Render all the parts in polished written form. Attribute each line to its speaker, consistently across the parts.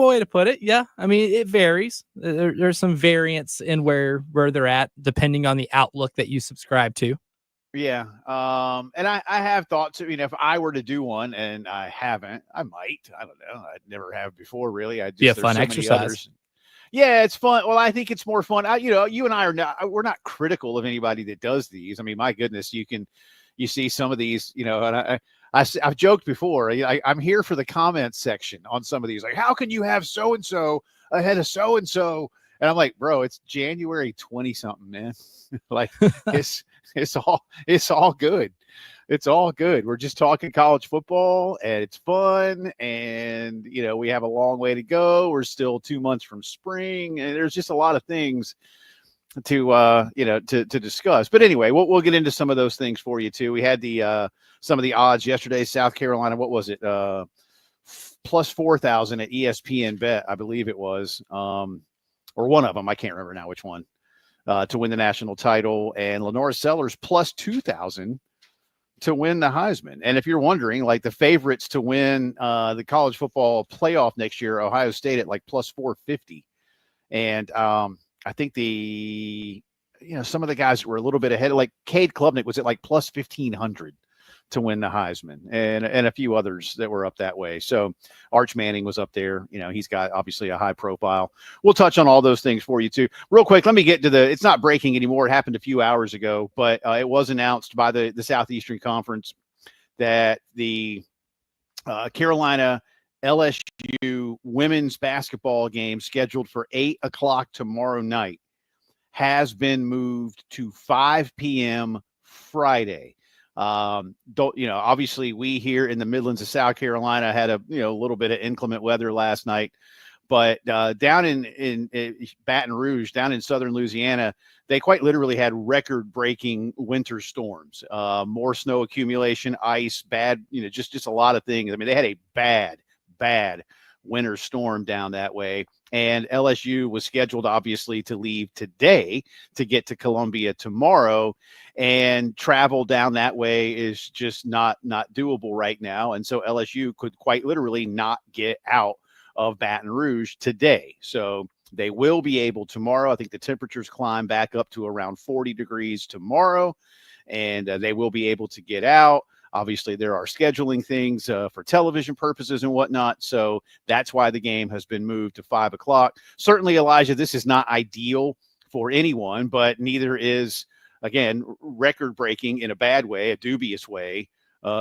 Speaker 1: way to put it. Yeah. I mean, it varies. There's some variance in where they're at, depending on the outlook that you subscribe to.
Speaker 2: Yeah. And I have thought to, if I were to do one, and I haven't, I might. I don't know. I never have before, really.
Speaker 1: Be a
Speaker 2: There's
Speaker 1: fun
Speaker 2: so
Speaker 1: exercise.
Speaker 2: many others. Yeah, it's fun. Well, I think it's more fun. You and I we're not critical of anybody that does these. I mean, my goodness, you see some of these, and I've joked before. I'm here for the comments section on some of these. Like, how can you have so and so ahead of so and so? And I'm like, bro, it's January 20 something, man. Like, it's all good. It's all good. We're just talking college football, and it's fun. And, we have a long way to go. We're still 2 months from spring, and there's just a lot of things to discuss. But anyway, we'll get into some of those things for you too. We had some of the odds yesterday. South Carolina, what was it? Plus 4,000 at ESPN Bet, I believe it was, or one of them. I can't remember now which one, to win the national title. And Lenora Sellers plus 2,000 to win the Heisman. And if you're wondering, like, the favorites to win the college football playoff next year, Ohio State at like plus 450. And I think some of the guys were a little bit ahead. Like Cade Klubnik was at like plus 1,500 to win the Heisman, and a few others that were up that way. So Arch Manning was up there. He's got obviously a high profile. We'll touch on all those things for you too. Real quick, let me get to it's not breaking anymore. It happened a few hours ago, but it was announced by the Southeastern Conference that the Carolina LSU women's basketball game scheduled for 8:00 tomorrow night has been moved to 5 p.m. Friday. Obviously we here in the Midlands of South Carolina had a little bit of inclement weather last night, but down in Baton Rouge, down in southern Louisiana, they quite literally had record-breaking winter storms, more snow accumulation, ice, bad, just a lot of things. I mean, they had a bad winter storm down that way. And LSU was scheduled, obviously, to leave today to get to Columbia tomorrow, and travel down that way is just not doable right now. And so LSU could quite literally not get out of Baton Rouge today. So they will be able tomorrow. I think the temperatures climb back up to around 40 degrees tomorrow, and they will be able to get out. Obviously, there are scheduling things for television purposes and whatnot. So that's why the game has been moved to 5:00. Certainly, Elijah, this is not ideal for anyone, but neither is, again, record-breaking in a bad way, a dubious way,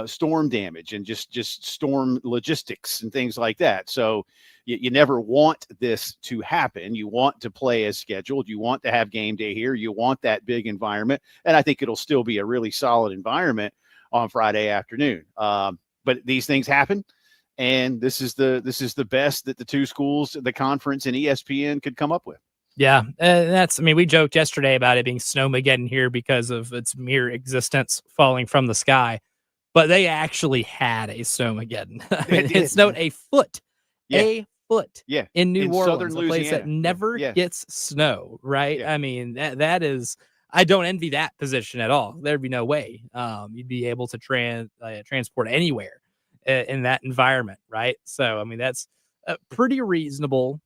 Speaker 2: storm damage and just storm logistics and things like that. So you never want this to happen. You want to play as scheduled. You want to have game day here. You want that big environment. And I think it'll still be a really solid environment on Friday afternoon. But these things happen, and this is the best that the two schools, the conference and ESPN, could come up with.
Speaker 1: Yeah, we joked yesterday about it being Snowmageddon here because of its mere existence falling from the sky, but they actually had a Snowmageddon. It snowed a foot, in New Orleans, a place that never gets snow, right? Yeah. I mean, that is. I don't envy that position at all. There'd be no way you'd be able to transport anywhere in that environment, right? So, I mean, that's a pretty reasonable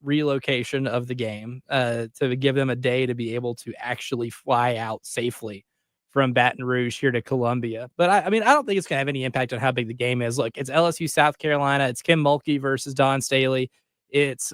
Speaker 1: relocation of the game to give them a day to be able to actually fly out safely from Baton Rouge here to Columbia. But, I don't think it's going to have any impact on how big the game is. Look, it's LSU, South Carolina. It's Kim Mulkey versus Dawn Staley. It's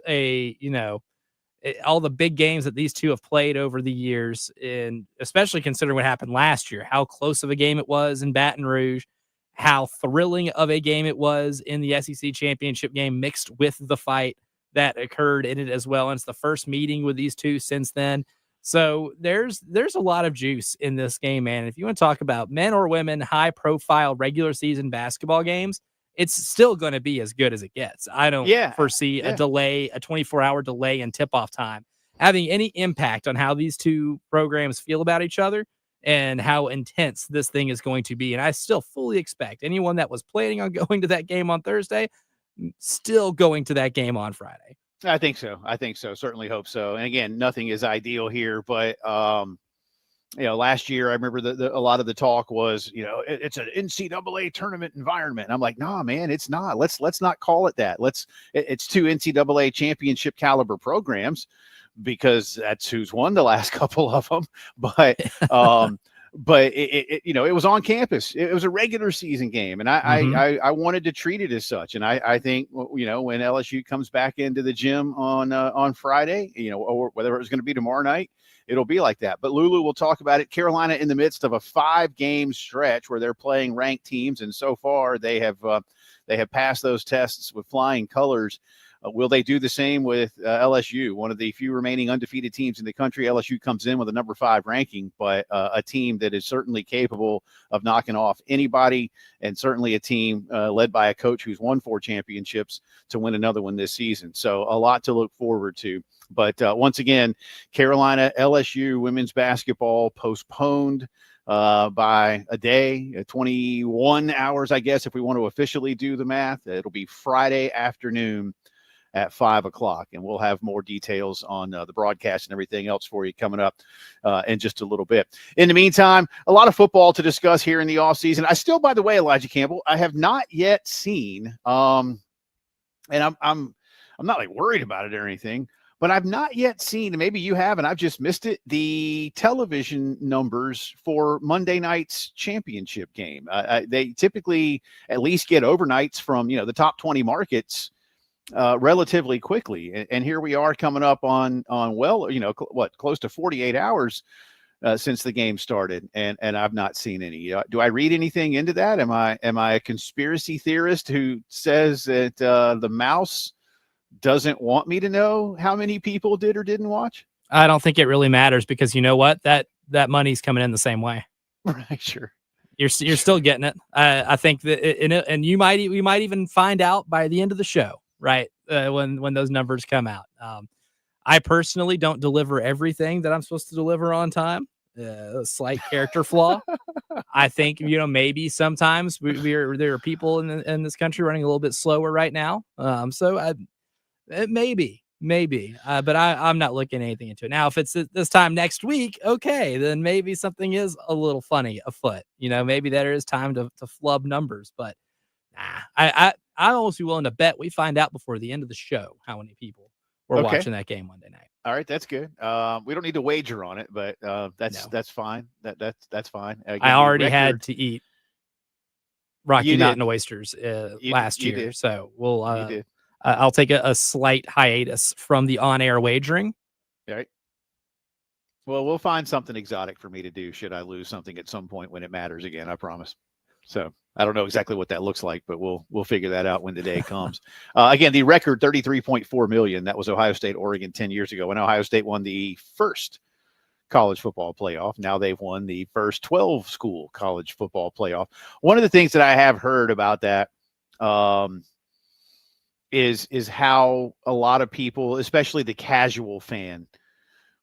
Speaker 1: all the big games that these two have played over the years, and especially considering what happened last year, how close of a game it was in Baton Rouge, how thrilling of a game it was in the SEC championship game, mixed with the fight that occurred in it as well. And it's the first meeting with these two since then. So there's a lot of juice in this game, man. If you want to talk about men or women, high profile regular season basketball games, it's still going to be as good as it gets. I don't foresee a 24-hour delay in tip-off time having any impact on how these two programs feel about each other and how intense this thing is going to be. And I still fully expect anyone that was planning on going to that game on Thursday, still going to that game on Friday.
Speaker 2: I think so. Certainly hope so. And again, nothing is ideal here, but last year, I remember a lot of the talk was, it's an NCAA tournament environment. And I'm like, nah, man, it's not. Let's not call it that. It's two NCAA championship caliber programs because that's who's won the last couple of them. But, it was on campus. It was a regular season game. And I wanted to treat it as such. And I think, when LSU comes back into the gym on Friday, or whether it was going to be tomorrow night, it'll be like that. But Lulu will talk about it. Carolina in the midst of a 5-game stretch where they're playing ranked teams, and so far they have passed those tests with flying colors. Will they do the same with LSU, one of the few remaining undefeated teams in the country? LSU comes in with a number 5 ranking, but a team that is certainly capable of knocking off anybody, and certainly a team led by a coach who's won 4 championships to win another one this season. So a lot to look forward to. But once again, Carolina, LSU women's basketball postponed by a day, 21 hours, I guess, if we want to officially do the math. It'll be Friday afternoon at 5:00, and we'll have more details on the broadcast and everything else for you coming up in just a little bit. In the meantime, a lot of football to discuss here in the offseason. I still, by the way, Elijah Campbell, I have not yet seen, and I'm not like worried about it or anything, but I've not yet seen, and maybe you have, and I've just missed it, the television numbers for Monday night's championship game. They typically at least get overnights from, the top 20 markets relatively quickly. And here we are coming up on close to 48 hours since the game started. And I've not seen any. Do I read anything into that? Am I a conspiracy theorist who says that the mouse doesn't want me to know how many people did or didn't watch?
Speaker 1: I don't think it really matters, because you know what? That money's coming in the same way.
Speaker 2: Right. Sure.
Speaker 1: You're still getting it. I think that, and we might even find out by the end of the show, right? When those numbers come out. I personally don't deliver everything that I'm supposed to deliver on time. A slight character flaw. I think, maybe sometimes there are people in this country running a little bit slower right now. Maybe, but I'm not looking anything into it. Now, if it's this time next week, okay, then maybe something is a little funny afoot. Maybe there is time to flub numbers, but nah, I'm almost willing to bet we find out before the end of the show how many people were watching that game Monday night.
Speaker 2: All right, that's good. We don't need to wager on it, but that's fine. That's fine. Again,
Speaker 1: I already had to eat Rocky Mountain oysters last year,
Speaker 2: did.
Speaker 1: so we'll. I'll take a slight hiatus from the on-air wagering.
Speaker 2: All right. Well, we'll find something exotic for me to do should I lose something at some point when it matters again. I promise. So I don't know exactly what that looks like, but we'll figure that out when the day comes. Again, the record 33.4 million. That was Ohio State, Oregon 10 years ago, when Ohio State won the first college football playoff. Now they've won the first 12-school college football playoff. One of the things that I have heard about that is how a lot of people, especially the casual fan,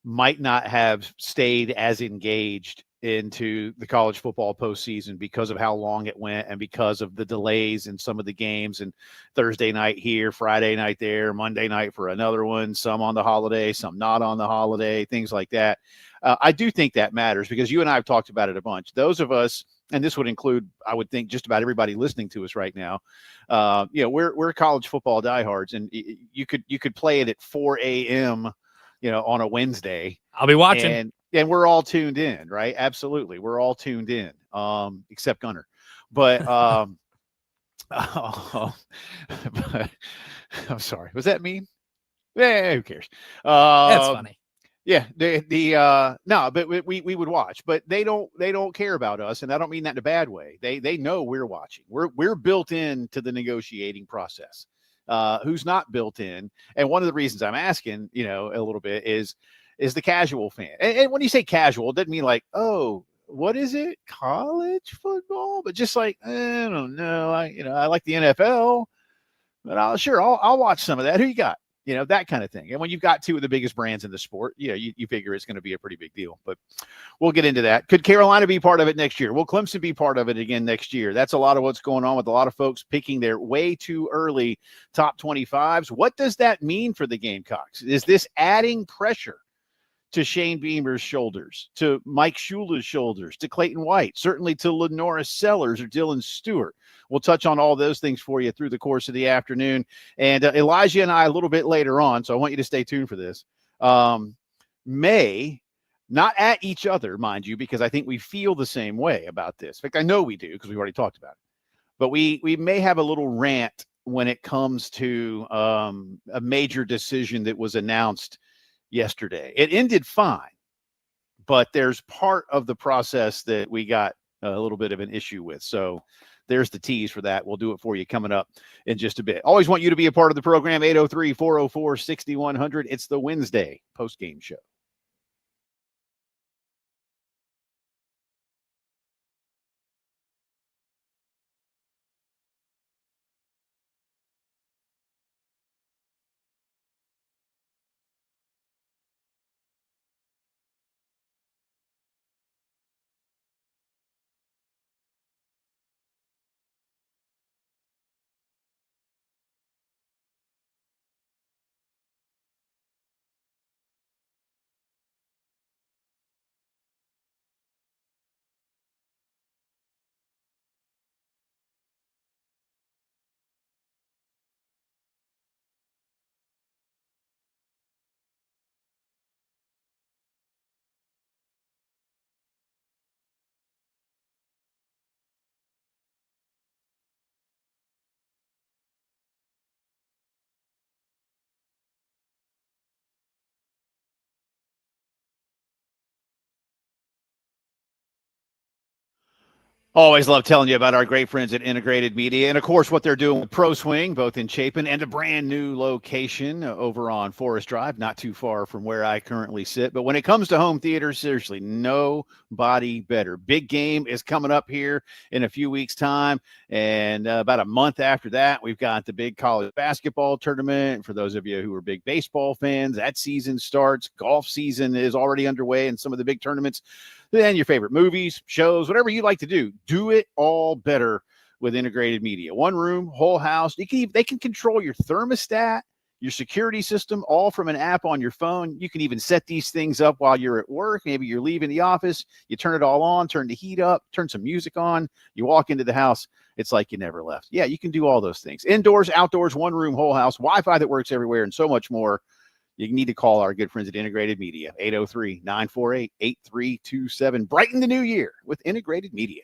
Speaker 2: might not have stayed as engaged into the college football postseason because of how long it went and because of the delays in some of the games, and Thursday night here, Friday night there, Monday night for another one, some on the holiday, some not on the holiday, things like that. I do think that matters, because you and I have talked about it a bunch. Those of us, and this would include, I would think, just about everybody listening to us right now, we're college football diehards, and you could play it at 4 a.m., on a Wednesday.
Speaker 1: I'll be watching.
Speaker 2: And we're all tuned in, right? Absolutely. We're all tuned in, except Gunner. But, but I'm sorry. Was that mean? Who cares?
Speaker 1: That's funny.
Speaker 2: Yeah, no, but we would watch, but they don't care about us, and I don't mean that in a bad way. They know we're watching. We're built into the negotiating process. Who's not built in? And one of the reasons I'm asking, a little bit is the casual fan. And when you say casual, it doesn't mean like, oh, what is it? College football? But just like, I don't know. I like the NFL, but I'll watch some of that. Who you got? That kind of thing. And when you've got two of the biggest brands in the sport, you figure it's going to be a pretty big deal. But we'll get into that. Could Carolina be part of it next year? Will Clemson be part of it again next year? That's a lot of what's going on with a lot of folks picking their way too early top 25s. What does that mean for the Gamecocks? Is this adding pressure to Shane Beamer's shoulders, to Mike Shula's shoulders, to Clayton White, certainly to Lenora Sellers or Dylan Stewart. We'll touch on all those things for you through the course of the afternoon. And Elijah and I a little bit later on, so I want you to stay tuned for this, may not at each other, mind you, because I think we feel the same way about this. In fact, I know we do because we've already talked about it. But we may have a little rant when it comes to a major decision that was announced yesterday. It ended fine, but there's part of the process that we got a little bit of an issue with. So there's the tease for that. We'll do it for you coming up in just a bit. Always want you to be a part of the program, 803-404-6100. It's the Wednesday postgame show. Always love telling you about our great friends at Integrated Media. And, of course, what they're doing with Pro Swing, both in Chapin and a brand new location over on Forest Drive, not too far from where I currently sit. But when it comes to home theater, seriously, nobody better. Big game is coming up here in a few weeks' time. And about a month after that, we've got the big college basketball tournament. For those of you who are big baseball fans, that season starts. Golf season is already underway in some of the big tournaments. Then your favorite movies, shows, whatever you like to do it all better with Integrated Media. One room, whole house. They can control your thermostat, your security system, all from an app on your phone. You can even set these things up while you're at work. Maybe you're leaving the office. You turn it all on, turn the heat up, turn some music on. You walk into the house. It's like you never left. Yeah, you can do all those things. Indoors, outdoors, one room, whole house, Wi-Fi that works everywhere, and so much more. You need to call our good friends at Integrated Media, 803-948-8327. Brighten the new year with Integrated Media.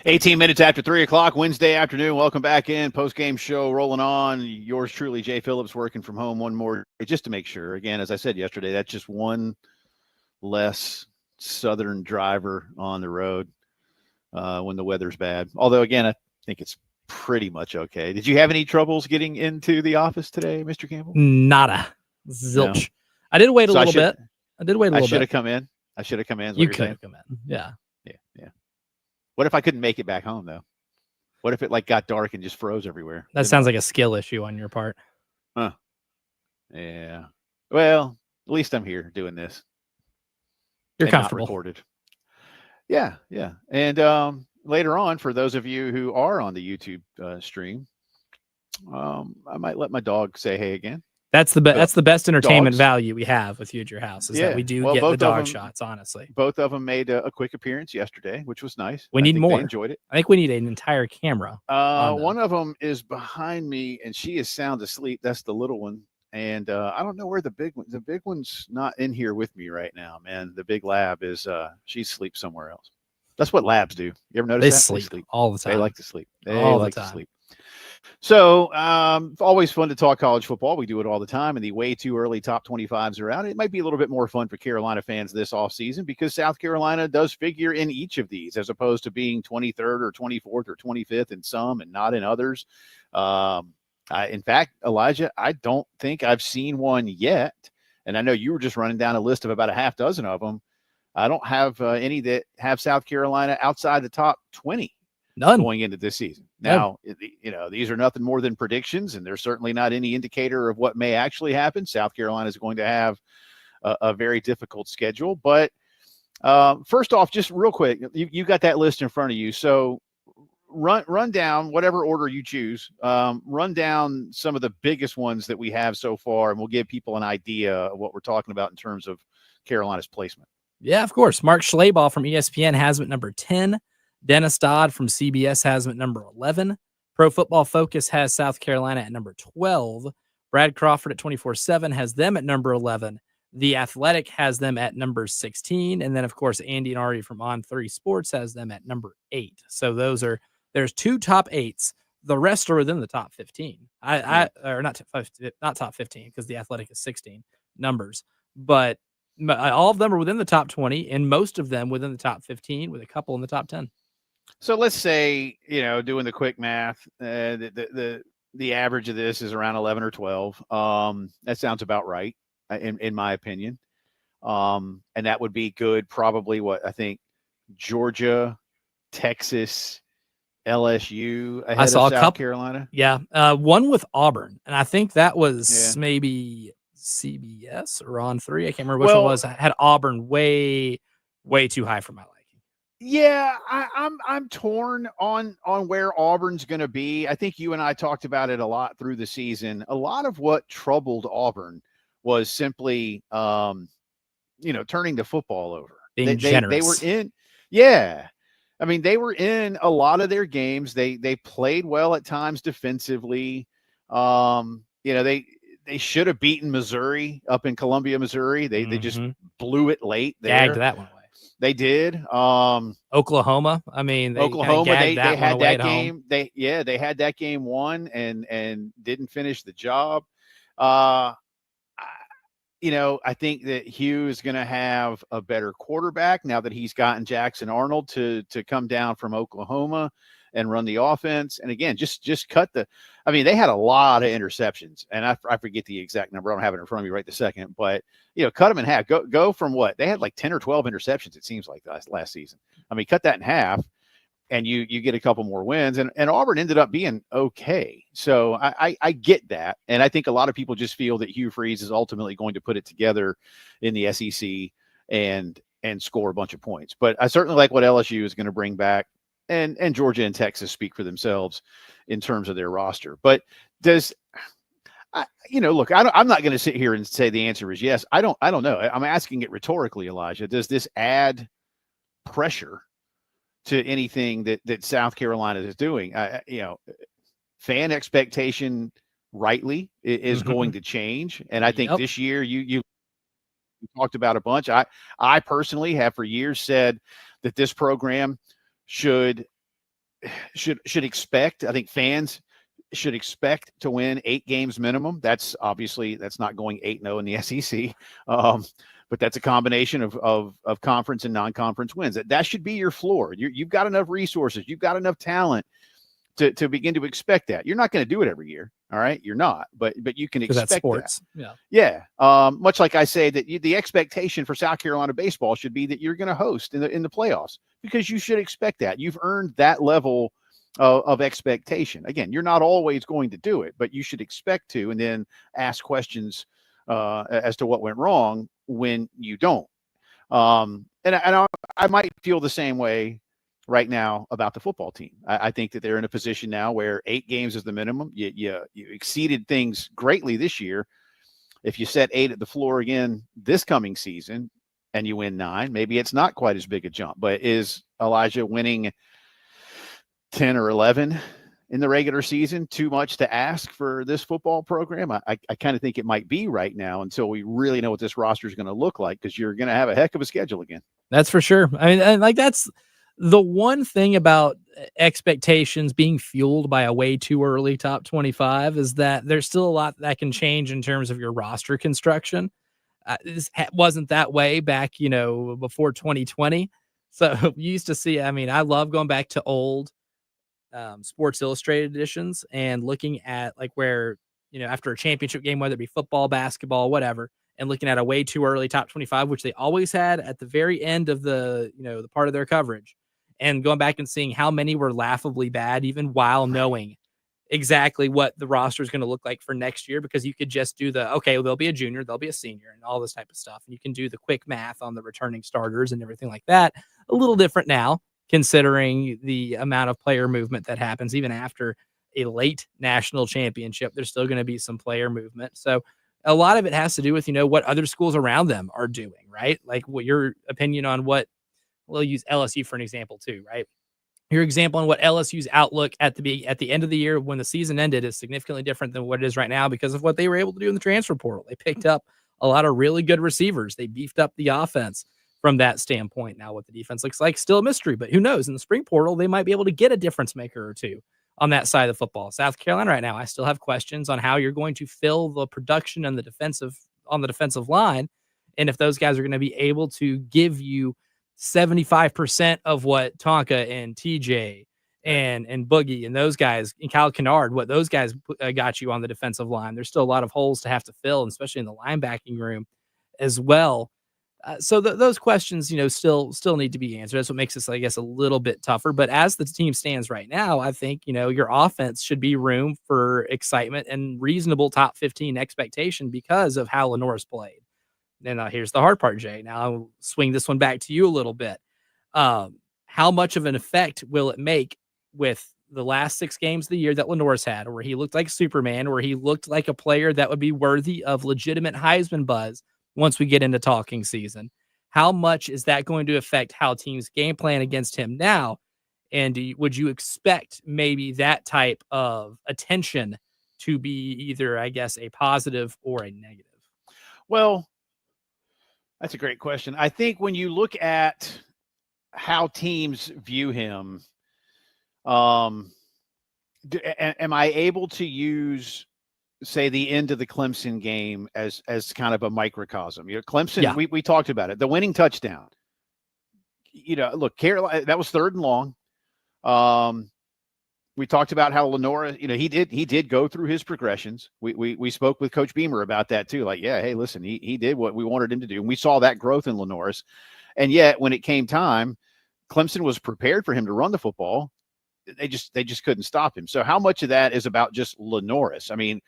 Speaker 2: 18 minutes after 3 o'clock, Wednesday afternoon. Welcome back in. Postgame show rolling on. Yours truly, Jay Phillips, working from home one more day, just to make sure. Again, as I said yesterday, that's just one less southern driver on the road when the weather's bad. Although, again, I think it's pretty much okay. Did you have any troubles getting into the office today, Mr. Campbell?
Speaker 1: Nada. Zilch. No. I did wait a little bit. I should have come in.
Speaker 2: I should have come in.
Speaker 1: You could have come in. Yeah.
Speaker 2: Yeah. What if I couldn't make it back home, though? What if it got dark and just froze everywhere?
Speaker 1: That sounds like a skill issue on your part.
Speaker 2: Huh. Yeah. Well, at least I'm here doing this.
Speaker 1: You're comfortable.
Speaker 2: Not recorded. Yeah. And later on, for those of you who are on the YouTube stream, I might let my dog say hey again.
Speaker 1: That's the best entertainment value we have with you at your house is that we do get the dog shots, honestly.
Speaker 2: Both of them made a quick appearance yesterday, which was nice.
Speaker 1: We need more.
Speaker 2: They enjoyed it.
Speaker 1: I think we need an entire camera.
Speaker 2: One of them is behind me, and she is sound asleep. That's the little one. And I don't know where the big one. The big one's not in here with me right now, man. The big lab is she sleeps somewhere else. That's what labs do. You ever notice that?
Speaker 1: They sleep all the time.
Speaker 2: They like to sleep. They
Speaker 1: all
Speaker 2: like
Speaker 1: the time.
Speaker 2: to sleep. So always fun to talk college football. We do it all the time, and the way too early top 25s are out. It might be a little bit more fun for Carolina fans this offseason because South Carolina does figure in each of these as opposed to being 23rd or 24th or 25th in some and not in others. In fact, Elijah, I don't think I've seen one yet. And I know you were just running down a list of about a half dozen of them. I don't have any that have South Carolina outside the top 20.
Speaker 1: None
Speaker 2: going into this season. Now, these are nothing more than predictions, and there's certainly not any indicator of what may actually happen. South Carolina is going to have a very difficult schedule. But first off, just real quick, you got that list in front of you. So run down whatever order you choose. Run down some of the biggest ones that we have so far, and we'll give people an idea of what we're talking about in terms of Carolina's placement.
Speaker 1: Yeah, of course. Mark Schlabach from ESPN has him at number 10. Dennis Dodd from CBS has him at number 11. Pro Football Focus has South Carolina at number 12. Brad Crawford at 24/7 has them at number 11. The Athletic has them at number 16. And then, of course, Andy and Ari from On3 Sports has them at number 8. So there's two top 8s. The rest are within the top 15. Or not top 15 because the Athletic is 16 numbers. But all of them are within the top 20 and most of them within the top 15 with a couple in the top 10.
Speaker 2: So let's say, doing the quick math, the average of this is around 11 or 12. That sounds about right, in my opinion. And that would be good. Probably what I think Georgia, Texas, LSU ahead of South Carolina.
Speaker 1: Yeah. One with Auburn. And I think that was maybe CBS or On3. I can't remember which one it was. I had Auburn way, way too high for my liking.
Speaker 2: Yeah, I'm torn on where Auburn's going to be. I think you and I talked about it a lot through the season. A lot of what troubled Auburn was simply, turning the football over.
Speaker 1: Being generous.
Speaker 2: They were in, yeah. I mean, they were in a lot of their games. They played well at times defensively. They should have beaten Missouri up in Columbia, Missouri. They just blew it late there.
Speaker 1: Gagged that one away.
Speaker 2: They did.
Speaker 1: Oklahoma. I mean,
Speaker 2: Oklahoma. They had that game.
Speaker 1: Home.
Speaker 2: They had that game won and didn't finish the job. I think that Hugh is going to have a better quarterback now that he's gotten Jackson Arnold to come down from Oklahoma and run the offense. And again, just cut they had a lot of interceptions, and I forget the exact number. I don't have it in front of me right this second, but cut them in half. Go from what they had like 10 or 12 interceptions. It seems like last season. I mean, cut that in half, and you get a couple more wins. And Auburn ended up being okay. So I get that, and I think a lot of people just feel that Hugh Freeze is ultimately going to put it together in the SEC and score a bunch of points. But I certainly like what LSU is going to bring back. And Georgia and Texas speak for themselves in terms of their roster. But look, I'm not going to sit here and say the answer is yes. I don't know. I'm asking it rhetorically, Elijah. Does this add pressure to anything that South Carolina is doing? Fan expectation rightly is going to change. And I think this year you talked about a bunch. I personally have for years said that this program should should expect. I think fans should expect to win 8 games minimum. That's not going 8-0 in the SEC. But that's a combination of conference and non-conference wins. That should be your floor. You've got enough resources. You've got enough talent to begin to expect that. You're not going to do it every year. All right. You're not, but you can expect
Speaker 1: that's sports.
Speaker 2: That. Yeah. Much like I say that the expectation for South Carolina baseball should be that you're going to host in the playoffs, because you should expect that. You've earned that level of expectation. Again, you're not always going to do it, but you should expect to, and then ask questions as to what went wrong when you don't. And I might feel the same way right now about the football team. I think that they're in a position now where 8 games is the minimum. You exceeded things greatly this year. If you set 8 at the floor again this coming season and you win 9, maybe it's not quite as big a jump. But is Elijah winning 10 or 11 in the regular season too much to ask for this football program? I kind of think it might be right now, until we really know what this roster is going to look like, because you're going to have a heck of a schedule again.
Speaker 1: That's for sure. I mean, and like, that's the one thing about expectations being fueled by a way too early top 25 is that there's still a lot that can change in terms of your roster construction. This wasn't that way back, before 2020. So you used to see, I mean, I love going back to old Sports Illustrated editions and looking at like where, after a championship game, whether it be football, basketball, whatever, and looking at a way too early top 25, which they always had at the very end of the part of their coverage, and going back and seeing how many were laughably bad, even while knowing exactly what the roster is going to look like for next year, because you could just do okay, well, there'll be a junior, there'll be a senior, and all this type of stuff. And you can do the quick math on the returning starters and everything like that. A little different now, considering the amount of player movement that happens even after a late national championship. There's still going to be some player movement. So a lot of it has to do with, what other schools around them are doing, right? Like, what your opinion on we'll use LSU for an example too, right? Your example on what LSU's outlook at the end of the year when the season ended is significantly different than what it is right now because of what they were able to do in the transfer portal. They picked up a lot of really good receivers. They beefed up the offense from that standpoint. Now what the defense looks like, still a mystery, but who knows? In the spring portal, they might be able to get a difference maker or two on that side of the football. South Carolina right now, I still have questions on how you're going to fill the production and the defensive line, and if those guys are going to be able to give you 75% of what Tonka and TJ and Boogie and those guys, and Kyle Kennard, what those guys got you on the defensive line. There's still a lot of holes to have to fill, especially in the linebacking room as well. So those questions, still need to be answered. That's what makes this, I guess, a little bit tougher. But as the team stands right now, I think, your offense should be room for excitement and reasonable top 15 expectation because of how Lenore's played. And here's the hard part, Jay. Now I'll swing this one back to you a little bit. How much of an effect will it make with the last 6 games of the year that Lenore's had, where he looked like Superman, where he looked like a player that would be worthy of legitimate Heisman buzz once we get into talking season? How much is that going to affect how teams game plan against him now? And would you expect maybe that type of attention to be either, I guess, a positive or a negative?
Speaker 2: Well, that's a great question. I think when you look at how teams view him, am I able to use, say, the end of the Clemson game as kind of a microcosm? Clemson, yeah. we talked about it. The winning touchdown. Look, Carolina, that was 3rd and long. We talked about how Lenore, he did go through his progressions. We spoke with Coach Beamer about that too. Like, yeah, hey, listen, he did what we wanted him to do. And we saw that growth in Lenore's. And yet when it came time, Clemson was prepared for him to run the football. They just couldn't stop him. So how much of that is about just Lenore's? I mean,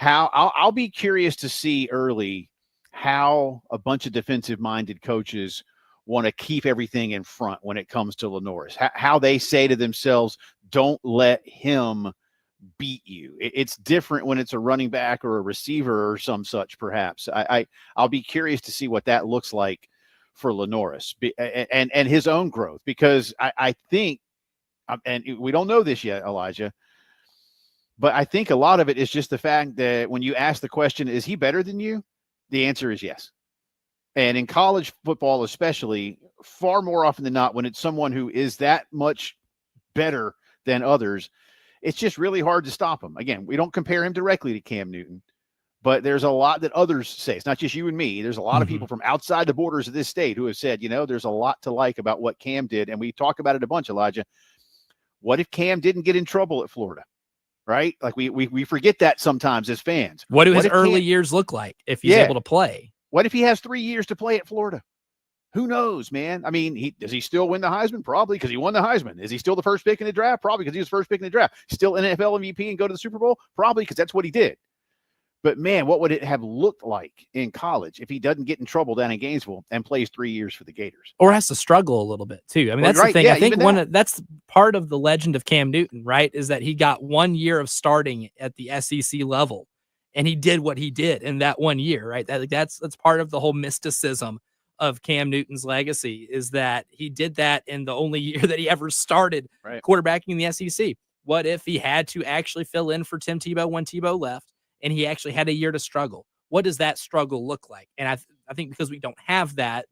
Speaker 2: I'll be curious to see early how a bunch of defensive minded coaches want to keep everything in front when it comes to Lenore's, how they say to themselves, don't let him beat you. It's different when it's a running back or a receiver or some such, perhaps. I'll be curious to see what that looks like for Lenore's and his own growth, because I think, and we don't know this yet, Elijah, but I think a lot of it is just the fact that when you ask the question, is he better than you? The answer is yes. And in college football, especially, far more often than not, when it's someone who is that much better than others, it's just really hard to stop him. Again, we don't compare him directly to Cam Newton, but there's a lot that others say. It's not just you and me. There's a lot of people from outside the borders of this state who have said, there's a lot to like about what Cam did. And we talk about it a bunch, Elijah. What if Cam didn't get in trouble at Florida? Right? Like we forget that sometimes as fans.
Speaker 1: What do his early years look like if he's able to play?
Speaker 2: What if he has 3 years to play at Florida? Who knows, man? I mean, does he still win the Heisman? Probably, because he won the Heisman. Is he still the first pick in the draft? Probably, because he was first pick in the draft. Still NFL MVP and go to the Super Bowl? Probably, because that's what he did. But, man, what would it have looked like in college if he doesn't get in trouble down in Gainesville and plays 3 years for the Gators?
Speaker 1: Or has to struggle a little bit, too. I mean, that's the thing. I think that's part of the legend of Cam Newton, right, is that he got 1 year of starting at the SEC level, and he did what he did in that 1 year, right? That's part of the whole mysticism of Cam Newton's legacy, is that he did that in the only year that he ever started quarterbacking in the SEC. What if he had to actually fill in for Tim Tebow when Tebow left, and he actually had a year to struggle? What does that struggle look like? And I think because we don't have that,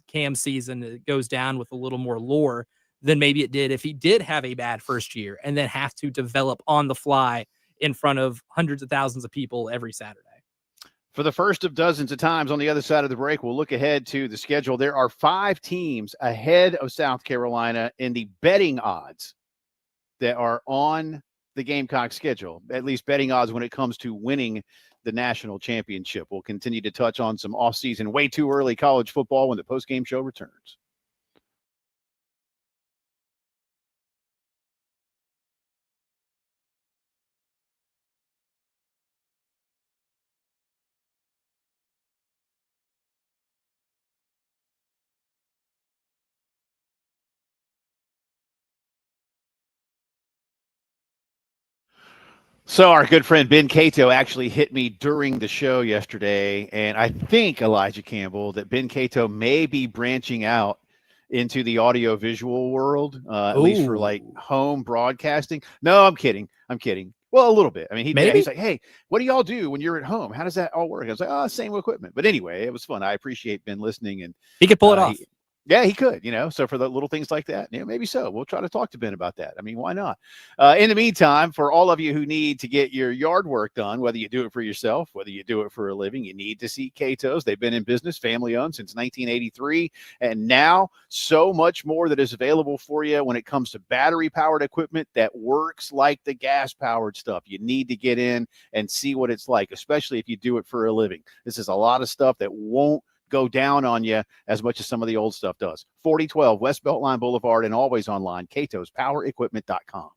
Speaker 1: Cam season, it goes down with a little more lore than maybe it did if he did have a bad first year and then have to develop on the fly in front of hundreds of thousands of people every Saturday.
Speaker 2: For the first of dozens of times on the other side of the break, we'll look ahead to the schedule. There are 5 teams ahead of South Carolina in the betting odds that are on the Gamecock schedule, at least betting odds when it comes to winning the national championship. We'll continue to touch on some off-season, way too early college football when the postgame show returns. So our good friend Ben Cato actually hit me during the show yesterday, and I think, Elijah Campbell, that Ben Cato may be branching out into the audio-visual world, at least for like home broadcasting. No, I'm kidding. Well, a little bit. I mean, he's like, hey, what do y'all do when you're at home? How does that all work? I was like, same equipment. But anyway, it was fun. I appreciate Ben listening. And
Speaker 1: he could pull it off.
Speaker 2: Yeah, he could, so for the little things like that, maybe so. We'll try to talk to Ben about that. I mean, why not? In the meantime, for all of you who need to get your yard work done, whether you do it for yourself, whether you do it for a living, you need to see Cato's. They've been in business, family owned since 1983. And now so much more that is available for you when it comes to battery powered equipment that works like the gas powered stuff. You need to get in and see what it's like, especially if you do it for a living. This is a lot of stuff that won't go down on you as much as some of the old stuff does. 4012 West Beltline Boulevard, and always online, catospowerequipment.com.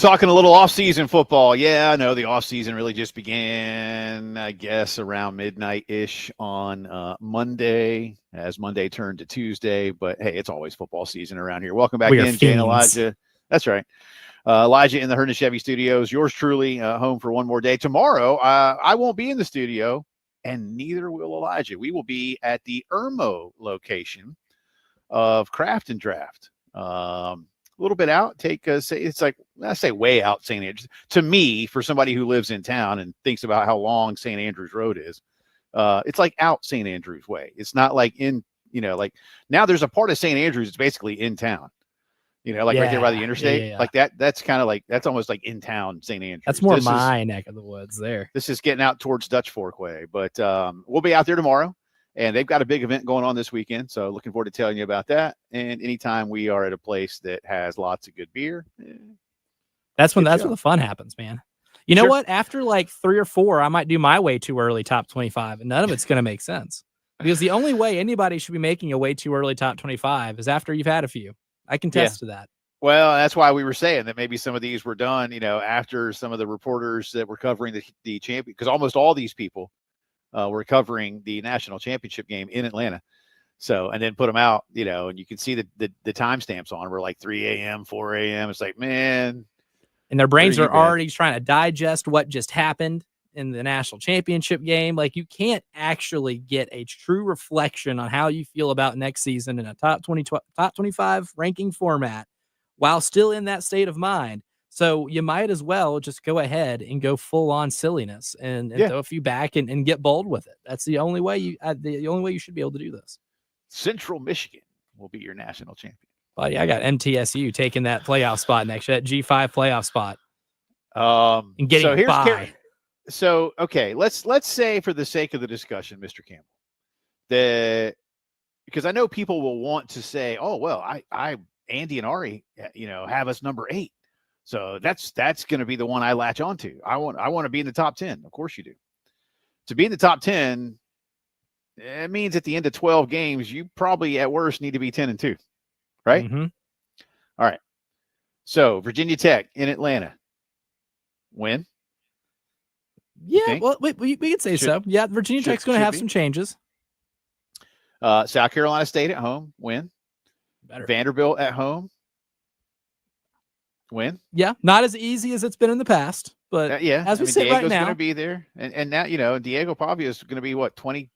Speaker 2: Talking a little off-season football. Yeah, I know the off-season really just began, I guess, around midnight-ish on Monday, as Monday turned to Tuesday. But, hey, it's always football season around here. Welcome back in, Jay and Elijah. That's right. Elijah in the Herndon Chevy Studios. Yours truly, home for one more day. Tomorrow, I won't be in the studio, and neither will Elijah. We will be at the Irmo location of Craft and Draft. A little bit out, it's like, I say way out St. Andrews. To me, for somebody who lives in town and thinks about how long St. Andrews Road is, it's like out St. Andrews way. It's not like in, like now there's a part of St. Andrews that's basically in town, right there by the interstate. Like that's kind of like, that's almost like in town St. Andrews.
Speaker 1: That's more my neck of the woods there.
Speaker 2: This is getting out towards Dutch Fork way, but we'll be out there tomorrow. And they've got a big event going on this weekend, so looking forward to telling you about that. And anytime we are at a place that has lots of good beer,
Speaker 1: that's when the fun happens, man. You know what? After like 3 or 4, I might do my way too early top 25, and none of it's going to make sense. Because the only way anybody should be making a way too early top 25 is after you've had a few. I can test to that.
Speaker 2: Well, that's why we were saying that maybe some of these were done, after some of the reporters that were covering the champion, because almost all these people we're covering the national championship game in Atlanta. So, and then put them out, and you can see the timestamps on. We're like 3 a.m., 4 a.m. It's like, man.
Speaker 1: And their brains are already trying to digest what just happened in the national championship game. Like, you can't actually get a true reflection on how you feel about next season in a top 25 ranking format while still in that state of mind. So you might as well just go ahead and go full on silliness and throw a few back and get bold with it. That's the only way you should be able to do this.
Speaker 2: Central Michigan will be your national champion.
Speaker 1: Well, yeah, I got MTSU taking that playoff spot next year, that G5 playoff spot. And getting by.
Speaker 2: So, okay, let's say for the sake of the discussion, Mr. Campbell, because I know people will want to say, oh, well, I Andy and Ari, have us number 8. So that's going to be the one I latch onto. I want to be in the top 10. Of course you do. To be in the top 10, it means at the end of 12 games, you probably at worst need to be 10-2, right?
Speaker 1: Mm-hmm.
Speaker 2: All right. So Virginia Tech in Atlanta, win?
Speaker 1: Yeah, well, we could say so. Yeah, Virginia Tech's going to have some changes.
Speaker 2: South Carolina State at home, win.
Speaker 1: Better.
Speaker 2: Vanderbilt at home, win.
Speaker 1: Yeah, not as easy as it's been in the past, but as we sit
Speaker 2: Diego's
Speaker 1: right now,
Speaker 2: going to be there, and now Diego Pavia is going to be what, 25?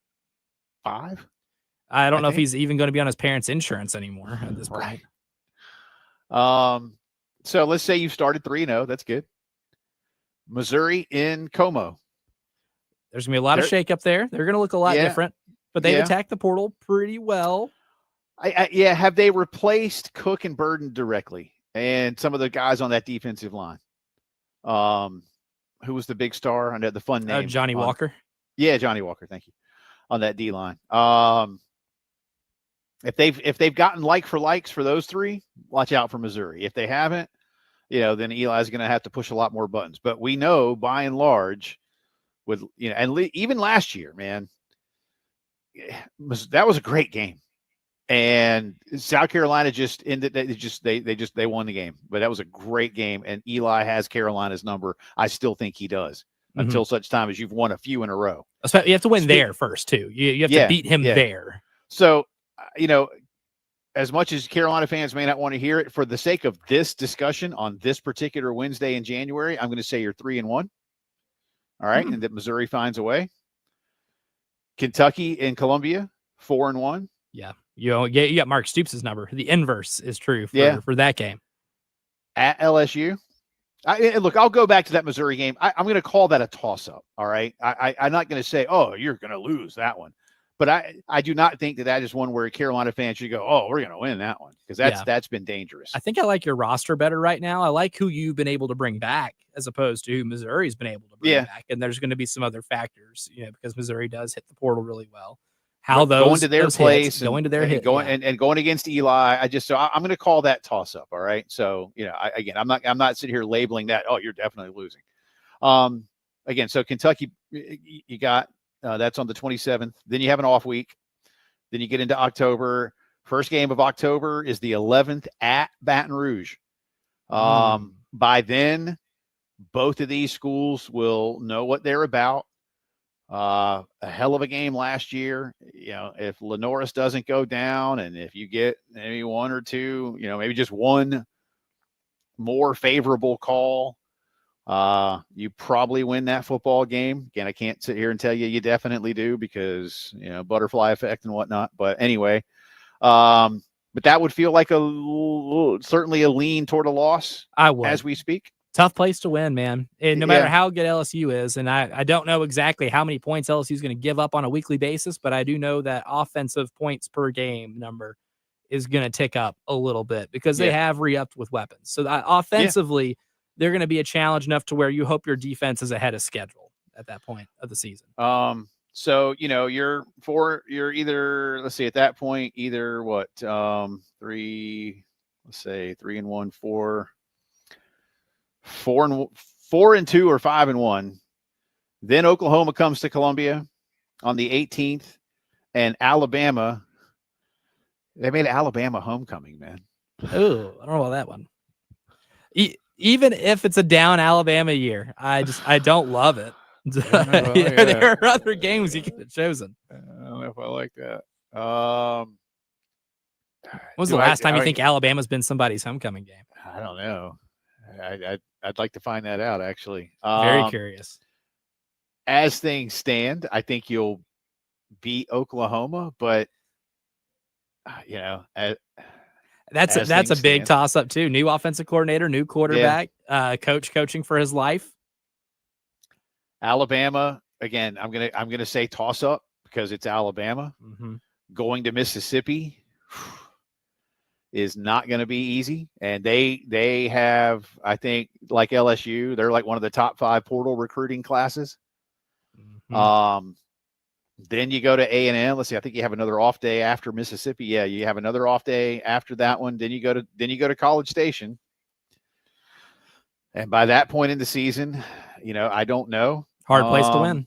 Speaker 1: I don't know if he's even going to be on his parents' insurance anymore at this point.
Speaker 2: So let's say you started 3-0. That's good. Missouri in Como.
Speaker 1: There's going to be a lot of shakeup there. They're going to look a lot different, but they've attacked the portal pretty well.
Speaker 2: Have they replaced Cook and Burden directly? And some of the guys on that defensive line. Who was the big star? I know the fun name.
Speaker 1: Johnny Walker.
Speaker 2: Yeah, Johnny Walker. Thank you. On that D line. If they've gotten like for likes for those 3, watch out for Missouri. If they haven't, then Eli's going to have to push a lot more buttons. But we know by and large, even last year, man, that was a great game. And South Carolina just ended. They won the game, but that was a great game. And Eli has Carolina's number. I still think he does until such time as you've won a few in a row.
Speaker 1: You have to win there first too. You have to beat him there.
Speaker 2: So, as much as Carolina fans may not want to hear it, for the sake of this discussion on this particular Wednesday in January, I'm going to say you're 3-1. All right, and that Missouri finds a way. Kentucky and Columbia 4-1.
Speaker 1: Yeah. You got Mark Stoops' number. The inverse is true for that game.
Speaker 2: At LSU. Look, I'll go back to that Missouri game. I'm going to call that a toss-up, all right? I'm not going to say, oh, you're going to lose that one. But I do not think that is one where Carolina fans should go, oh, we're going to win that one, because that's been dangerous.
Speaker 1: I think I like your roster better right now. I like who you've been able to bring back as opposed to who Missouri's been able to bring back. And there's going to be some other factors, because Missouri does hit the portal really well. How those
Speaker 2: going to their place,
Speaker 1: going to their hit,
Speaker 2: and going against Eli. I'm going to call that toss up. All right. So, I'm not sitting here labeling that, oh, you're definitely losing. Again, so Kentucky, you got, that's on the 27th. Then you have an off week. Then you get into October. First game of October is the 11th at Baton Rouge. by then, both of these schools will know what they're about. A hell of a game last year. If Lenoris doesn't go down, and if you get maybe one or two, maybe just one more favorable call, you probably win that football game. Again, I can't sit here and tell you definitely do because, butterfly effect and whatnot. But anyway, but that would feel like certainly a lean toward a loss as we speak.
Speaker 1: Tough place to win, man. And no matter how good LSU is, and I don't know exactly how many points LSU is going to give up on a weekly basis, but I do know that offensive points per game number is going to tick up a little bit because they have re-upped with weapons. So offensively, they're going to be a challenge enough to where you hope your defense is ahead of schedule at that point of the season.
Speaker 2: So, you're either, let's see, at that point, either what, 3 and 1, 4 and 2 or 5 and 1. Then Oklahoma comes to Columbia on the 18th, and Alabama. They made Alabama homecoming, man.
Speaker 1: Oh, I don't know about that one. Even if it's a down Alabama year, I don't love it. There are other games you could have chosen.
Speaker 2: I don't know if I like that.
Speaker 1: When was the last time you think Alabama's been somebody's homecoming game?
Speaker 2: I don't know. I'd like to find that out, actually.
Speaker 1: Very curious.
Speaker 2: As things stand, I think you'll beat Oklahoma, but
Speaker 1: that's a big toss up too. New offensive coordinator, new quarterback, coach coaching for his life.
Speaker 2: Alabama, again, I'm gonna say toss up because it's Alabama.
Speaker 1: Mm-hmm.
Speaker 2: Going to Mississippi is not going to be easy, and they have, I think, like LSU, they're like one of the top 5 portal recruiting classes. Mm-hmm. Then you go to A&M. Let's see, I think you have another off day after Mississippi. Yeah, you have another off day after that one. Then you go to College Station, and by that point in the season, I don't know.
Speaker 1: Hard place to win.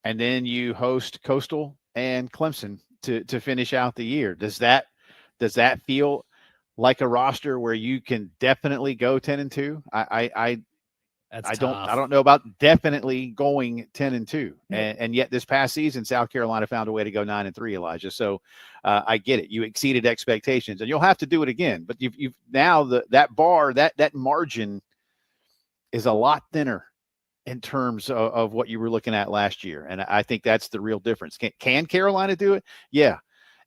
Speaker 2: And then you host Coastal and Clemson to finish out the year. Does that feel like a roster where you can definitely go 10-2? I don't know about definitely going 10-2. And yet this past season, South Carolina found a way to go 9-3, Elijah. So I get it. You exceeded expectations, and you'll have to do it again. But you've now that bar, that margin is a lot thinner in terms of what you were looking at last year. And I think that's the real difference. Can Carolina do it? Yeah.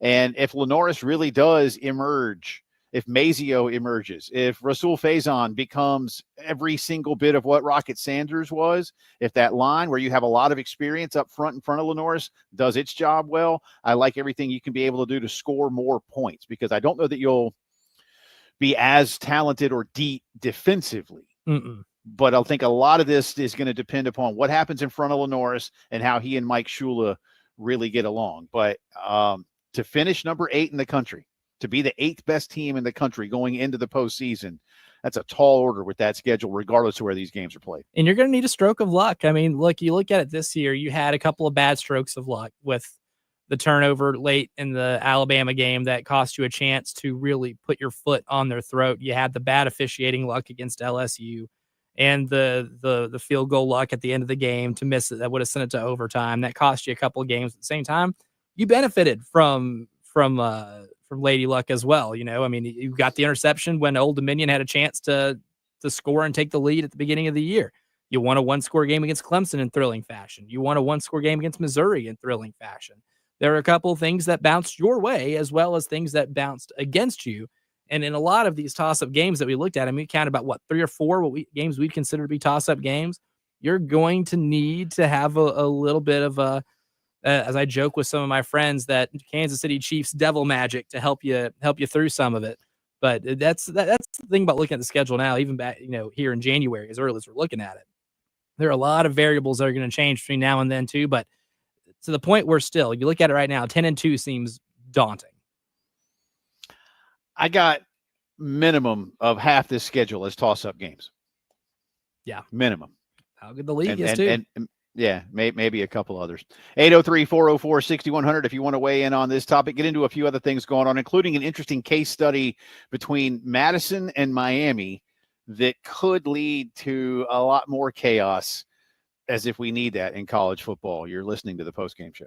Speaker 2: And if Lenoris really does emerge, if Mazio emerges, if Rasul Faison becomes every single bit of what Rocket Sanders was, if that line where you have a lot of experience up front in front of Lenoris does its job well, I like everything you can be able to do to score more points, because I don't know that you'll be as talented or deep defensively.
Speaker 1: Mm-mm.
Speaker 2: But I think a lot of this is going to depend upon what happens in front of Lenoris and how he and Mike Shula really get along. But to finish number 8 in the country, to be the 8th best team in the country going into the postseason, that's a tall order with that schedule, regardless of where these games are played.
Speaker 1: And you're going to need a stroke of luck. I mean, look, you look at it this year, you had a couple of bad strokes of luck with the turnover late in the Alabama game that cost you a chance to really put your foot on their throat. You had the bad officiating luck against LSU and the field goal luck at the end of the game to miss it. That would have sent it to overtime. That cost you a couple of games at the same time. You benefited from Lady Luck as well. I mean, you got the interception when Old Dominion had a chance to score and take the lead at the beginning of the year. You won a 1-score game against Clemson in thrilling fashion. You won a 1-score game against Missouri in thrilling fashion. There are a couple of things that bounced your way as well as things that bounced against you. And in a lot of these toss-up games that we looked at, I mean, we counted about 3 or 4 games we'd consider to be toss-up games. You're going to need to have a little bit of a, as I joke with some of my friends, that Kansas City Chiefs devil magic to help you through some of it. But that's the thing about looking at the schedule now, even back, here in January, as early as we're looking at it. There are a lot of variables that are going to change between now and then too. But to the point where still, you look at it right now, 10-2 seems daunting.
Speaker 2: I got minimum of half this schedule as toss-up games.
Speaker 1: Yeah.
Speaker 2: Minimum.
Speaker 1: How good the league is too.
Speaker 2: Yeah, maybe a couple others. 803-404-6100 if you want to weigh in on this topic. Get into a few other things going on, including an interesting case study between Madison and Miami that could lead to a lot more chaos, as if we need that in college football. You're listening to the Postgame Show.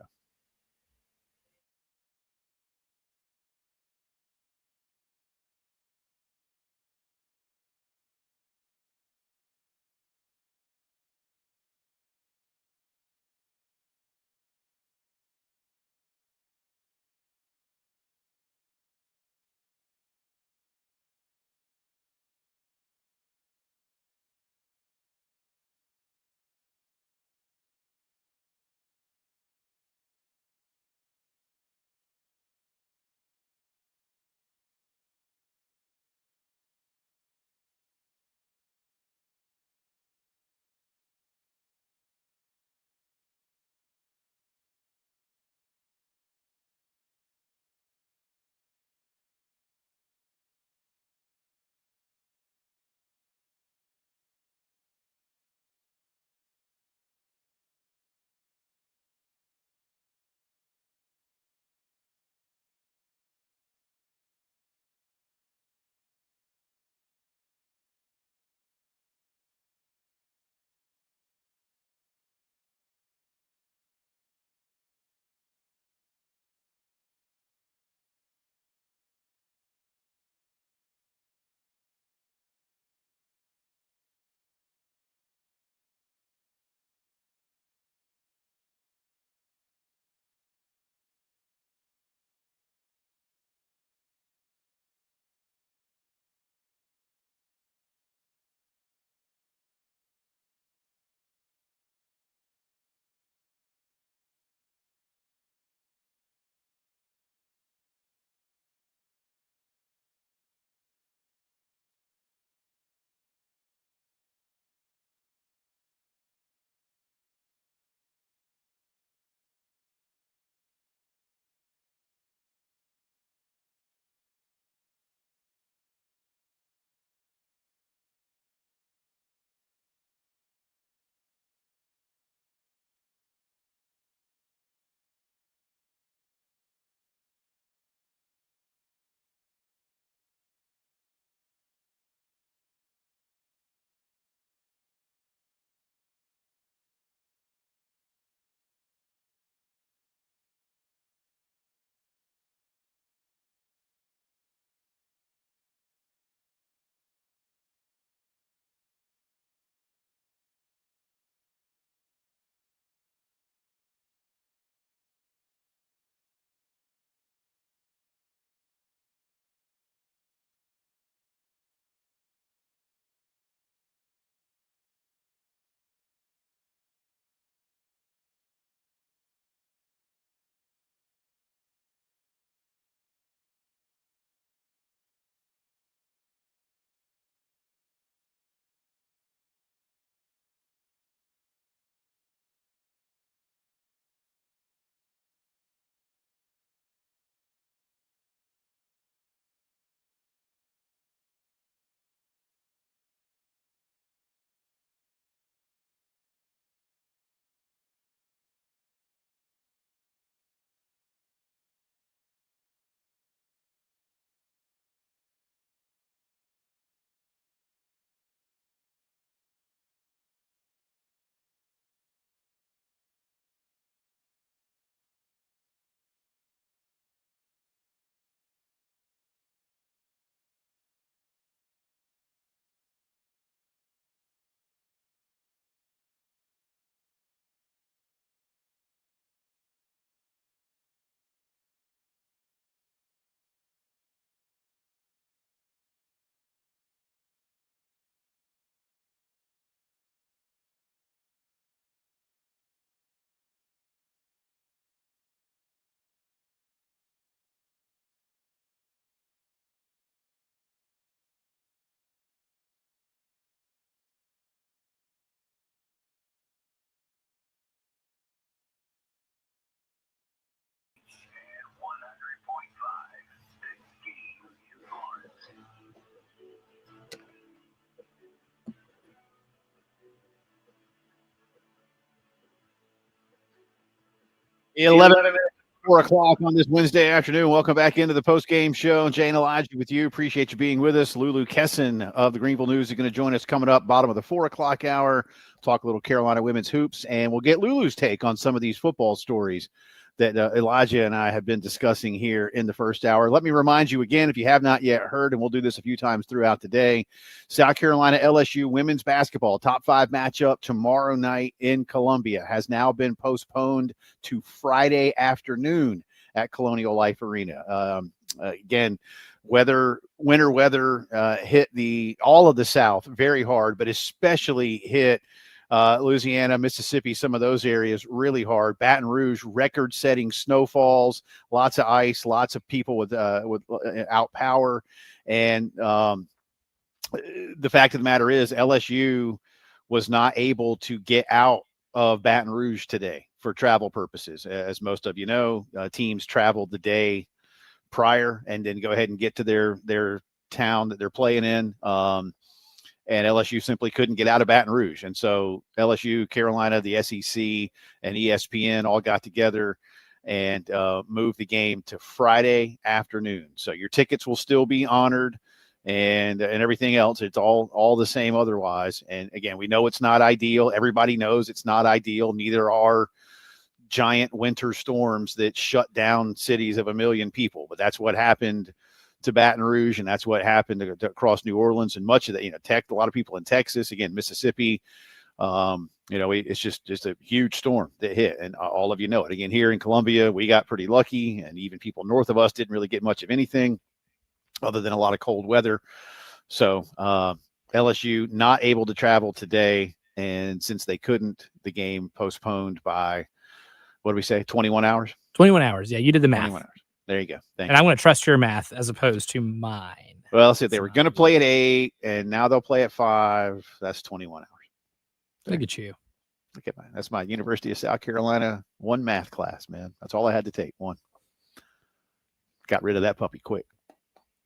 Speaker 2: 11 minutes, 4 o'clock on this Wednesday afternoon. Welcome back into the Postgame Show. Jay and Elijah with you. Appreciate you being with us. Lulu Kesson of the Greenville News is going to join us coming up bottom of the 4 o'clock hour. Talk a little Carolina women's hoops, and we'll get Lulu's take on some of these football stories that Elijah and I have been discussing here in the first hour. Let me remind you again, if you have not yet heard, and we'll do this a few times throughout the day, South Carolina LSU women's basketball top 5 matchup tomorrow night in Columbia has now been postponed to Friday afternoon at Colonial Life Arena. Again, winter weather hit all of the South very hard, but especially hit Louisiana, Mississippi, some of those areas really hard. Baton Rouge, record-setting snowfalls, lots of ice, lots of people with out power, and the fact of the matter is LSU was not able to get out of Baton Rouge today for travel purposes. As most of you know, teams traveled the day prior and then go ahead and get to their town that they're playing in. And LSU simply couldn't get out of Baton Rouge. And so LSU, Carolina, the SEC, and ESPN all got together and moved the game to Friday afternoon. So your tickets will still be honored and everything else. It's all the same otherwise. And again, we know it's not ideal. Everybody knows it's not ideal. Neither are giant winter storms that shut down cities of 1 million people. But that's what happened to Baton Rouge, and that's what happened to across New Orleans and much of that, a lot of people in Texas, again, Mississippi. It's just a huge storm that hit, and all of you know it. Again, here in Columbia, we got pretty lucky, and even people north of us didn't really get much of anything other than a lot of cold weather. So LSU not able to travel today, and since they couldn't, the game postponed by, what do we say, 21 hours?
Speaker 1: 21 hours. Yeah, you did the math.
Speaker 2: 21 hours. There you go.
Speaker 1: And I'm going to trust your math as opposed to mine.
Speaker 2: Well, see, they were going to play at 8, and now they'll play at 5. That's 21 hours.
Speaker 1: Look at you.
Speaker 2: Look at that's my University of South Carolina 1 math class, man. That's all I had to take. 1. Got rid of that puppy quick.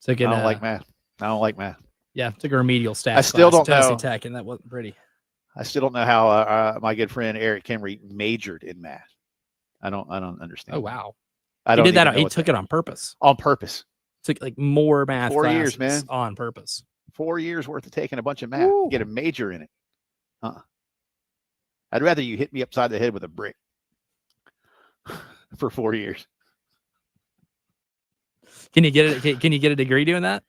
Speaker 1: So
Speaker 2: I don't like math. I don't like math.
Speaker 1: Yeah, took a remedial stats.
Speaker 2: I still don't
Speaker 1: Tennessee
Speaker 2: know.
Speaker 1: Tech, and that wasn't pretty.
Speaker 2: I still don't know how my good friend Eric Henry majored in math. I don't understand.
Speaker 1: Oh wow.
Speaker 2: He
Speaker 1: did that. He took it on purpose.
Speaker 2: On purpose.
Speaker 1: Took like more math
Speaker 2: 4
Speaker 1: classes
Speaker 2: years, man.
Speaker 1: On purpose.
Speaker 2: 4 years worth of taking a bunch of math. Get a major in it. I'd rather you hit me upside the head with a brick for 4 years.
Speaker 1: Can you get it? Can you get a degree doing that?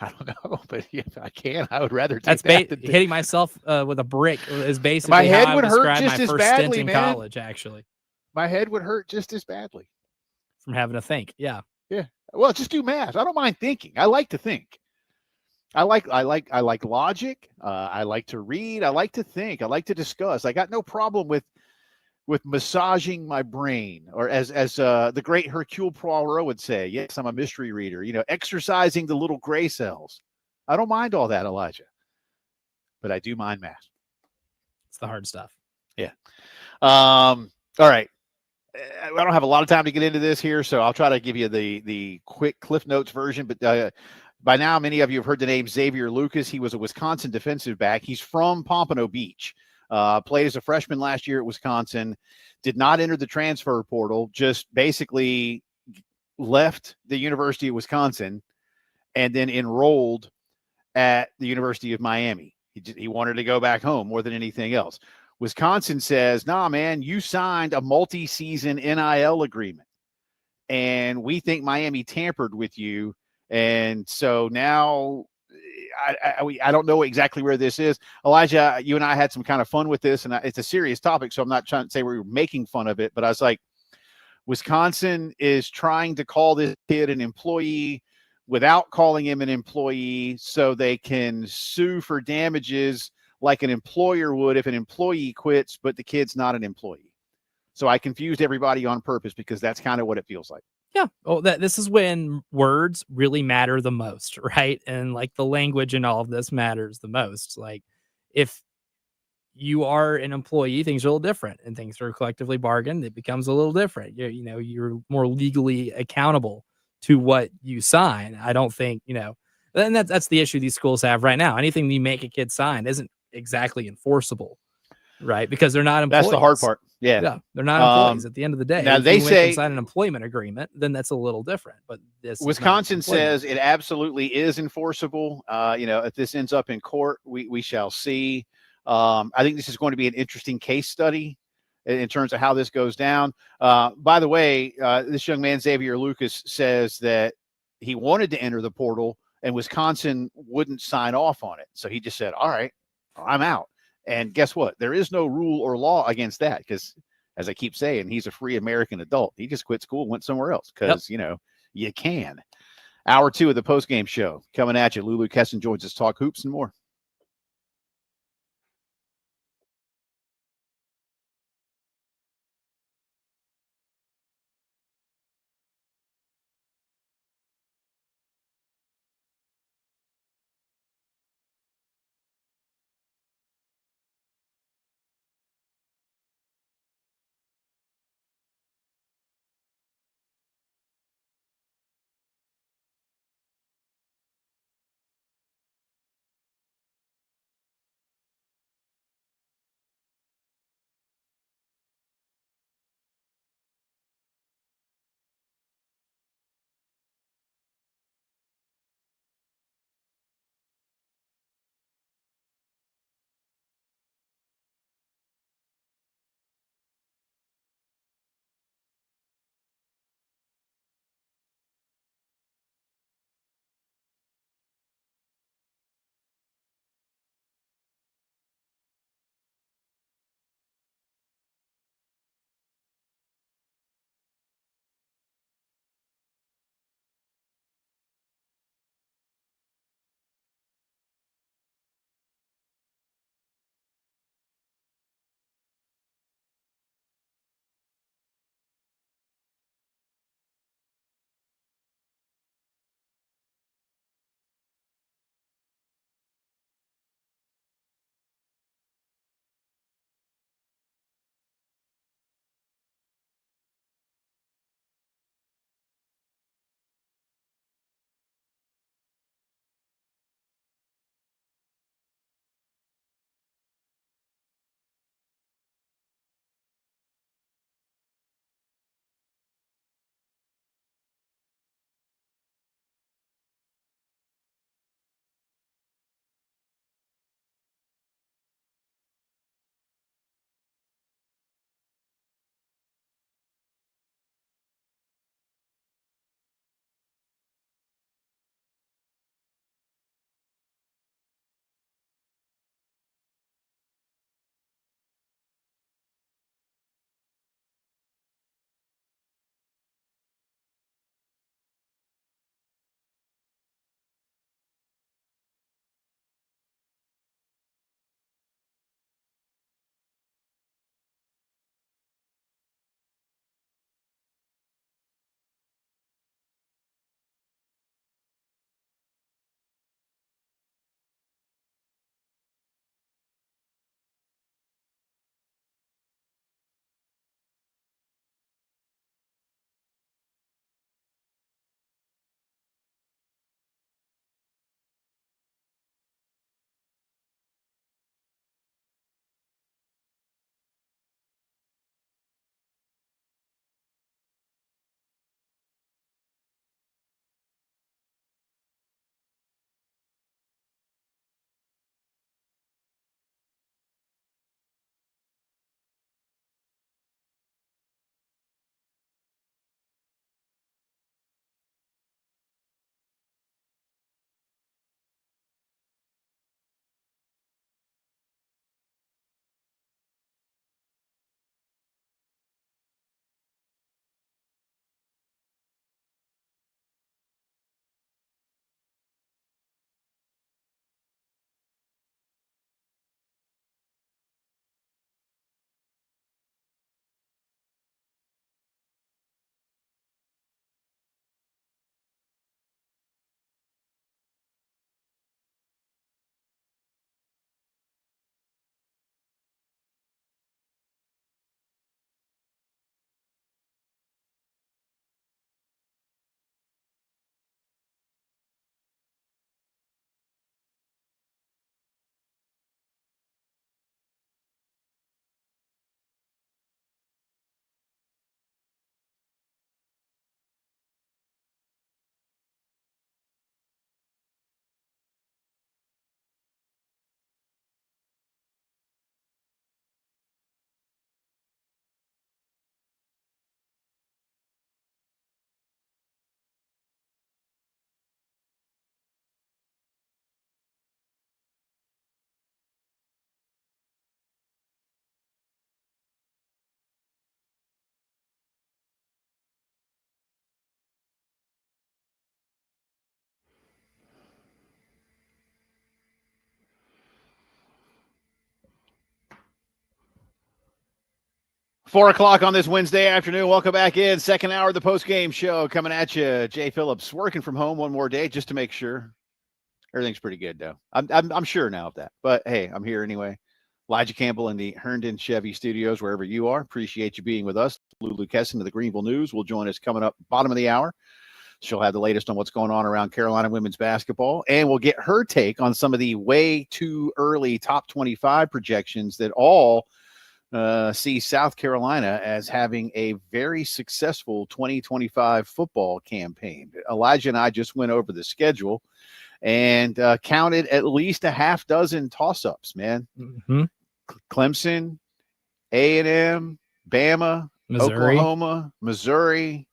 Speaker 2: I don't know, but if I can, I would rather take
Speaker 1: That's
Speaker 2: that.
Speaker 1: Hitting myself with a brick is basically
Speaker 2: my head
Speaker 1: how
Speaker 2: would
Speaker 1: I would
Speaker 2: hurt
Speaker 1: describe
Speaker 2: just
Speaker 1: my
Speaker 2: as
Speaker 1: first
Speaker 2: badly,
Speaker 1: stint in
Speaker 2: man.
Speaker 1: college. Actually,
Speaker 2: my head would hurt just as badly
Speaker 1: from having to think. Yeah.
Speaker 2: Well, just do math. I don't mind thinking. I like to think. I like logic. I like to read. I like to think. I like to discuss. I got no problem with massaging my brain, or as the great Hercule Poirot would say, yes, I'm a mystery reader, exercising the little gray cells. I don't mind all that, Elijah, but I do mind math.
Speaker 1: It's the hard stuff.
Speaker 2: Yeah. All right. I don't have a lot of time to get into this here, so I'll try to give you the quick Cliff Notes version, but by now, many of you have heard the name Xavier Lucas. He was a Wisconsin defensive back. He's from Pompano Beach. Played as a freshman last year at Wisconsin, did not enter the transfer portal, just basically left the University of Wisconsin and then enrolled at the University of Miami. He wanted to go back home more than anything else. Wisconsin says, nah, man, you signed a multi-season NIL agreement, and we think Miami tampered with you. And so now I don't know exactly where this is. Elijah, you and I had some kind of fun with this, and it's a serious topic, so I'm not trying to say we were making fun of it, but I was like, Wisconsin is trying to call this kid an employee without calling him an employee so they can sue for damages like an employer would if an employee quits, but the kid's not an employee. So I confused everybody on purpose because that's kind of what it feels like.
Speaker 1: Yeah. Well, this is when words really matter the most, right? And like the language and all of this matters the most. Like if you are an employee, things are a little different, and things are collectively bargained. It becomes a little different. You're more legally accountable to what you sign. I don't think, and that's the issue these schools have right now. Anything you make a kid sign isn't exactly enforceable. right? Because they're not employees.
Speaker 2: That's the hard part. Yeah.
Speaker 1: Yeah, they're not employees at the end of the day.
Speaker 2: Now
Speaker 1: if
Speaker 2: they
Speaker 1: you make them
Speaker 2: say
Speaker 1: sign an employment agreement, then that's a little different. But this
Speaker 2: Wisconsin says it absolutely is enforceable. If this ends up in court, we shall see. I think this is going to be an interesting case study in terms of how this goes down. By the way, this young man, Xavier Lucas, says that he wanted to enter the portal and Wisconsin wouldn't sign off on it. So he just said, all right, I'm out. And guess what? There is no rule or law against that because, as I keep saying, he's a free American adult. He just quit school and went somewhere else because, you can. Hour 2 of the postgame show coming at you. Lulu Kesson joins us, talk hoops and more. 4:00 on this Wednesday afternoon. Welcome back in. Second hour of the Postgame Show coming at you. Jay Phillips working from home one more day just to make sure everything's pretty good, though. I'm sure now of that. But hey, I'm here anyway. Elijah Campbell in the Herndon Chevy Studios, wherever you are. Appreciate you being with us. Lulu Kesson of the Greenville News will join us coming up bottom of the hour. She'll have the latest on what's going on around Carolina women's basketball, and we'll get her take on some of the way too early top 25 projections that all see South Carolina as having a very successful 2025 football campaign. Elijah and I just went over the schedule and counted at least a half dozen toss-ups, man.
Speaker 1: Mm-hmm.
Speaker 2: Clemson, A&M, Bama,
Speaker 1: Missouri.
Speaker 2: Oklahoma, Missouri.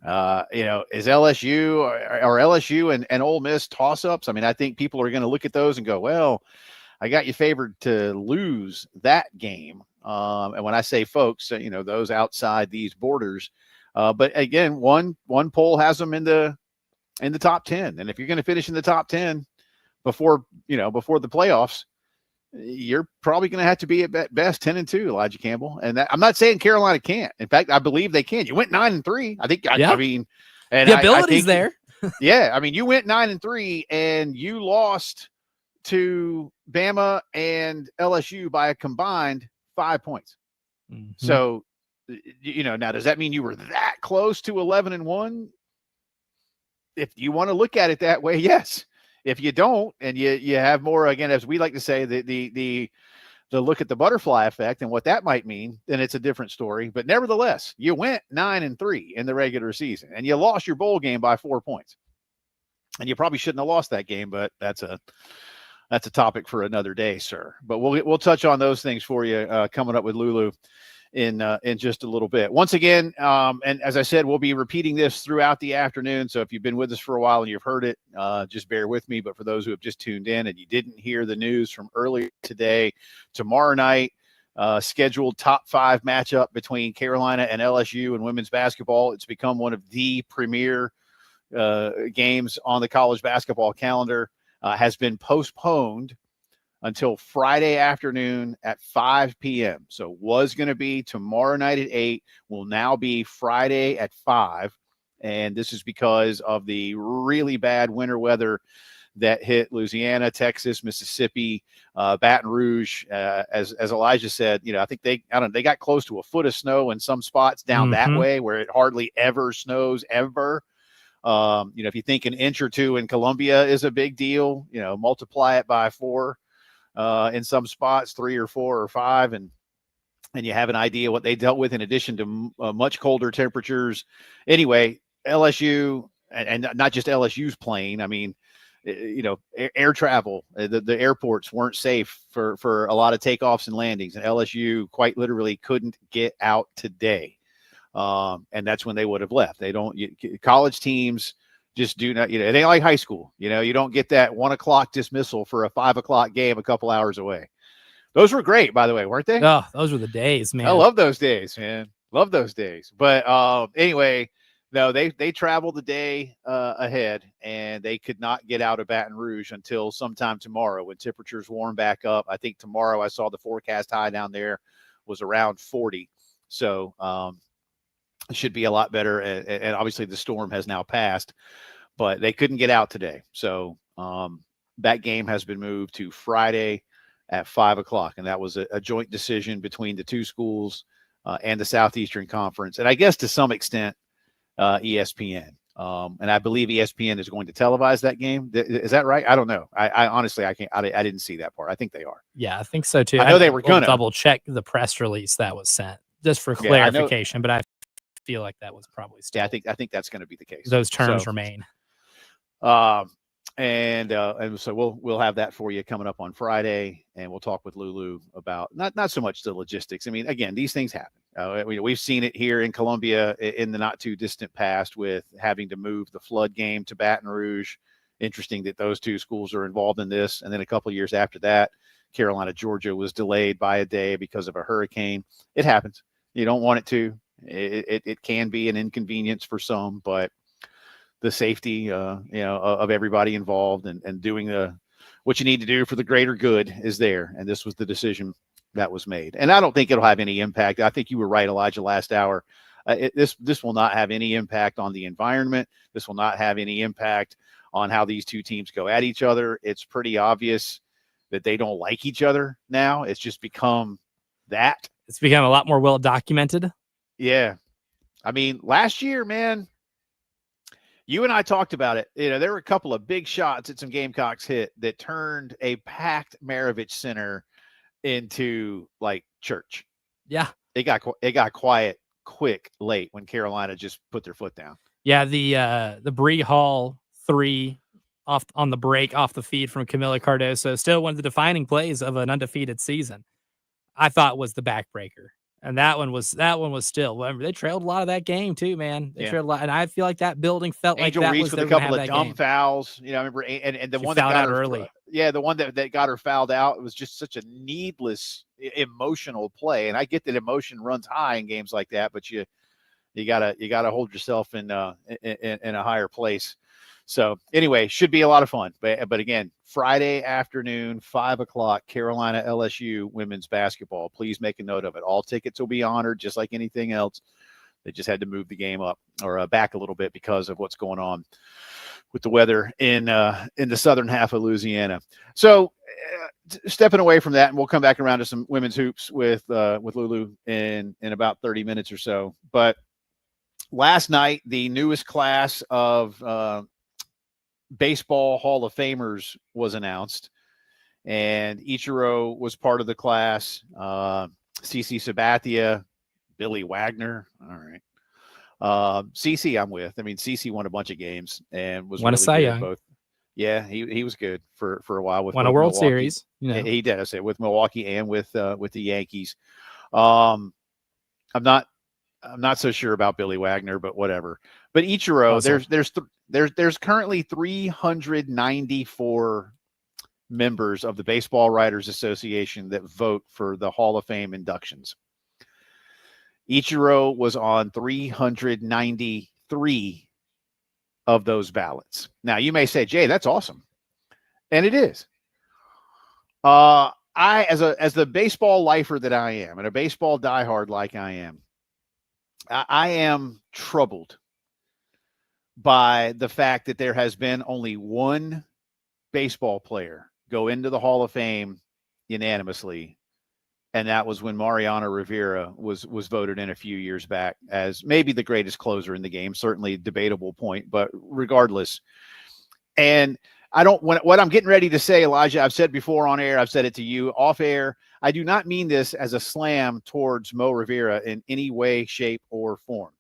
Speaker 2: Is LSU or LSU and Ole Miss toss-ups? I mean, I think people are going to look at those and go, well, I got you favored to lose that game. And when I say folks, those outside these borders. But again, one poll has them in the top 10. And if you're going to finish in the top 10 before the playoffs, you're probably going to have to be at best 10-2, Elijah Campbell. And I'm not saying Carolina can't. In fact, I believe they can. You went 9-3. I think, I mean, and
Speaker 1: the ability's there.
Speaker 2: Yeah. I mean, you went 9-3 and you lost to Bama and LSU by a combined 5 points.
Speaker 1: Mm-hmm.
Speaker 2: So, now does that mean you were that close to 11-1? If you want to look at it that way, yes. If you don't, and you have more, again, as we like to say, the look at the butterfly effect and what that might mean, then it's a different story. But nevertheless, you went 9-3 in the regular season, and you lost your bowl game by 4 points. And you probably shouldn't have lost that game, but that's a topic for another day, sir. But we'll touch on those things for you coming up with Lulu in just a little bit. Once again, and as I said, we'll be repeating this throughout the afternoon. So if you've been with us for a while and you've heard it, just bear with me. But for those who have just tuned in and you didn't hear the news from earlier today, tomorrow night, scheduled top 5 matchup between Carolina and LSU in women's basketball. It's become one of the premier games on the college basketball calendar. Has been postponed until Friday afternoon at 5 p.m. So was going to be tomorrow night at 8, will now be Friday at 5. And this is because of the really bad winter weather that hit Louisiana, Texas, Mississippi, Baton Rouge. As Elijah said, I think they got close to a foot of snow in some spots down that way where it hardly ever snows ever. If you think an inch or two in Columbia is a big deal, multiply it by 4 in some spots, 3 or 4 or 5, and you have an idea what they dealt with in addition to much colder temperatures. Anyway, LSU, and not just LSU's plane. I mean, air travel, the airports weren't safe for a lot of takeoffs and landings, and LSU quite literally couldn't get out today. And that's when they would have left. College teams just do not, it ain't like high school. You don't get that 1 o'clock dismissal for a 5 o'clock game a couple hours away. Those were great, by the way, weren't they?
Speaker 1: Oh, those were the days, man.
Speaker 2: I love those days, man. Love those days. But anyway, no, they traveled the day ahead, and they could not get out of Baton Rouge until sometime tomorrow when temperatures warm back up. I think tomorrow I saw the forecast high down there was around 40. So, it should be a lot better. And obviously the storm has now passed, but they couldn't get out today. So that game has been moved to Friday at 5 o'clock. And that was a joint decision between the two schools and the Southeastern Conference. And I guess to some extent, ESPN. And I believe ESPN is going to televise that game. Is that right? I don't know. I honestly, I didn't see that part. I think they are.
Speaker 1: Yeah, I think so too.
Speaker 2: I know they were going to
Speaker 1: double check the press release that was sent just for clarification, but I feel like that was probably still.
Speaker 2: Yeah, I think that's going to be the case.
Speaker 1: Those terms remain.
Speaker 2: And so we'll have that for you coming up on Friday, and we'll talk with Lulu about not so much the logistics. I mean, again, these things happen. We've seen it here in Columbia in the not too distant past with having to move the flood game to Baton Rouge. Interesting that those two schools are involved in this. And then a couple of years after that, Carolina, Georgia was delayed by a day because of a hurricane. It happens. You don't want it to. It can be an inconvenience for some, but the safety, of everybody involved and doing what you need to do for the greater good is there. And this was the decision that was made. And I don't think it'll have any impact. I think you were right, Elijah, last hour. This will not have any impact on the environment. This will not have any impact on how these two teams go at each other. It's pretty obvious that they don't like each other now. It's just become that.
Speaker 1: It's become a lot more well documented.
Speaker 2: Yeah. I mean, last year, man, you and I talked about it. There were a couple of big shots that some Gamecocks hit that turned a packed Maravich Center into like church.
Speaker 1: Yeah.
Speaker 2: It got quiet quick late when Carolina just put their foot down.
Speaker 1: Yeah, the Bree Hall 3 off on the break off the feed from Camila Cardoso, still one of the defining plays of an undefeated season. I thought was the backbreaker. And that one was still. Remember, they trailed a lot of that game too, man. They trailed a lot, and I feel like that building felt
Speaker 2: Angel
Speaker 1: like that
Speaker 2: Reese
Speaker 1: was
Speaker 2: with a couple of dumb fouls. I remember, and the one that got her
Speaker 1: early.
Speaker 2: Yeah, the one that got her fouled out. It was just such a needless, emotional play. And I get that emotion runs high in games like that, but you gotta hold yourself in a higher place. So anyway, should be a lot of fun. But again, Friday afternoon, 5:00, Carolina LSU women's basketball. Please make a note of it. All tickets will be honored, just like anything else. They just had to move the game up or back a little bit because of what's going on with the weather in the southern half of Louisiana. So stepping away from that, and we'll come back around to some women's hoops with Lulu in about 30 minutes or so. But last night, the newest class of Baseball Hall of Famers was announced, and Ichiro was part of the class. CC Sabathia, Billy Wagner. All right. CC I'm with. I mean, CC won a bunch of games and was
Speaker 1: won
Speaker 2: really
Speaker 1: a Cy
Speaker 2: good
Speaker 1: Young.
Speaker 2: both. Yeah, he was good for a while with
Speaker 1: won a World
Speaker 2: Milwaukee.
Speaker 1: Series.
Speaker 2: He did. I said with Milwaukee and with the Yankees. I'm not so sure about Billy Wagner, but whatever. But Ichiro, there's currently 394 members of the Baseball Writers Association that vote for the Hall of Fame inductions. Ichiro was on 393 of those ballots. Now you may say, Jay, that's awesome. And it is. I, as the baseball lifer that I am, and a baseball diehard like I am troubled by the fact that there has been only one baseball player go into the Hall of Fame unanimously, and that was when Mariano Rivera was voted in a few years back as maybe the greatest closer in the game, certainly a debatable point, but regardless. And what I'm getting ready to say, Elijah, I've said before on air, I've said it to you off air. I do not mean this as a slam towards Mo Rivera in any way, shape, or form.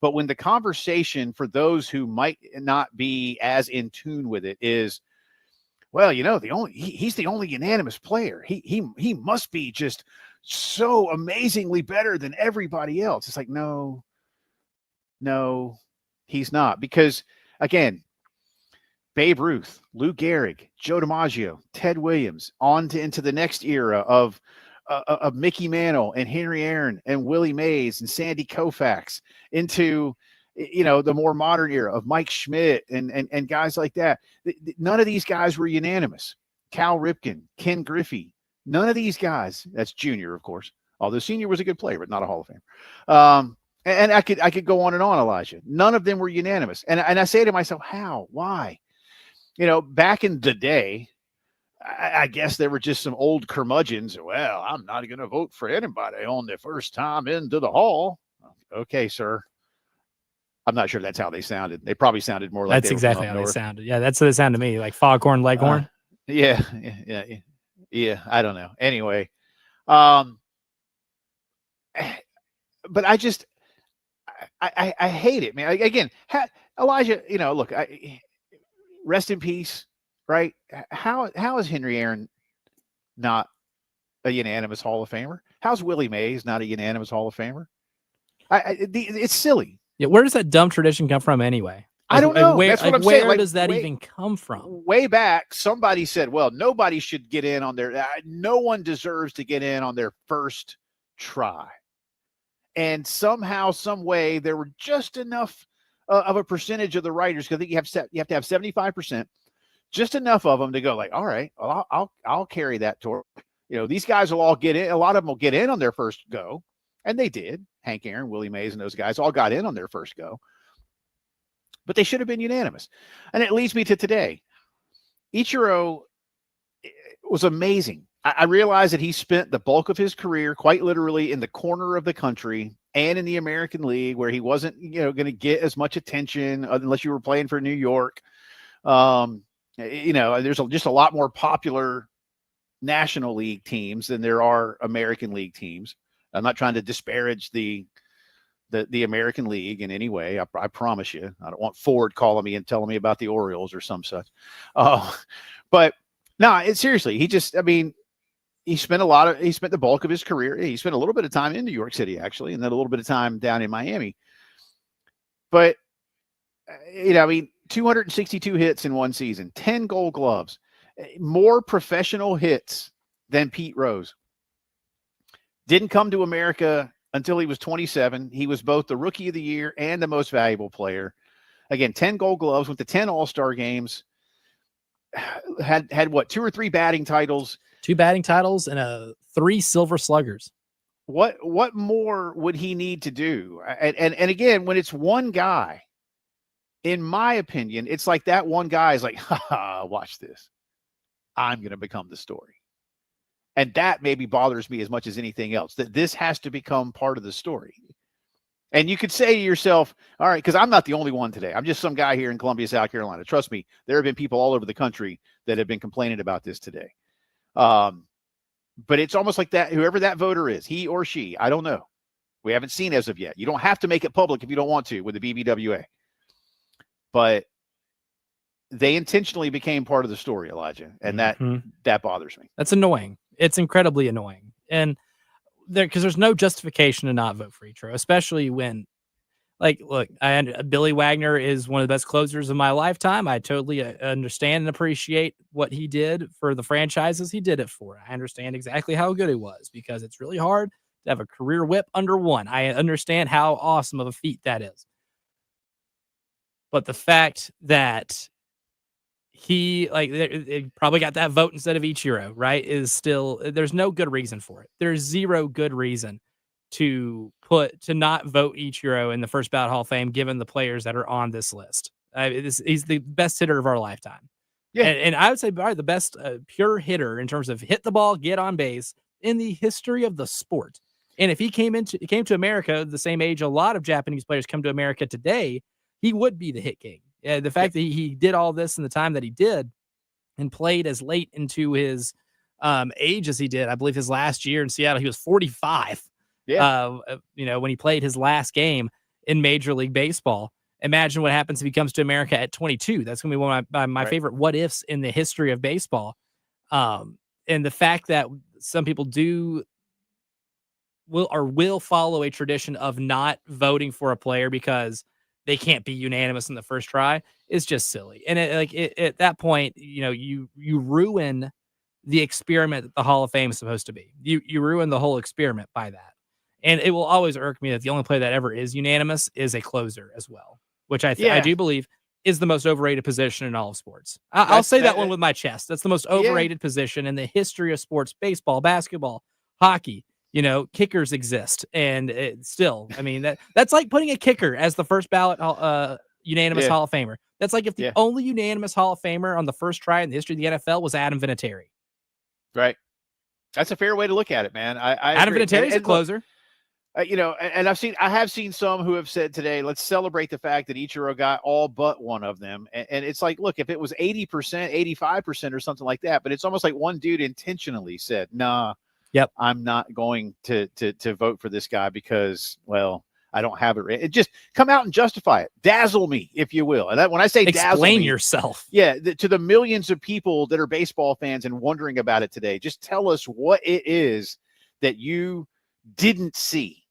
Speaker 2: But when the conversation for those who might not be as in tune with it is, well, he's the only unanimous player. He must be just so amazingly better than everybody else. It's like, no, he's not. Because again, Babe Ruth, Lou Gehrig, Joe DiMaggio, Ted Williams, into the next era of Mickey Mantle and Henry Aaron and Willie Mays and Sandy Koufax, into the more modern era of Mike Schmidt and guys like that. None of these guys were unanimous. Cal Ripken, Ken Griffey, none of these guys. That's junior, of course. Although senior was a good player, but not a Hall of Famer. And I could go on and on, Elijah. None of them were unanimous. And I say to myself, how? Why? Back in the day, I guess there were just some old curmudgeons. Well, I'm not going to vote for anybody on the first time into the hall. Okay, sir. I'm not sure that's how they sounded. They probably sounded more like
Speaker 1: that's exactly how they sounded. Yeah, that's what they sound to me, like Foghorn Leghorn.
Speaker 2: Yeah. I don't know. Anyway, but I just I hate it, man. Again, Elijah, look, rest in peace, right? How is Henry Aaron not a unanimous Hall of Famer? How's Willie Mays not a unanimous Hall of Famer? It's silly.
Speaker 1: Yeah, where does that dumb tradition come from anyway?
Speaker 2: I don't know. That's what I'm saying.
Speaker 1: Where does that even come from?
Speaker 2: Way back, somebody said, well, nobody should get in on no one deserves to get in on their first try. And somehow, some way, there were just enough of a percentage of the writers, because I think you have to have 75%, just enough of them to go like, all right, well, I'll carry that torch. These guys will all get in. A lot of them will get in on their first go, and they did. Hank Aaron, Willie Mays, and those guys all got in on their first go. But they should have been unanimous. And it leads me to today. Ichiro was amazing. I realized that he spent the bulk of his career quite literally in the corner of the country and in the American League, where he wasn't, going to get as much attention unless you were playing for New York. There's just a lot more popular National League teams than there are American League teams. I'm not trying to disparage the American League in any way. I promise you. I don't want Ford calling me and telling me about the Orioles or some such. But no, seriously, he spent the bulk of his career. He spent a little bit of time in New York City, actually, and then a little bit of time down in Miami. But, 262 hits in one season, 10 Gold Gloves, more professional hits than Pete Rose. Didn't come to America until he was 27. He was both the Rookie of the Year and the Most Valuable Player. Again, 10 Gold Gloves, went to 10 All-Star games, had what, 2 or 3 batting titles?
Speaker 1: 2 batting titles and 3 Silver Sluggers.
Speaker 2: What more would he need to do? And again, when it's one guy, in my opinion, it's like that one guy is like, watch this. I'm going to become the story. And that maybe bothers me as much as anything else, that this has to become part of the story. And you could say to yourself, all right, because I'm not the only one today. I'm just some guy here in Columbia, South Carolina. Trust me, there have been people all over the country that have been complaining about this today. But it's almost like that, whoever that voter is, he or she, I don't know. We haven't seen as of yet. You don't have to make it public if you don't want to with the BBWA. But they intentionally became part of the story, Elijah, and that bothers me.
Speaker 1: That's annoying. It's incredibly annoying. And because there's no justification to not vote for Ichiro, especially when, look, Billy Wagner is one of the best closers of my lifetime. I totally understand and appreciate what he did for the franchises he did it for. I understand exactly how good he was, because it's really hard to have a career whip under one. I understand how awesome of a feat that is. But the fact that he probably got that vote instead of Ichiro, right, is still, there's no good reason for it. There's zero good reason to not vote Ichiro in the first ballot Hall of Fame, given the players that are on this list. He's the best hitter of our lifetime. Yeah. And I would say probably the best pure hitter in terms of hit the ball, get on base in the history of the sport. And if he came to America the same age a lot of Japanese players come to America today, he would be the hit king. The fact that he did all this in the time that he did and played as late into his age as he did, I believe his last year in Seattle, he was 45. Yeah. When he played his last game in Major League Baseball. Imagine what happens if he comes to America at 22. That's going to be one of my favorite what ifs in the history of baseball. And the fact that some people will follow a tradition of not voting for a player because they can't be unanimous in the first try is just silly. And at that point, you ruin the experiment that the Hall of Fame is supposed to be. You ruin the whole experiment by that. And it will always irk me that the only player that ever is unanimous is a closer as well, which I do believe is the most overrated position in all of sports. I'll say that one with my chest. That's the most overrated position in the history of sports: baseball, basketball, hockey. Kickers exist, and that's like putting a kicker as the first ballot unanimous Hall of Famer. That's like if the only unanimous Hall of Famer on the first try in the history of the NFL was Adam Vinatieri.
Speaker 2: Right. That's a fair way to look at it, man.
Speaker 1: Adam Vinatieri's a closer.
Speaker 2: And I have seen some who have said today, let's celebrate the fact that Ichiro got all but one of them. And it's like, look, if it was 80%, 85% or something like that, but it's almost like one dude intentionally said, nah, I'm not going to vote for this guy because, well, I don't have it. Just come out and justify it. Dazzle me, if you will. And when I say
Speaker 1: explain yourself.
Speaker 2: Yeah. To the millions of people that are baseball fans and wondering about it today, just tell us what it is that you didn't see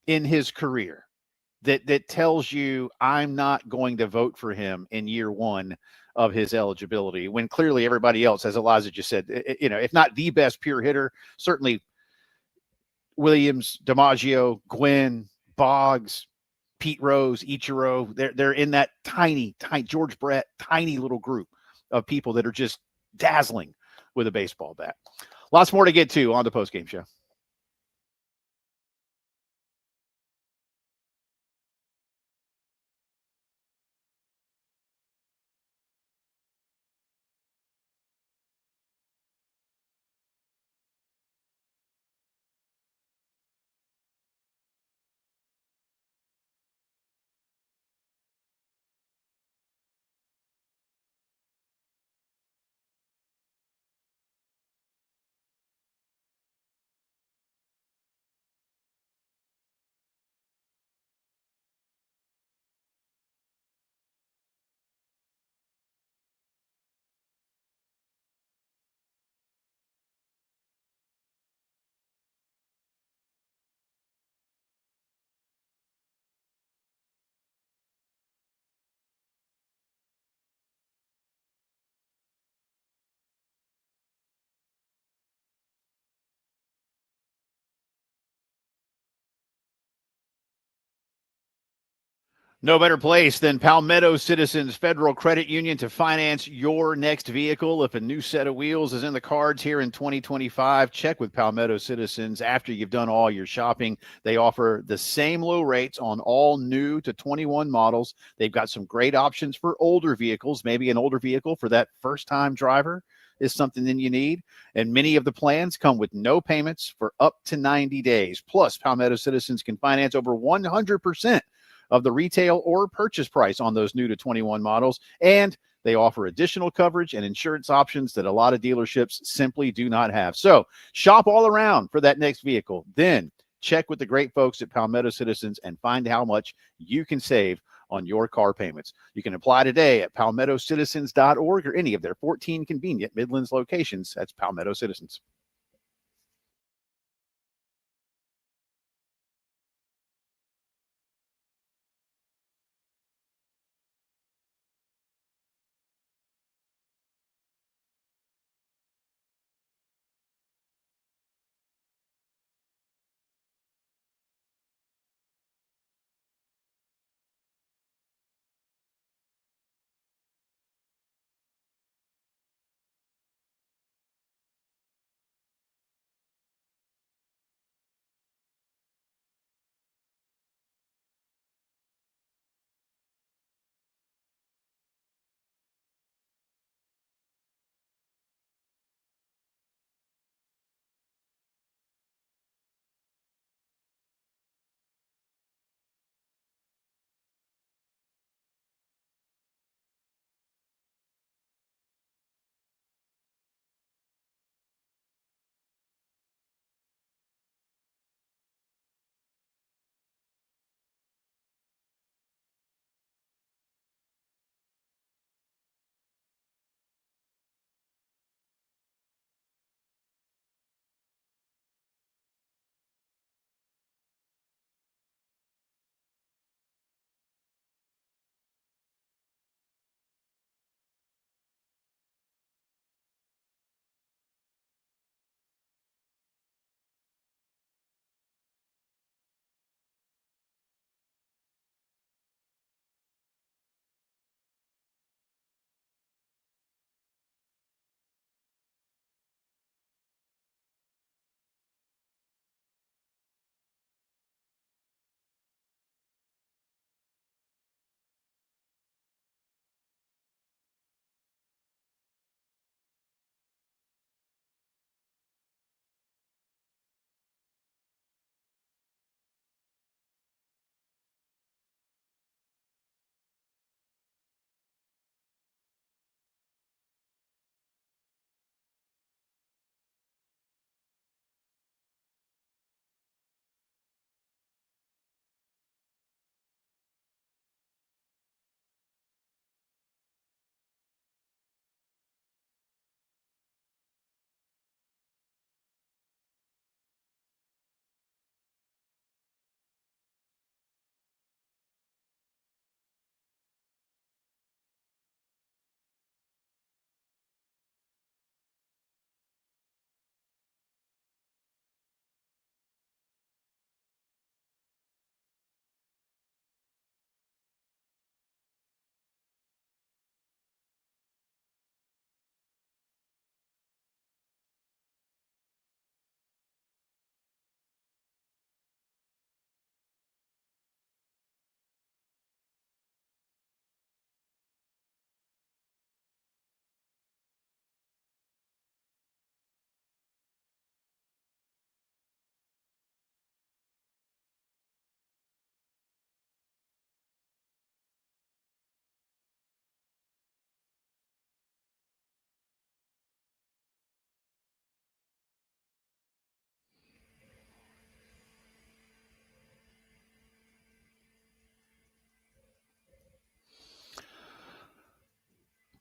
Speaker 2: in his career that tells you I'm not going to vote for him in year one of his eligibility, when clearly everybody else, as Eliza just said, if not the best pure hitter, certainly Williams, DiMaggio, Gwynn, Boggs, Pete Rose, Ichiro, they're in that tiny George Brett, tiny little group of people that are just dazzling with a baseball bat. Lots more to get to on the postgame show. No better place than Palmetto Citizens Federal Credit Union to finance your next vehicle. If a new set of wheels is in the cards here in 2025, check with Palmetto Citizens after you've done all your shopping. They offer the same low rates on all new to 21 models. They've got some great options for older vehicles. Maybe an older vehicle for that first-time driver is something that you need. And many of the plans come with no payments for up to 90 days. Plus, Palmetto Citizens can finance over 100% of the retail or purchase price on those new to 21 models. And they offer additional coverage and insurance options that a lot of dealerships simply do not have. So shop all around for that next vehicle. Then check with the great folks at Palmetto Citizens and find how much you can save on your car payments. You can apply today at palmettocitizens.org or any of their 14 convenient Midlands locations. That's Palmetto Citizens.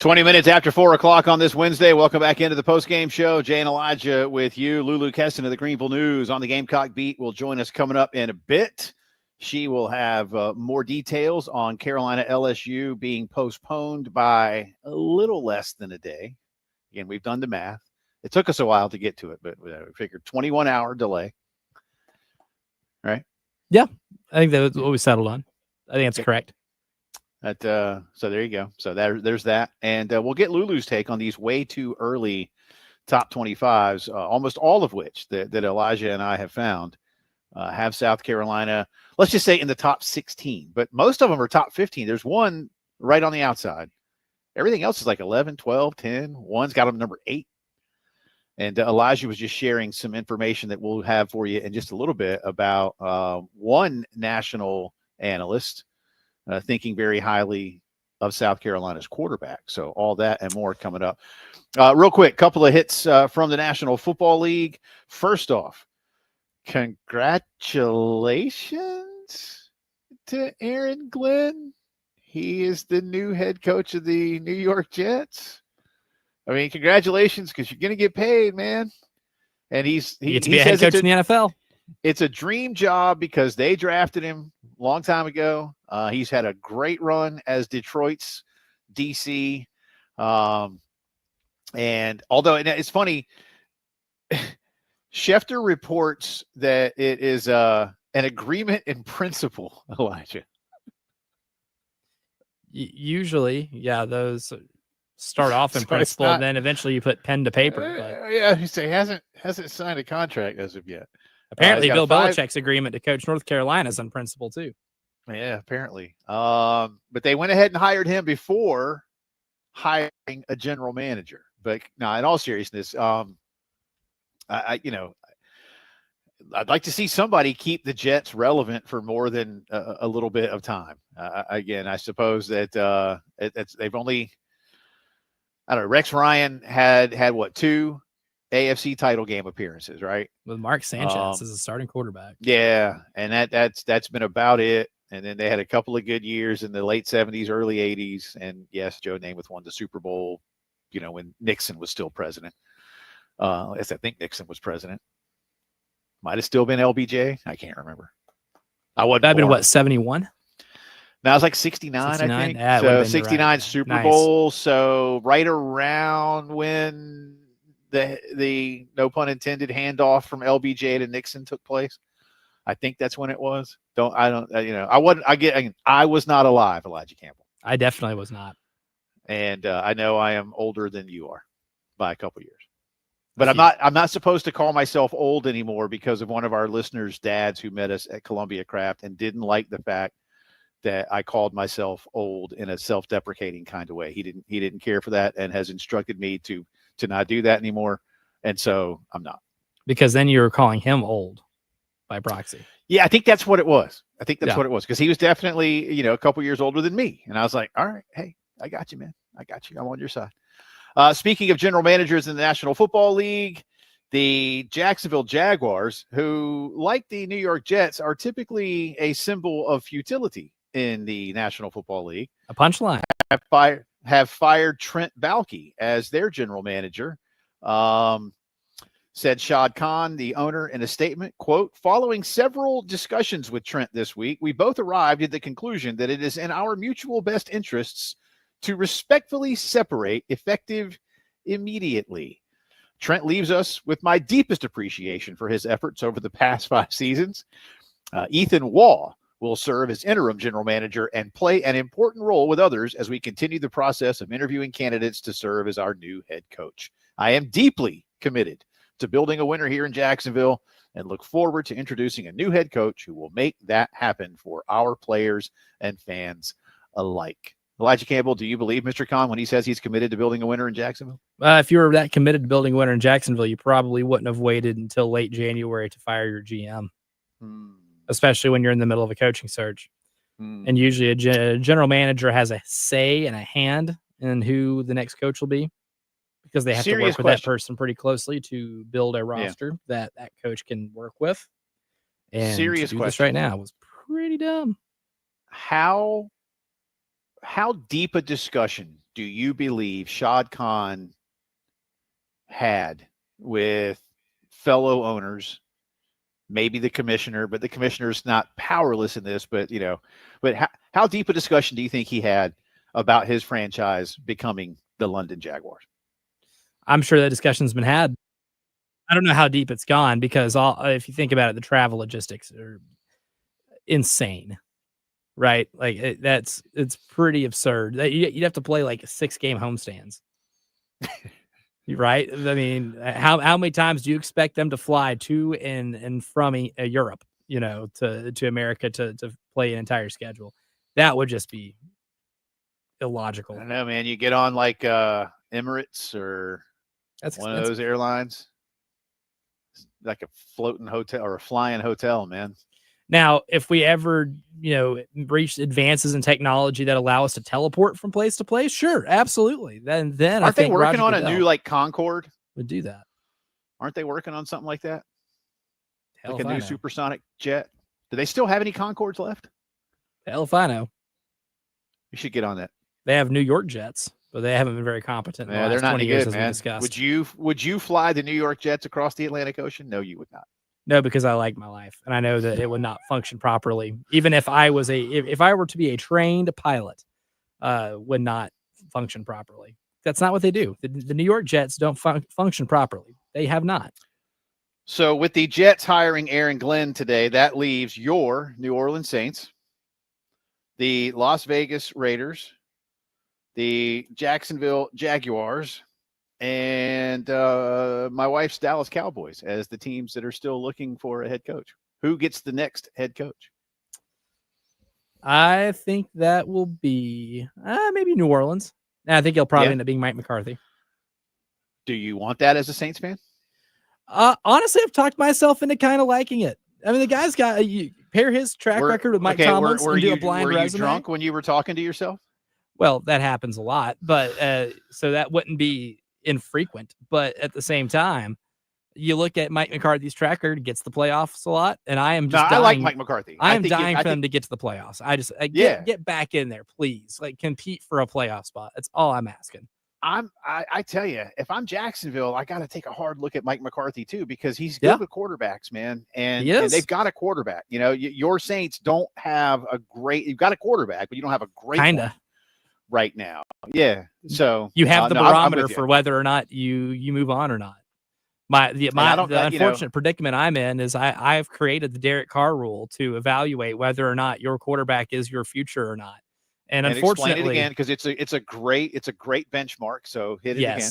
Speaker 2: 20 minutes after 4 o'clock on this Wednesday. Welcome back into the Postgame Show. Jay and Elijah with you. Lulu Keston of the Greenville News on the Gamecock Beat will join us coming up in a bit. She will have more details on Carolina LSU being postponed by a little less than a day. Again, we've done the math. It took us a while to get to it, but we figured 21-hour delay. Right?
Speaker 1: Yeah, I think that's what we settled on. I think that's correct.
Speaker 2: So there you go. So there's that. And we'll get Lulu's take on these way too early top 25s, almost all of which that Elijah and I have found have South Carolina, let's just say in the top 16, but most of them are top 15. There's one right on the outside. Everything else is like 11, 12, 10. One's got them number 8. And Elijah was just sharing some information that we'll have for you in just a little bit about one national analyst thinking very highly of South Carolina's quarterback. So all that and more coming up. Real quick, couple of hits from the National Football League. First off, congratulations to Aaron Glenn. He is the new head coach of the New York Jets. I mean, congratulations, because you're going to get paid, man. And he
Speaker 1: gets to be a head coach in the NFL.
Speaker 2: It's a dream job because they drafted him a long time ago. He's had a great run as Detroit's DC. And although it's funny, Schefter reports that it is an agreement in principle, Elijah.
Speaker 1: Usually, yeah, those start off in principle, and then eventually you put pen to paper. But
Speaker 2: yeah, he say hasn't signed a contract as of yet.
Speaker 1: Apparently, Bill Belichick's agreement to coach North Carolina is in principle too.
Speaker 2: Yeah, apparently. But they went ahead and hired him before hiring a general manager. But no, in all seriousness, I'd like to see somebody keep the Jets relevant for more than a little bit of time. Again, I suppose that they've only, I don't know, Rex Ryan had what, 2 AFC title game appearances, right?
Speaker 1: With Mark Sanchez as a starting quarterback.
Speaker 2: Yeah, and that's been about it. And then they had a couple of good years in the late 70s, early 80s. And yes, Joe Namath won the Super Bowl, when Nixon was still president. I think Nixon was president. Might have still been LBJ. I can't remember.
Speaker 1: That'd been what, 71?
Speaker 2: Now it's like 69, I think.
Speaker 1: Yeah,
Speaker 2: so 69
Speaker 1: right.
Speaker 2: Super Bowl. So right around when the no pun intended handoff from LBJ to Nixon took place. I think that's when it was. I was not alive, Elijah Campbell.
Speaker 1: I definitely was not.
Speaker 2: And I know I am older than you are by a couple years. But I'm not supposed to call myself old anymore because of one of our listeners' dads who met us at Columbia Craft and didn't like the fact that I called myself old in a self-deprecating kind of way. He didn't care for that and has instructed me to not do that anymore. And so I'm not.
Speaker 1: Because then you were calling him old by proxy.
Speaker 2: Yeah, I think that's what it was. What it was, because he was definitely, a couple years older than me. And I was like, all right, hey, I got you, man. I got you. I'm on your side. Speaking of general managers in the National Football League, the Jacksonville Jaguars, who, like the New York Jets, are typically a symbol of futility in the National Football League.
Speaker 1: A punchline.
Speaker 2: Have fired Trent Baalke as their general manager. Said Shad Khan, the owner, in a statement, quote, "Following several discussions with Trent this week, we both arrived at the conclusion that it is in our mutual best interests to respectfully separate effective immediately. Trent leaves us with my deepest appreciation for his efforts over the past 5 seasons. Ethan Waugh will serve as interim general manager and play an important role with others as we continue the process of interviewing candidates to serve as our new head coach. I am deeply committed to building a winner here in Jacksonville and look forward to introducing a new head coach who will make that happen for our players and fans alike." Elijah Campbell, do you believe Mr. Khan when he says he's committed to building a winner in Jacksonville?
Speaker 1: If you were that committed to building a winner in Jacksonville, you probably wouldn't have waited until late January to fire your GM, especially when you're in the middle of a coaching search. And usually a general manager has a say and a hand in who the next coach will be, because they have to work with that person pretty closely to build a roster that coach can work with. And
Speaker 2: serious
Speaker 1: to do
Speaker 2: question
Speaker 1: this right now was pretty dumb.
Speaker 2: How how deep a discussion do you believe Shad Khan had with fellow owners, maybe the commissioner, but the commissioner's not powerless in this, but how deep a discussion do you think he had about his franchise becoming the London Jaguars?
Speaker 1: I'm sure that discussion's been had. I don't know how deep it's gone because if you think about it, the travel logistics are insane, right? Like it's pretty absurd. You'd have to play like 6-game homestands, right? I mean, how many times do you expect them to fly to and from Europe, to America to play an entire schedule? That would just be
Speaker 2: I
Speaker 1: illogical.
Speaker 2: don't know, man. You get on like Emirates or
Speaker 1: That's
Speaker 2: one
Speaker 1: expensive.
Speaker 2: of those airlines, like a floating hotel or a flying hotel, man.
Speaker 1: Now, if we ever, reach advances in technology that allow us to teleport from place to place, sure, absolutely. Then I
Speaker 2: Aren't they
Speaker 1: think
Speaker 2: working
Speaker 1: Roger
Speaker 2: on a
Speaker 1: Goodell
Speaker 2: new like Concorde?
Speaker 1: would do that.
Speaker 2: Aren't they working on something like that?
Speaker 1: Hell
Speaker 2: Like
Speaker 1: if
Speaker 2: a
Speaker 1: I
Speaker 2: new
Speaker 1: know.
Speaker 2: supersonic jet? Do they still have any Concords left?
Speaker 1: Hell if I know.
Speaker 2: You should get on that.
Speaker 1: They have New York Jets, but they haven't been very competent in the
Speaker 2: Yeah, they're
Speaker 1: last
Speaker 2: not
Speaker 1: 20
Speaker 2: any
Speaker 1: years,
Speaker 2: good,
Speaker 1: as we
Speaker 2: man.
Speaker 1: discussed.
Speaker 2: Would you fly the New York Jets across the Atlantic Ocean? No, you would not.
Speaker 1: No, because I like my life, and I know that it would not function properly. Even if I was if I were to be a trained pilot, would not function properly. That's not what they do. The New York Jets don't function properly. They have not.
Speaker 2: So with the Jets hiring Aaron Glenn today, that leaves your New Orleans Saints, the Las Vegas Raiders, the Jacksonville Jaguars, and my wife's Dallas Cowboys as the teams that are still looking for a head coach. Who gets the next head coach?
Speaker 1: I think that will be maybe New Orleans. I think he'll probably end up being Mike McCarthy.
Speaker 2: Do you want that as a Saints fan?
Speaker 1: Honestly, I've talked myself into kind of liking it. I mean, the guy's got you pair his track record with Mike Tomlin and do a blind resume.
Speaker 2: Were you drunk when you were talking to yourself?
Speaker 1: Well, that happens a lot, but so that wouldn't be infrequent. But at the same time, you look at Mike McCarthy's track record, gets the playoffs a lot, and I am just dying.
Speaker 2: I like Mike McCarthy.
Speaker 1: I am dying for them to get to the playoffs. Get back in there, please. Like compete for a playoff spot. That's all I'm asking.
Speaker 2: I tell you, if I'm Jacksonville, I got to take a hard look at Mike McCarthy too, because he's good with quarterbacks, man. And they've got a quarterback. Your Saints don't have you've got a quarterback, but you don't have a great one right now. Yeah. So
Speaker 1: you have the barometer for whether or not you move on or not. The unfortunate predicament I'm in is I've created the Derek Carr rule to evaluate whether or not your quarterback is your future or not. And unfortunately,
Speaker 2: explain it again, because it's a great benchmark. So hit it again.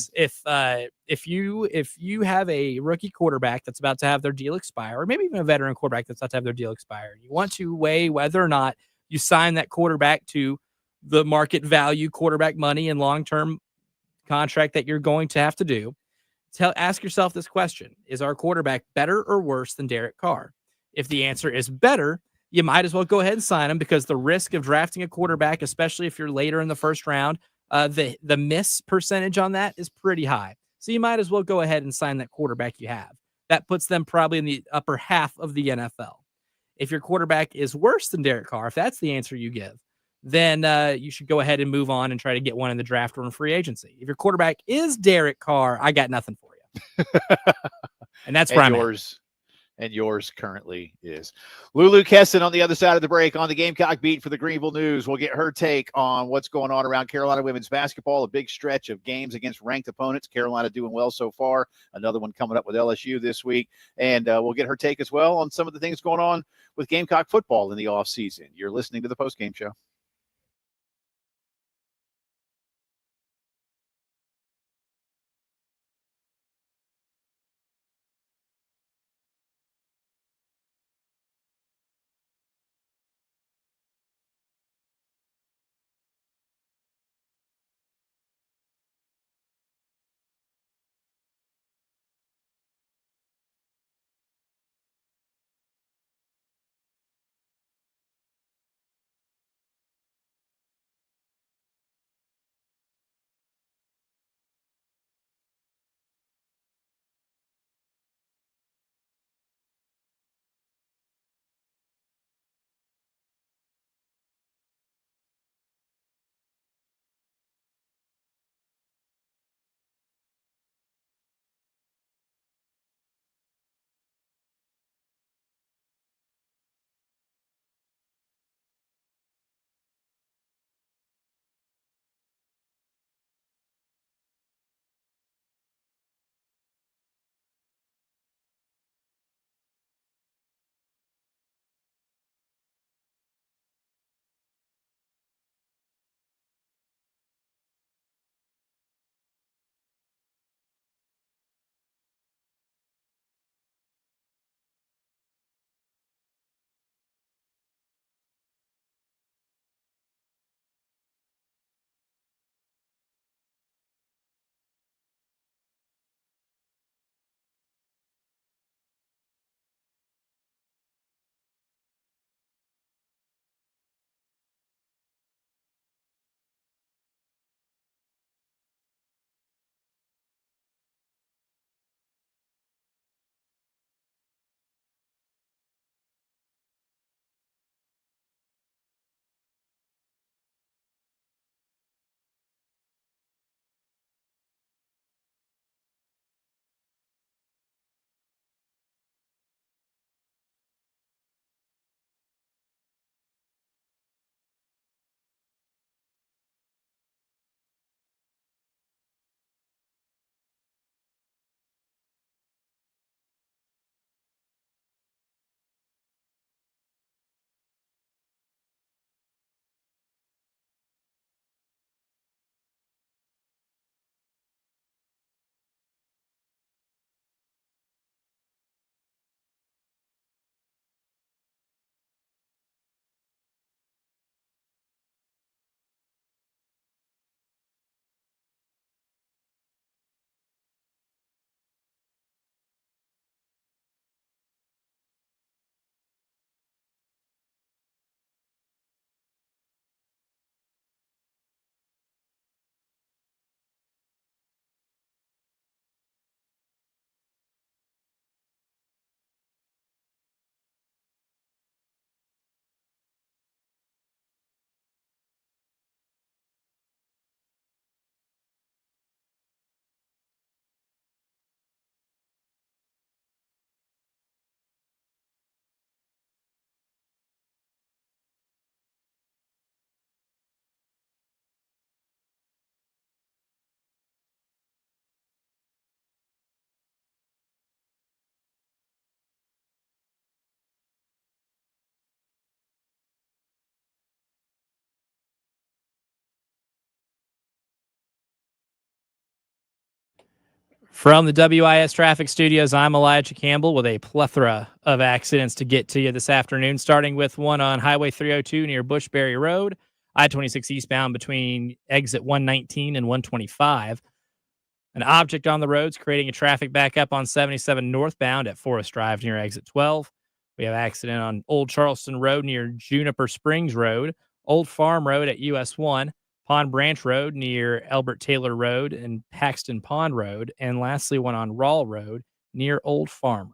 Speaker 1: If you have a rookie quarterback that's about to have their deal expire, or maybe even a veteran quarterback that's about to have their deal expire, you want to weigh whether or not you sign that quarterback to the market value quarterback money and long-term contract that you're going to have to do. Ask yourself this question: is our quarterback better or worse than Derek Carr? If the answer is better, you might as well go ahead and sign him, because the risk of drafting a quarterback, especially if you're later in the first round, the miss percentage on that is pretty high. So you might as well go ahead and sign that quarterback you have. That puts them probably in the upper half of the NFL. If your quarterback is worse than Derek Carr, if that's the answer you give, then you should go ahead and move on and try to get one in the draft or in free agency. If your quarterback is Derek Carr, I got nothing for you. And that's where I'm at.
Speaker 2: And yours currently is. Lulu Kesson on the other side of the break on the Gamecock beat for the Greenville News. We'll get her take on what's going on around Carolina women's basketball. A big stretch of games against ranked opponents. Carolina doing well so far. Another one coming up with LSU this week. And we'll get her take as well on some of the things going on with Gamecock football in the offseason. You're listening to the Postgame Show.
Speaker 1: From the WIS Traffic Studios, I'm Elijah Campbell with a plethora of accidents to get to you this afternoon, starting with one on Highway 302 near Bushbury Road, I-26 eastbound between exit 119 and 125. An object on the roads creating a traffic backup on 77 northbound at Forest Drive near exit 12. We have accident on Old Charleston Road near Juniper Springs Road, Old Farm Road at US 1, Pond Branch Road near Elbert Taylor Road and Paxton Pond Road, and lastly, one on Rawl Road near Old Farm Road.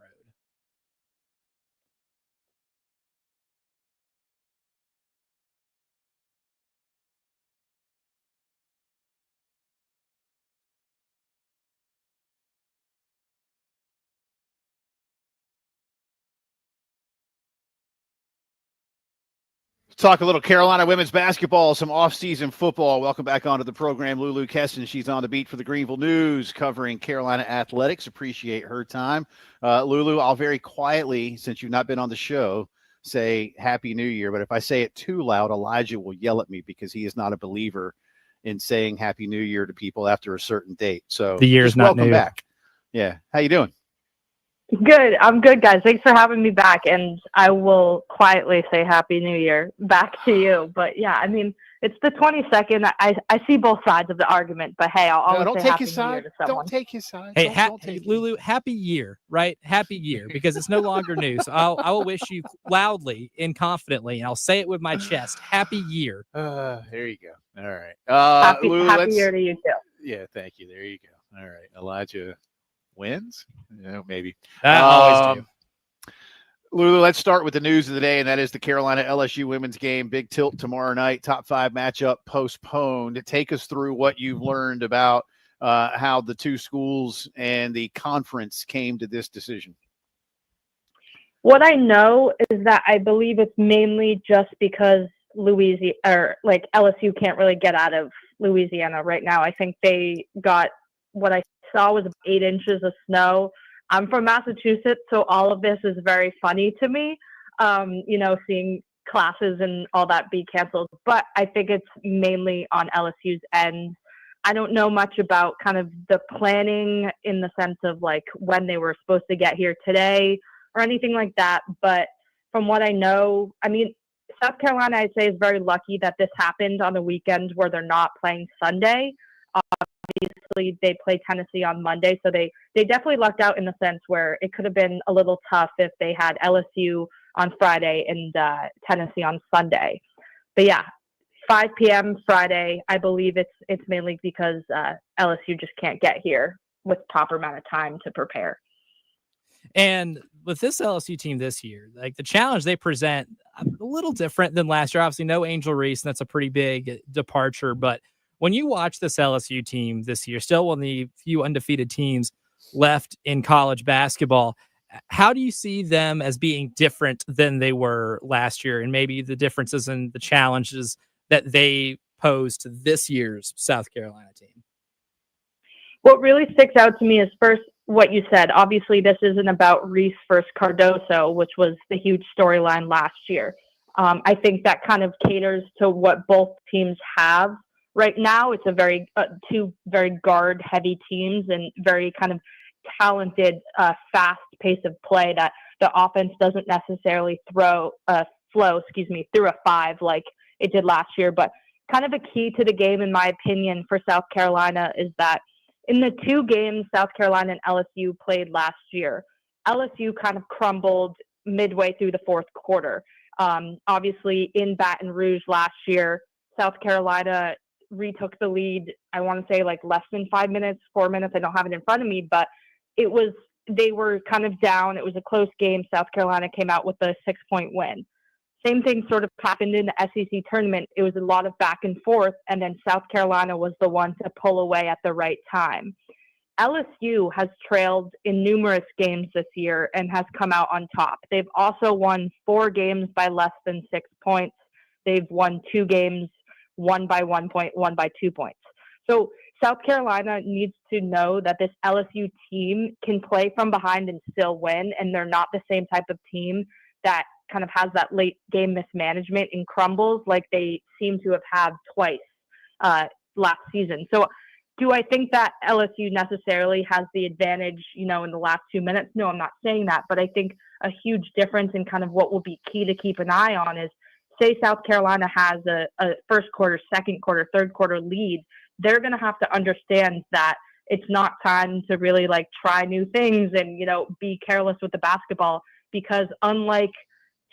Speaker 2: Talk a little Carolina women's basketball, some off-season football. Welcome back onto the program. Lulu Keston, she's on the beat for the Greenville News, covering Carolina athletics. Appreciate her time. Lulu, I'll very quietly, since you've not been on the show, say Happy New Year. But if I say it too loud, Elijah will yell at me because he is not a believer in saying Happy New Year to people after a certain date. So
Speaker 1: the year's not
Speaker 2: welcome
Speaker 1: new.
Speaker 2: back. Yeah. How you doing?
Speaker 3: Good. I'm good, guys. Thanks for having me back. And I will quietly say Happy New Year back to you. But yeah, I mean, it's the 22nd. I see both sides of the argument, but hey, I'll always say Happy New Year to someone.
Speaker 2: Don't take his side.
Speaker 1: Hey, Lulu, happy year, right? Happy year, because it's no longer new. So I will wish you loudly and confidently, and I'll say it with my chest. Happy year.
Speaker 2: There you go. All right.
Speaker 3: Happy
Speaker 2: Lulu,
Speaker 3: year to you too.
Speaker 2: Yeah, thank you. There you go. All right. Elijah wins? Yeah, maybe.
Speaker 1: I always do.
Speaker 2: Lulu, let's start with the news of the day, and that is the Carolina LSU women's game. Big tilt tomorrow night. Top 5 matchup postponed. Take us through what you've learned about how the two schools and the conference came to this decision.
Speaker 3: What I know is that I believe it's mainly just because LSU can't really get out of Louisiana right now. I think they got what I saw was 8 inches of snow. I'm from Massachusetts, so all of this is very funny to me, seeing classes and all that be canceled. But I think it's mainly on LSU's end. I don't know much about kind of the planning in the sense of like when they were supposed to get here today or anything like that. But from what I know, I mean, South Carolina, I'd say, is very lucky that this happened on a weekend where they're not playing Sunday. Obviously, they play Tennessee on Monday, so they definitely lucked out in the sense where it could have been a little tough if they had LSU on Friday and Tennessee on Sunday. But yeah, 5 p.m. Friday, I believe it's mainly because LSU just can't get here with proper amount of time to prepare.
Speaker 1: And with this LSU team this year, like the challenge they present a little different than last year. Obviously, no Angel Reese, and that's a pretty big departure. But when you watch this LSU team this year, still one of the few undefeated teams left in college basketball, how do you see them as being different than they were last year, and maybe the differences in the challenges that they pose to this year's South Carolina team?
Speaker 3: What really sticks out to me is first what you said. Obviously, this isn't about Reese versus Cardoso, which was the huge storyline last year. I think that kind of caters to what both teams have right now. It's a very two very guard-heavy teams and very kind of talented, fast pace of play that the offense doesn't necessarily flow through a 5 like it did last year. But kind of a key to the game, in my opinion, for South Carolina is that in the 2 games South Carolina and LSU played last year, LSU kind of crumbled midway through the fourth quarter. Obviously, in Baton Rouge last year, South Carolina retook the lead, I want to say like less than 5 minutes, 4 minutes. I don't have it in front of me, but they were kind of down. It was a close game. South Carolina came out with a 6-point win. Same thing sort of happened in the SEC tournament. It was a lot of back and forth, and then South Carolina was the one to pull away at the right time. LSU has trailed in numerous games this year and has come out on top. They've also won 4 games by less than 6 points. They've won 2 games, 1 by 1 point, 1 by 2 points. So South Carolina needs to know that this LSU team can play from behind and still win, and they're not the same type of team that kind of has that late game mismanagement and crumbles like they seem to have had twice last season. So Do I think that LSU necessarily has the advantage, in the last 2 minutes? No, I'm not saying that, but I think a huge difference in kind of what will be key to keep an eye on is, say South Carolina has a first quarter, second quarter, third quarter lead. They're going to have to understand that it's not time to really like try new things and, be careless with the basketball, because unlike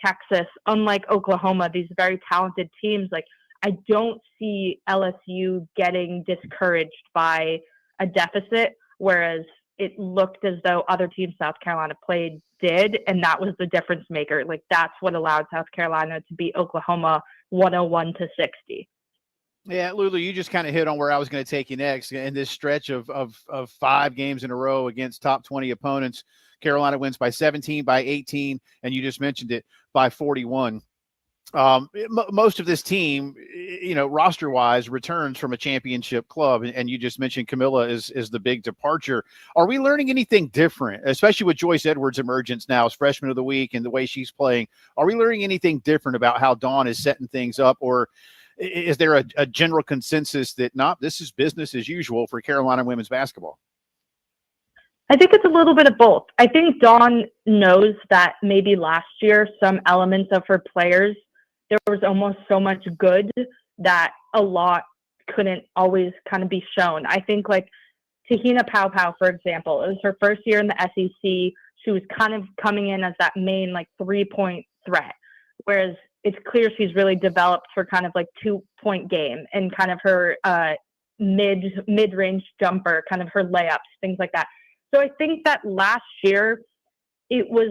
Speaker 3: Texas, unlike Oklahoma, these very talented teams, like I don't see LSU getting discouraged by a deficit, whereas it looked as though other teams South Carolina played did, and that was the difference maker. Like that's what allowed South Carolina to beat Oklahoma 101-60.
Speaker 2: Yeah, Lulu, you just kind of hit on where I was going to take you next. In this stretch of 5 games in a row against top 20 opponents, Carolina wins by 17, by 18, and you just mentioned it, by 41. Most of this team, roster-wise, returns from a championship club, and you just mentioned Camilla is the big departure. Are we learning anything different, especially with Joyce Edwards' emergence now as freshman of the week and the way she's playing? Are we learning anything different about how Dawn is setting things up, or is there a general consensus that this is business as usual for Carolina women's basketball?
Speaker 3: I think it's a little bit of both. I think Dawn knows that maybe last year some elements of her players, there was almost so much good that a lot couldn't always kind of be shown. I think like Tahina Pau, for example, it was her first year in the SEC. She was kind of coming in as that main like 3-point threat, whereas it's clear she's really developed her kind of like 2-point game and kind of her mid-range jumper, kind of her layups, things like that. So I think that last year it was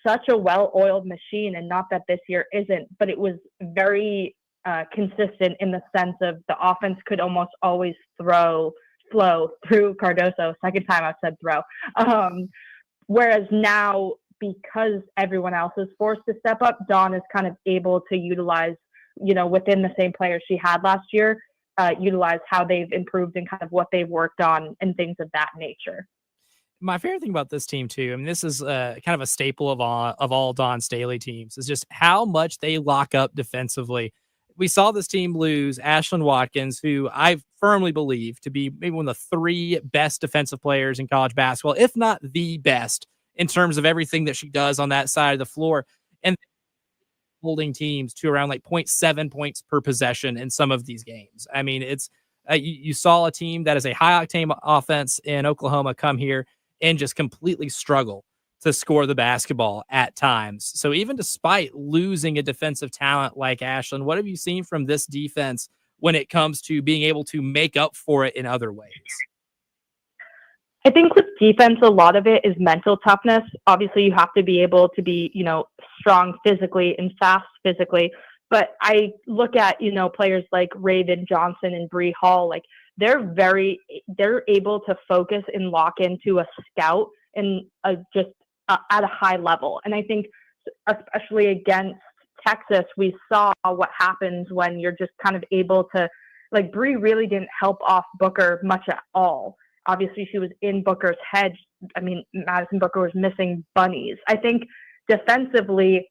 Speaker 3: such a well-oiled machine, and not that this year isn't, but it was very consistent in the sense of the offense could almost always flow through Cardoso. Second time I've said throw. Whereas now, because everyone else is forced to step up, Dawn is kind of able to utilize, within the same players she had last year, utilize how they've improved and kind of what they've worked on and things of that nature.
Speaker 1: My favorite thing about this team too, I mean, this is kind of a staple of all Dawn Staley teams, is just how much they lock up defensively. We saw this team lose Ashlyn Watkins, who I firmly believe to be maybe one of the 3 best defensive players in college basketball, if not the best, in terms of everything that she does on that side of the floor, and holding teams to around like 0.7 points per possession in some of these games. I mean, it's you saw a team that is a high octane offense in Oklahoma come here and just completely struggle to score the basketball at times. So even despite losing a defensive talent like Ashlyn, what have you seen from this defense when it comes to being able to make up for it in other ways?
Speaker 3: I think with defense, a lot of it is mental toughness. Obviously, you have to be able to be, strong physically and fast physically. But I look at, players like Raven Johnson and Bree Hall, like they're able to focus and lock into a scout and just at a high level. And I think especially against Texas, we saw what happens when you're just kind of able to, like Bree really didn't help off Booker much at all. Obviously, she was in Booker's head. I mean, Madison Booker was missing bunnies. I think defensively,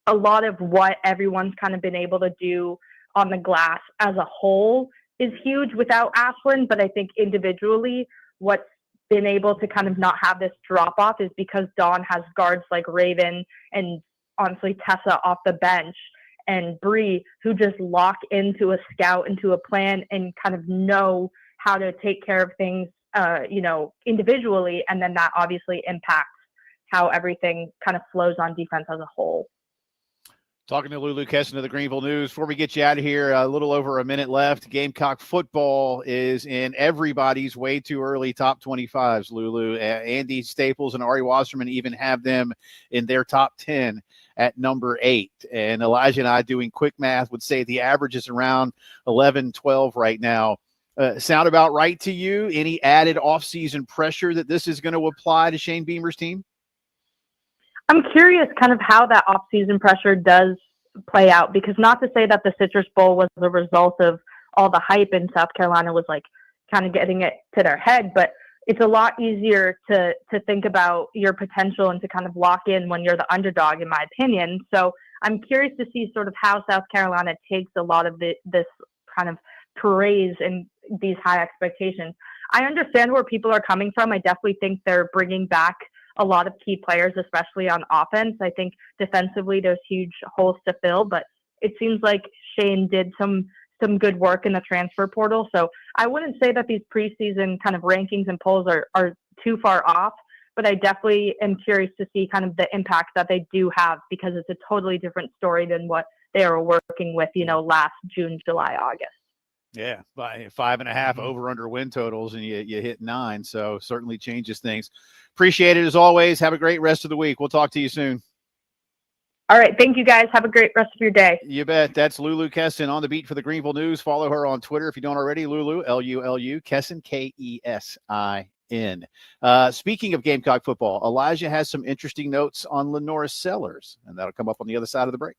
Speaker 3: a lot of what everyone's kind of been able to do on the glass as a whole is huge without Ashlyn. But I think individually, what's been able to kind of not have this drop off is because Dawn has guards like Raven and honestly Tessa off the bench and Bree, who just lock into a scout, into a plan, and kind of know how to take care of things, individually. And then that obviously impacts how everything kind of flows on defense as a whole.
Speaker 2: Talking to Lulu Kesson of the Greenville News. Before we get you out of here, a little over a minute left. Gamecock football is in everybody's way too early top 25s, Lulu. Andy Staples and Ari Wasserman even have them in their top 10 at number 8. And Elijah and I, doing quick math, would say the average is around 11, 12 right now. Sound about right to you? Any added offseason pressure that this is going to apply to Shane Beamer's team?
Speaker 3: I'm curious kind of how that offseason pressure does play out, because not to say that the Citrus Bowl was the result of all the hype and South Carolina was like kind of getting it to their head, but it's a lot easier to think about your potential and to kind of lock in when you're the underdog, in my opinion. So I'm curious to see sort of how South Carolina takes a lot of this kind of praise and these high expectations. I understand where people are coming from. I definitely think they're bringing back a lot of key players, especially on offense. I think defensively there's huge holes to fill, but it seems like Shane did some good work in the transfer portal. So I wouldn't say that these preseason kind of rankings and polls are too far off, but I definitely am curious to see kind of the impact that they do have, because it's a totally different story than what they were working with, last June, July, August.
Speaker 2: Yeah, by 5.5 over under win totals, and you hit 9. So certainly changes things. Appreciate it as always. Have a great rest of the week. We'll talk to you soon.
Speaker 3: All right. Thank you, guys. Have a great rest of your day.
Speaker 2: You bet. That's Lulu Kessin on the beat for the Greenville News. Follow her on Twitter if you don't already. Lulu, Lulu, Kessin, Kesin. Speaking of Gamecock football, Elijah has some interesting notes on Lenora Sellers, and that'll come up on the other side of the break.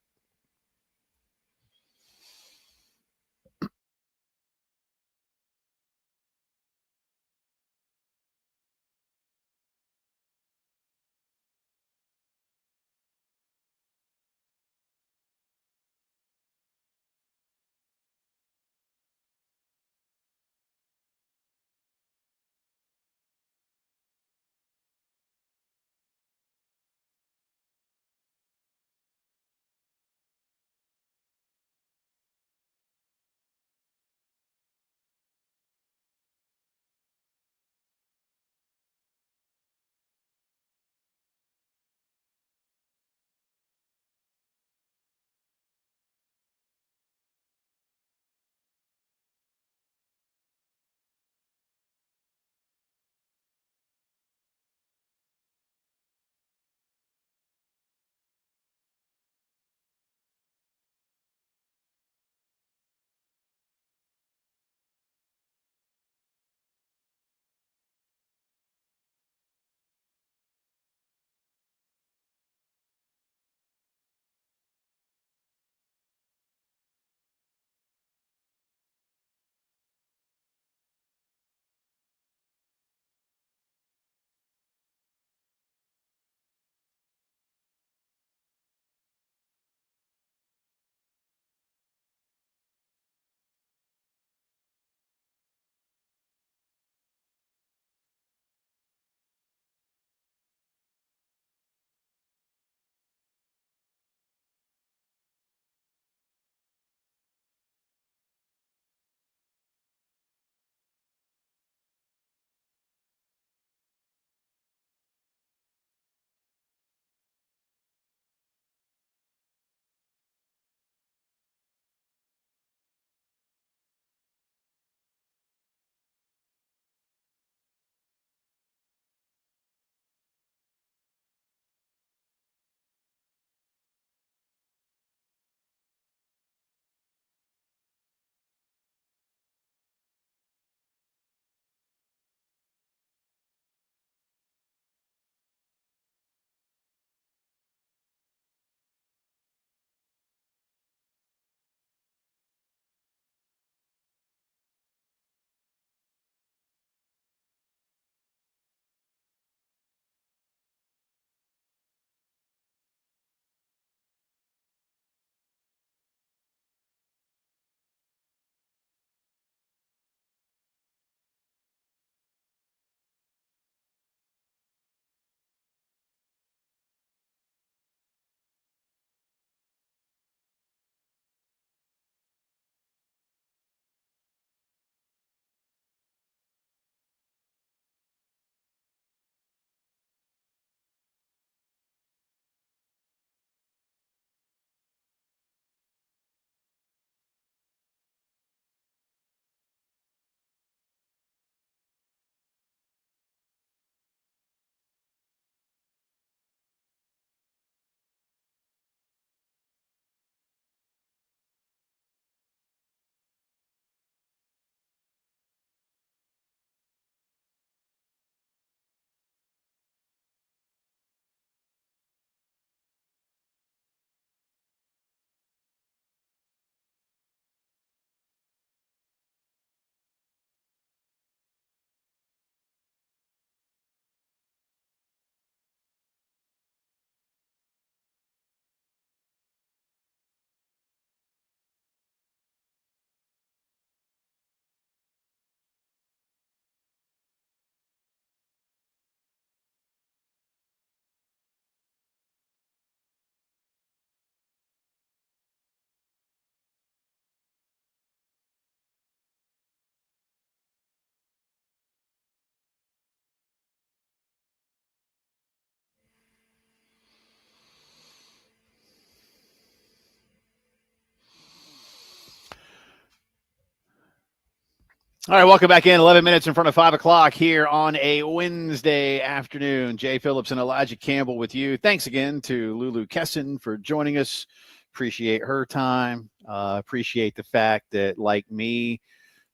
Speaker 2: All right, welcome back in. 11 minutes in front of 5 o'clock here on a Wednesday afternoon. Jay Phillips and Elijah Campbell with you. Thanks again to Lulu Kesson for joining us. Appreciate her time. Appreciate the fact that, like me,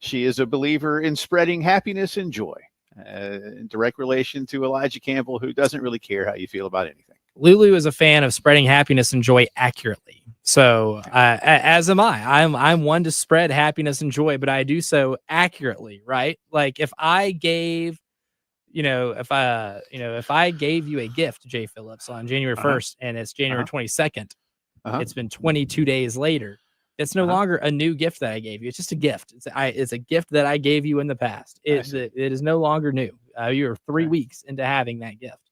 Speaker 2: she is a believer in spreading happiness and joy. In direct relation to Elijah Campbell, who doesn't really care how you feel about anything.
Speaker 1: Lulu is a fan of spreading happiness and joy accurately. So as am I. I'm one to spread happiness and joy, but I do so accurately, right? Like if I gave, if I gave you a gift, Jay Phillips, on January 1st and it's January 22nd, it's been 22 days later. It's no longer a new gift that I gave you. It's just a gift. It's a gift that I gave you in the past. It is no longer new. You're 3 weeks into having that gift.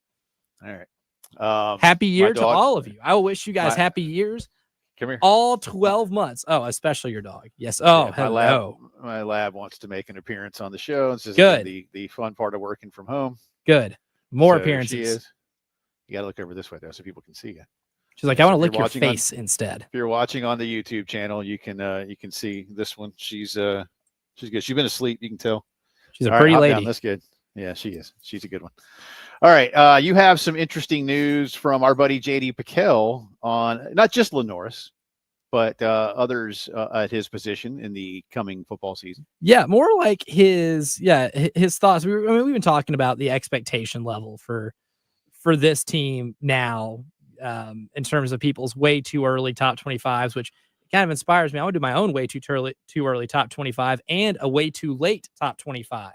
Speaker 2: All right.
Speaker 1: Happy year to all of you. I will wish you guys happy years.
Speaker 2: Come here.
Speaker 1: All 12 months. Oh, especially your dog. Yes. Oh,
Speaker 2: yeah,
Speaker 1: hello.
Speaker 2: My lab wants to make an appearance on the show. This is
Speaker 1: good.
Speaker 2: The fun part of working from home.
Speaker 1: Good. More appearances.
Speaker 2: She is. You got to look over this way though, so people can see you.
Speaker 1: She's like, I want to lick your face instead.
Speaker 2: If you're watching on the YouTube channel, you can see this one. She's good. She's been asleep. You can tell.
Speaker 1: She's a pretty lady.
Speaker 2: That's good. Yeah, she is. She's a good one. All right. You have some interesting news from our buddy JD Piquel on not just Lenoris, but others at his position in the coming football season.
Speaker 1: Yeah, more like his thoughts. We've been talking about the expectation level for this team now, in terms of people's way too early top 25s, which kind of inspires me. I want to do my own way too early top 25 and a way too late top 25.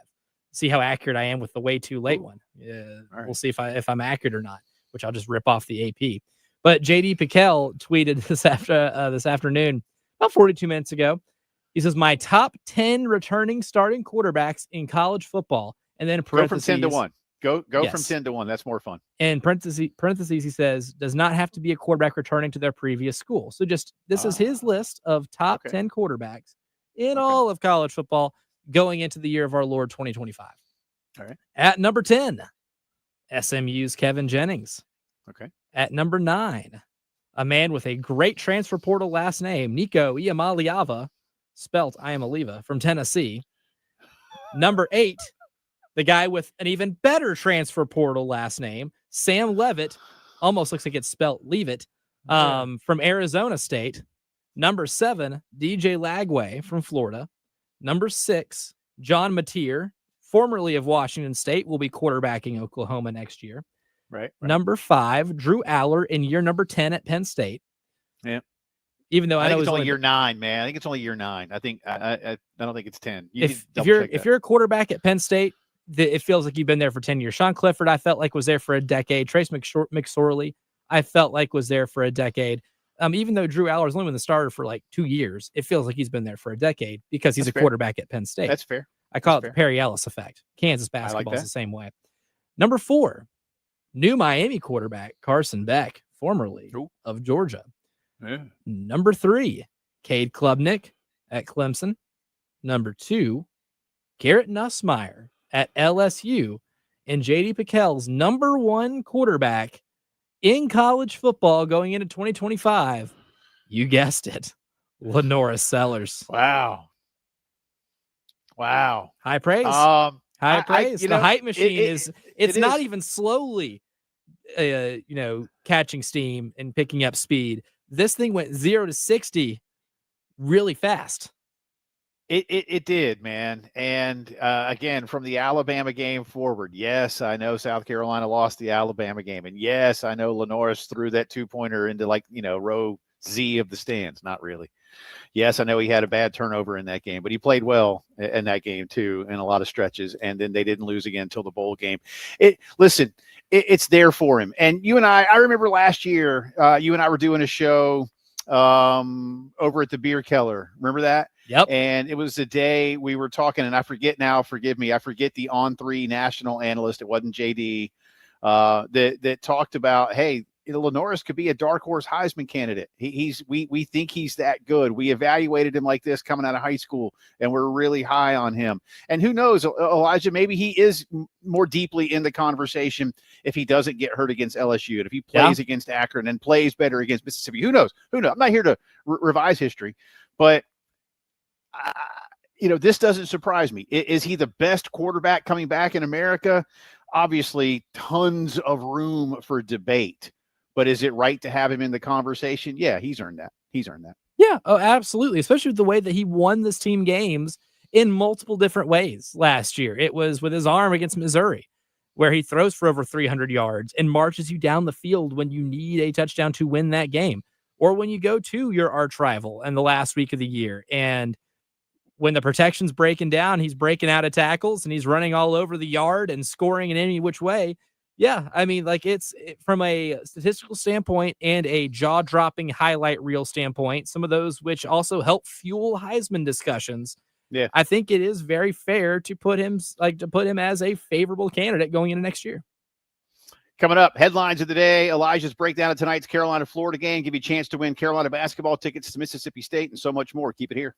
Speaker 1: See how accurate I am with the way too late one. Yeah, right. We'll see if I'm accurate or not, which I'll just rip off the AP. But JD Piquel tweeted this afternoon, about 42 minutes ago. He says, my top 10 returning starting quarterbacks in college football. And then in parentheses,
Speaker 2: go from 10 to 1. Go from 10 to 1. That's more fun.
Speaker 1: In parentheses, he says, does not have to be a quarterback returning to their previous school. So this is his list of top 10 quarterbacks in all of college football going into the year of our Lord 2025.
Speaker 2: All right.
Speaker 1: At number 10, SMU's Kevin Jennings.
Speaker 2: Okay.
Speaker 1: At number 9, a man with a great transfer portal last name, Nico Iamaleava, spelt Iamaleava, from Tennessee. Number 8, the guy with an even better transfer portal last name, Sam Levitt, almost looks like it's spelt Leave It, from Arizona State. Number 7, DJ Lagway from Florida. Number 6, John Mateer, formerly of Washington State, will be quarterbacking Oklahoma next year.
Speaker 2: Right.
Speaker 1: Number 5, Drew Aller in year number 10 at Penn State.
Speaker 2: Yeah.
Speaker 1: Even though I know
Speaker 2: it's only year 9, man. I think it's only year 9. I think I don't think it's 10.
Speaker 1: If you're a quarterback at Penn State, it feels like you've been there for 10 years. Sean Clifford, I felt like was there for a decade. Trace McSorley, I felt like was there for a decade. Even though Drew Aller's only been the starter for like 2 years, it feels like he's been there for a decade because he's quarterback at Penn State.
Speaker 2: That's fair.
Speaker 1: I call it the Perry Ellis effect. Kansas basketball is the same way. Number 4, new Miami quarterback Carson Beck, formerly of Georgia.
Speaker 2: Yeah.
Speaker 1: Number 3, Cade Klubnik at Clemson. Number 2, Garrett Nussmeier at LSU. And JD Piquel's number 1 quarterback in college football going into 2025, you guessed it, Lenoris Sellers.
Speaker 2: Wow.
Speaker 1: High praise. High praise. The hype machine is not even slowly, catching steam and picking up speed. This thing went 0 to 60 really fast.
Speaker 2: It did, man. And again, from the Alabama game forward, yes, I know South Carolina lost the Alabama game. And yes, I know Lenoris threw that 2-pointer into row Z of the stands. Not really. Yes, I know he had a bad turnover in that game, but he played well in that game too, in a lot of stretches. And then they didn't lose again until the bowl game. It's there for him. And you and I remember last year, you and I were doing a show over at the Beer Keller. Remember that?
Speaker 1: Yep.
Speaker 2: And it was the day we were talking, and I forget now, forgive me, I forget the On3 national analyst, it wasn't JD, that talked about, hey, Lenoris could be a dark horse Heisman candidate. We think he's that good. We evaluated him like this coming out of high school, and we're really high on him. And who knows, Elijah, maybe he is more deeply in the conversation if he doesn't get hurt against LSU, and if he plays against Akron and plays better against Mississippi. Who knows? I'm not here to revise history, but This doesn't surprise me. Is he the best quarterback coming back in America? Obviously, tons of room for debate. But is it right to have him in the conversation? Yeah, he's earned that.
Speaker 1: Yeah, oh, absolutely. Especially with the way that he won this team games in multiple different ways last year. It was with his arm against Missouri, where he throws for over 300 yards and marches you down the field when you need a touchdown to win that game. Or when you go to your arch rival in the last week of the year, and when the protection's breaking down, he's breaking out of tackles and he's running all over the yard and scoring in any which way. Yeah, I mean, like from a statistical standpoint and a jaw-dropping highlight reel standpoint, some of those which also help fuel Heisman discussions.
Speaker 2: Yeah,
Speaker 1: I think it is very fair to put him as a favorable candidate going into next year.
Speaker 2: Coming up, headlines of the day, Elijah's breakdown of tonight's Carolina-Florida game, give you a chance to win Carolina basketball tickets to Mississippi State and so much more. Keep it here.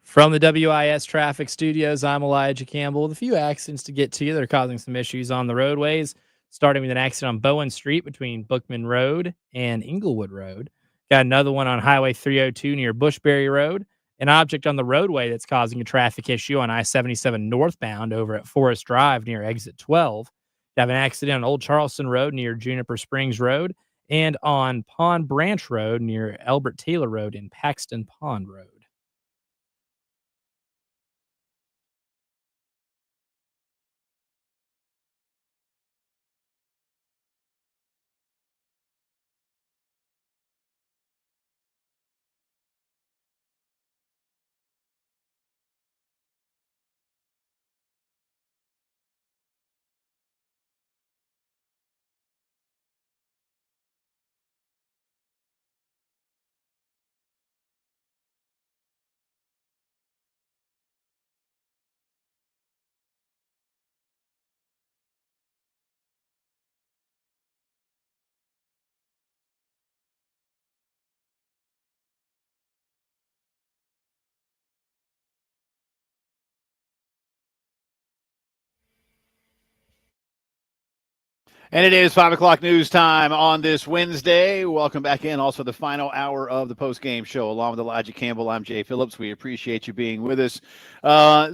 Speaker 1: From the WIS Traffic Studios, I'm Elijah Campbell with a few accidents to get to you that are causing some issues on the roadways, starting with an accident on Bowen Street between Bookman Road and Inglewood Road. Got another one on Highway 302 near Bushbury Road. An object on the roadway that's causing a traffic issue on I-77 northbound over at Forest Drive near exit 12. You have an accident on Old Charleston Road near Juniper Springs Road and on Pond Branch Road near Albert Taylor Road in Paxton Pond Road.
Speaker 2: And it is 5 o'clock news time on this Wednesday. Welcome back in. Also, the final hour of the post-game show. Along with Elijah Campbell, I'm Jay Phillips. We appreciate you being with us.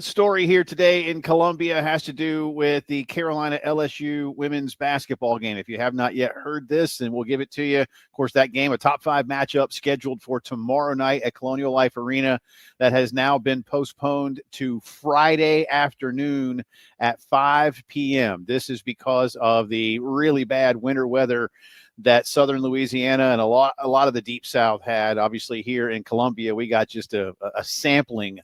Speaker 2: Story here today in Columbia has to do with the Carolina LSU women's basketball game. If you have not yet heard this, then we'll give it to you. Of course, that game, a top 5 matchup scheduled for tomorrow night at Colonial Life Arena, that has now been postponed to Friday afternoon at 5 p.m. This is because of the really bad winter weather that southern Louisiana and a lot of the deep south had. Obviously, here in Columbia, we got just a sampling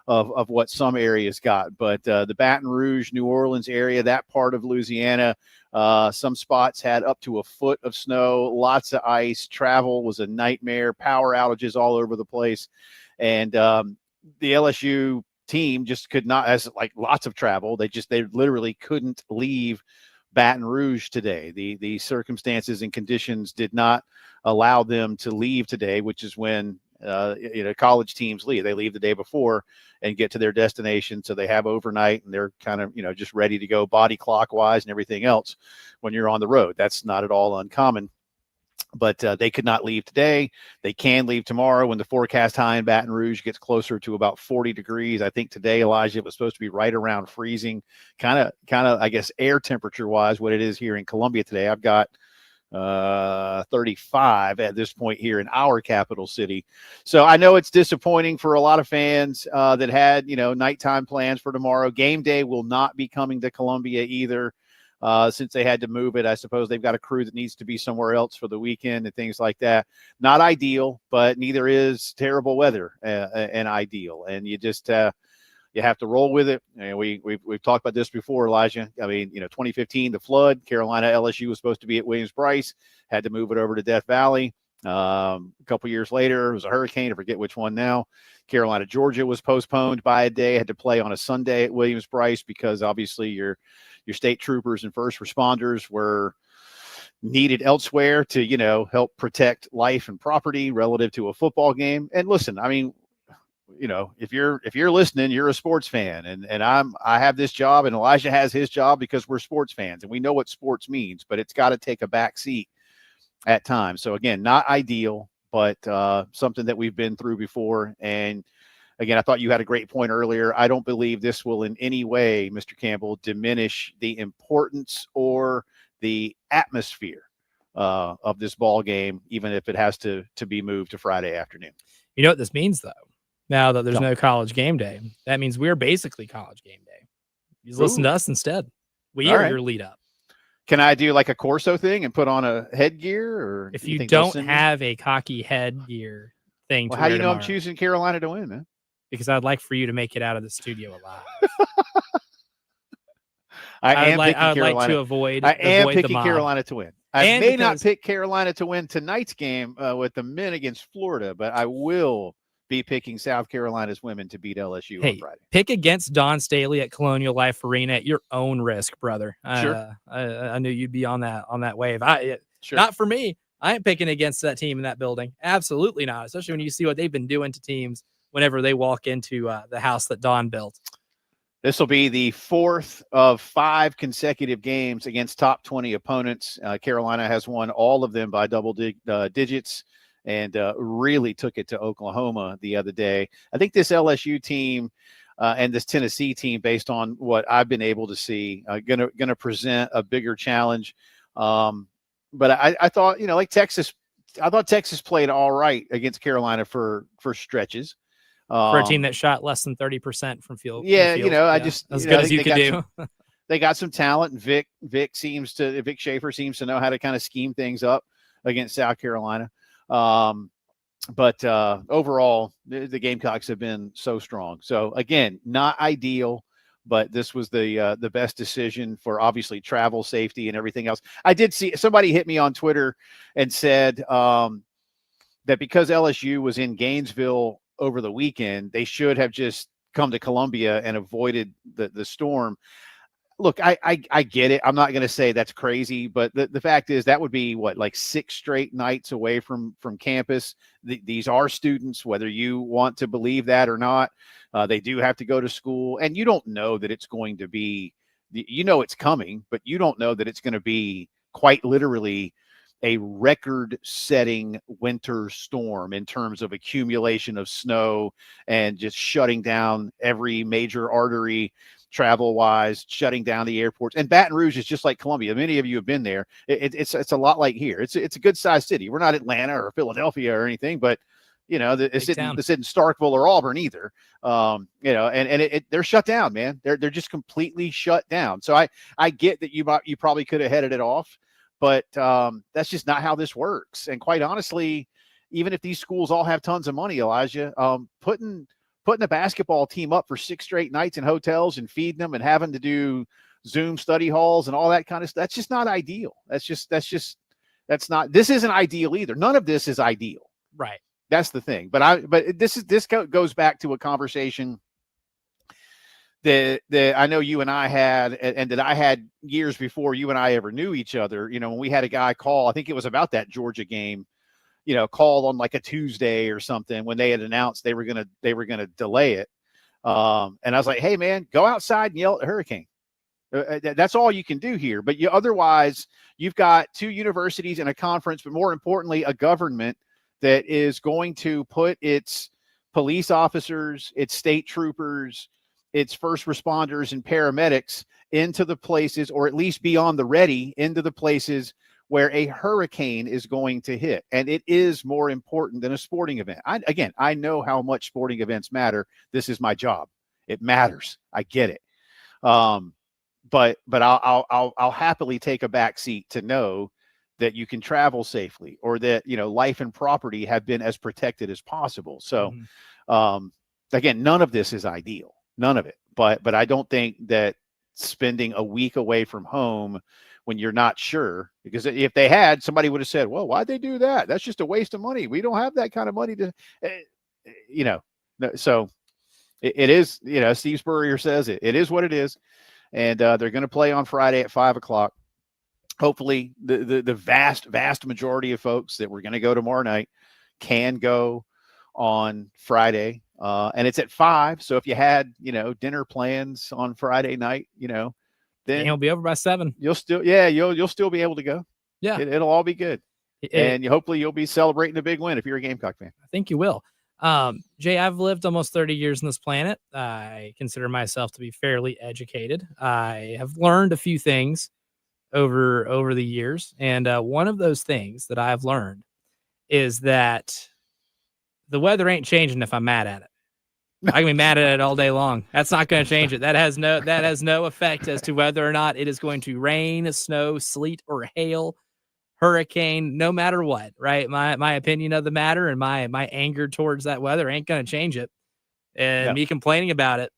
Speaker 2: of what some areas got. But the Baton Rouge, New Orleans area, that part of Louisiana, some spots had up to a foot of snow, lots of ice. Travel was a nightmare, power outages all over the place. And the LSU team just could not, as like lots of travel, they literally couldn't leave Baton Rouge today. The circumstances and conditions did not allow them to leave today, which is when college teams leave. They leave the day before and get to their destination, so they have overnight and they're kind of just ready to go body clockwise and everything else when you're on the road. That's not at all uncommon. But they could not leave today. They can leave tomorrow when the forecast high in Baton Rouge gets closer to about 40 degrees. I think today, Elijah, it was supposed to be right around freezing, kind of, I guess, air temperature wise, what it is here in Columbia today. I've got 35 at this point here in our capital city. So I know it's disappointing for a lot of fans that had, nighttime plans for tomorrow. Game day will not be coming to Columbia either. Since they had to move it. I suppose they've got a crew that needs to be somewhere else for the weekend and things like that. Not ideal, but neither is terrible weather and ideal. And you just you have to roll with it. And we've talked about this before, Elijah. I mean, 2015, the flood. Carolina LSU was supposed to be at Williams-Brice, had to move it over to Death Valley. A couple years later, it was a hurricane. I forget which one now. Carolina, Georgia was postponed by a day. Had to play on a Sunday at Williams-Brice because obviously your state troopers and first responders were needed elsewhere to, help protect life and property relative to a football game. And listen, I mean, if you're listening, you're a sports fan, and I have this job and Elijah has his job because we're sports fans and we know what sports means, but it's got to take a back seat at times. So again, not ideal, but something that we've been through before. And again, I thought you had a great point earlier. I don't believe this will in any way, Mr. Campbell, diminish the importance or the atmosphere of this ball game, even if it has to be moved to Friday afternoon.
Speaker 1: You know what this means, though? Now that there's no college game day, that means we're basically college game day. You just listen to us instead. We are your lead up.
Speaker 2: Can I do like a Corso thing and put on a headgear? Or
Speaker 1: if you don't have a cocky headgear thing,
Speaker 2: well, how do you know
Speaker 1: tomorrow,
Speaker 2: I'm choosing Carolina to win, man?
Speaker 1: Because I'd like for you to make it out of the studio alive.
Speaker 2: I am picking Carolina to win. I may not pick Carolina to win tonight's game with the men against Florida, but I will be picking South Carolina's women to beat LSU on Friday.
Speaker 1: Pick against Dawn Staley at Colonial Life Arena at your own risk, brother.
Speaker 2: Sure.
Speaker 1: I knew you'd be on that wave.
Speaker 2: Sure.
Speaker 1: Not for me. I ain't picking against that team in that building. Absolutely not. Especially when you see what they've been doing to teams whenever they walk into the house that Dawn built.
Speaker 2: This will be the 4th of 5 consecutive games against top 20 opponents. Carolina has won all of them by double digits and really took it to Oklahoma the other day. I think this LSU team and this Tennessee team, based on what I've been able to see, gonna present a bigger challenge. But I thought, like Texas, I thought Texas played all right against Carolina for stretches.
Speaker 1: For a team that shot less than 30% from field.
Speaker 2: Yeah,
Speaker 1: I just as good as you could do.
Speaker 2: They got some talent. And Vic Schaefer seems to know how to kind of scheme things up against South Carolina. But overall, the Gamecocks have been so strong. So again, not ideal, but this was the best decision for obviously travel safety and everything else. I did see somebody hit me on Twitter and said that because LSU was in Gainesville over the weekend, they should have just come to Columbia and avoided the storm. Look, I get it. I'm not going to say that's crazy, but the fact is that would be like 6 straight nights away from campus. These are students, whether you want to believe that or not. They do have to go to school, and you don't know that it's going to be, it's coming, but you don't know that it's going to be quite literally a record-setting winter storm in terms of accumulation of snow and just shutting down every major artery travel-wise, shutting down the airports. And Baton Rouge is just like Columbia. Many of you have been there. It's a lot like here. It's a good-sized city. We're not Atlanta or Philadelphia or anything, but this isn't Starkville or Auburn either. And they're shut down, man. They're just completely shut down. So I get that you probably could have headed it off, but that's just not how this works. And quite honestly, even if these schools all have tons of money, Elijah, putting a basketball team up for 6 straight nights in hotels and feeding them and having to do Zoom study halls and all that kind of stuff, that's just not ideal. This isn't ideal either. None of this is ideal.
Speaker 1: Right.
Speaker 2: That's the thing. But this goes back to a conversation that I know you and I had, and that I had years before you and I ever knew each other. When we had a guy call, I think it was about that Georgia game, called on like a Tuesday or something when they had announced they were gonna delay it. And I was like, hey man, go outside and yell at the hurricane. That's all you can do here. But otherwise, you've got 2 universities and a conference, but more importantly, a government that is going to put its police officers, its state troopers, its first responders and paramedics into the places, or at least be on the ready into the places where a hurricane is going to hit. And it is more important than a sporting event. I know how much sporting events matter. This is my job. It matters. I get it. But I'll happily take a back seat to know that you can travel safely, or that, life and property have been as protected as possible. So, again, none of this is ideal, none of it. But I don't think that spending a week away from home when you're not sure, because if they had, somebody would have said, well, why'd they do that? That's just a waste of money. We don't have that kind of money to, so it is, Steve Spurrier says it is what it is. And they're going to play on Friday at 5:00. Hopefully the vast majority of folks that were going to go tomorrow night can go on Friday. And it's at 5. So if you had, dinner plans on Friday night, then
Speaker 1: he'll be over by 7.
Speaker 2: You'll still be able to go.
Speaker 1: Yeah.
Speaker 2: It'll all be good. And hopefully you'll be celebrating a big win if you're a Gamecock fan.
Speaker 1: I think you will. Jay, I've lived almost 30 years on this planet. I consider myself to be fairly educated. I have learned a few things over the years. And one of those things that I've learned is that the weather ain't changing if I'm mad at it. I can be mad at it all day long. That's not going to change it. That has no effect as to whether or not it is going to rain, snow, sleet, or hail, hurricane, no matter what, right? My opinion of the matter and my anger towards that weather ain't going to change it. And me complaining about it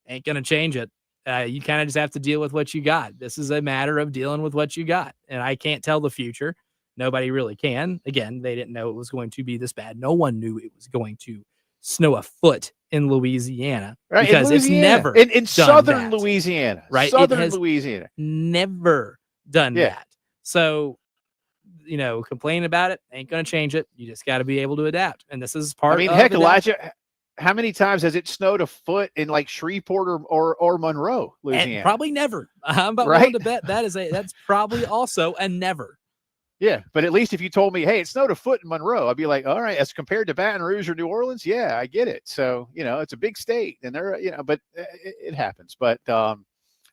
Speaker 1: ain't going to change it. You kind of just have to deal with what you got. This is a matter of dealing with what you got. And I can't tell the future. Nobody really can. Again, they didn't know it was going to be this bad. No one knew it was going to snow a foot in Louisiana, right? Because it's never
Speaker 2: in southern Louisiana,
Speaker 1: right?
Speaker 2: Southern Louisiana,
Speaker 1: never done that. So, complaining about it ain't going to change it. You just got to be able to adapt. And this is part of
Speaker 2: heck, Elijah, how many times has it snowed a foot in like Shreveport or Monroe, Louisiana?
Speaker 1: And probably never. I'm about willing to bet that's probably also a never.
Speaker 2: Yeah, but at least if you told me, hey, it snowed a foot in Monroe, I'd be like, all right, as compared to Baton Rouge or New Orleans, yeah, I get it. So, it's a big state, and but it happens. But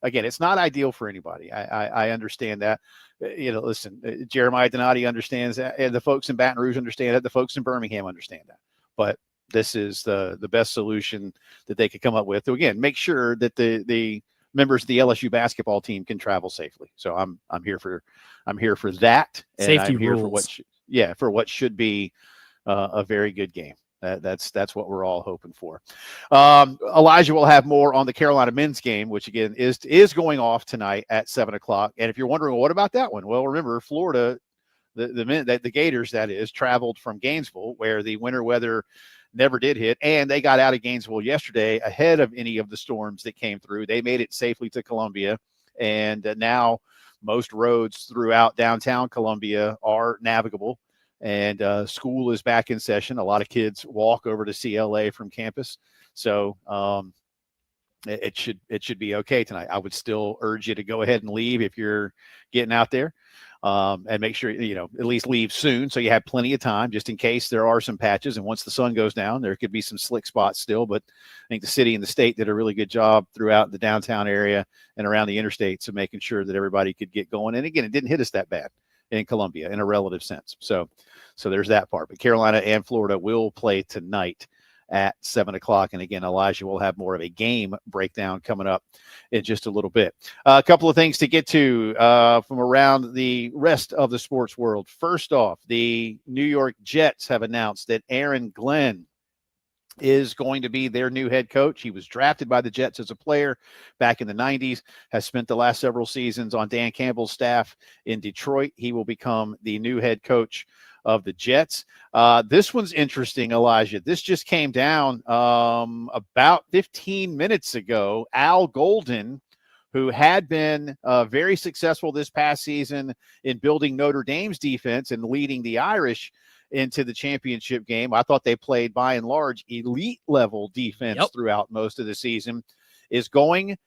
Speaker 2: again, it's not ideal for anybody. I understand that. Listen, Jeremiah Donati understands that, and the folks in Baton Rouge understand that. The folks in Birmingham understand that. But this is the best solution that they could come up with to, again, make sure that the members of the LSU basketball team can travel safely. So I'm here for that. And
Speaker 1: safety
Speaker 2: I'm here
Speaker 1: rules.
Speaker 2: for what should be a very good game. That's what we're all hoping for. Elijah will have more on the Carolina men's game, which again is going off tonight at 7:00. And if you're wondering, what about that one? Well, remember, Florida, the Gators, that is, traveled from Gainesville, where the winter weather never did hit, and they got out of Gainesville yesterday ahead of any of the storms that came through. They made it safely to Columbia, and now most roads throughout downtown Columbia are navigable, and school is back in session. A lot of kids walk over to CLA from campus, so it should be okay tonight. I would still urge you to go ahead and leave if you're getting out there. and make sure, at least leave soon so you have plenty of time just in case there are some patches. And once the sun goes down, there could be some slick spots still. But I think the city and the state did a really good job throughout the downtown area and around the interstates of making sure that everybody could get going. And again, it didn't hit us that bad in Columbia in a relative sense. So there's that part. But Carolina and Florida will play tonight at 7:00. And again, Elijah will have more of a game breakdown coming up in just a little bit. A couple of things to get to from around the rest of the sports world. First off, the New York Jets have announced that Aaron Glenn is going to be their new head coach. He was drafted by the Jets as a player back in the 90s, has spent the last several seasons on Dan Campbell's staff in Detroit. He will become the new head coach of the Jets. This one's interesting, Elijah. This just came down about 15 minutes ago. Al Golden, who had been very successful this past season in building Notre Dame's defense and leading the Irish into the championship game. I thought they played, by and large, elite level defense throughout most of the season, is going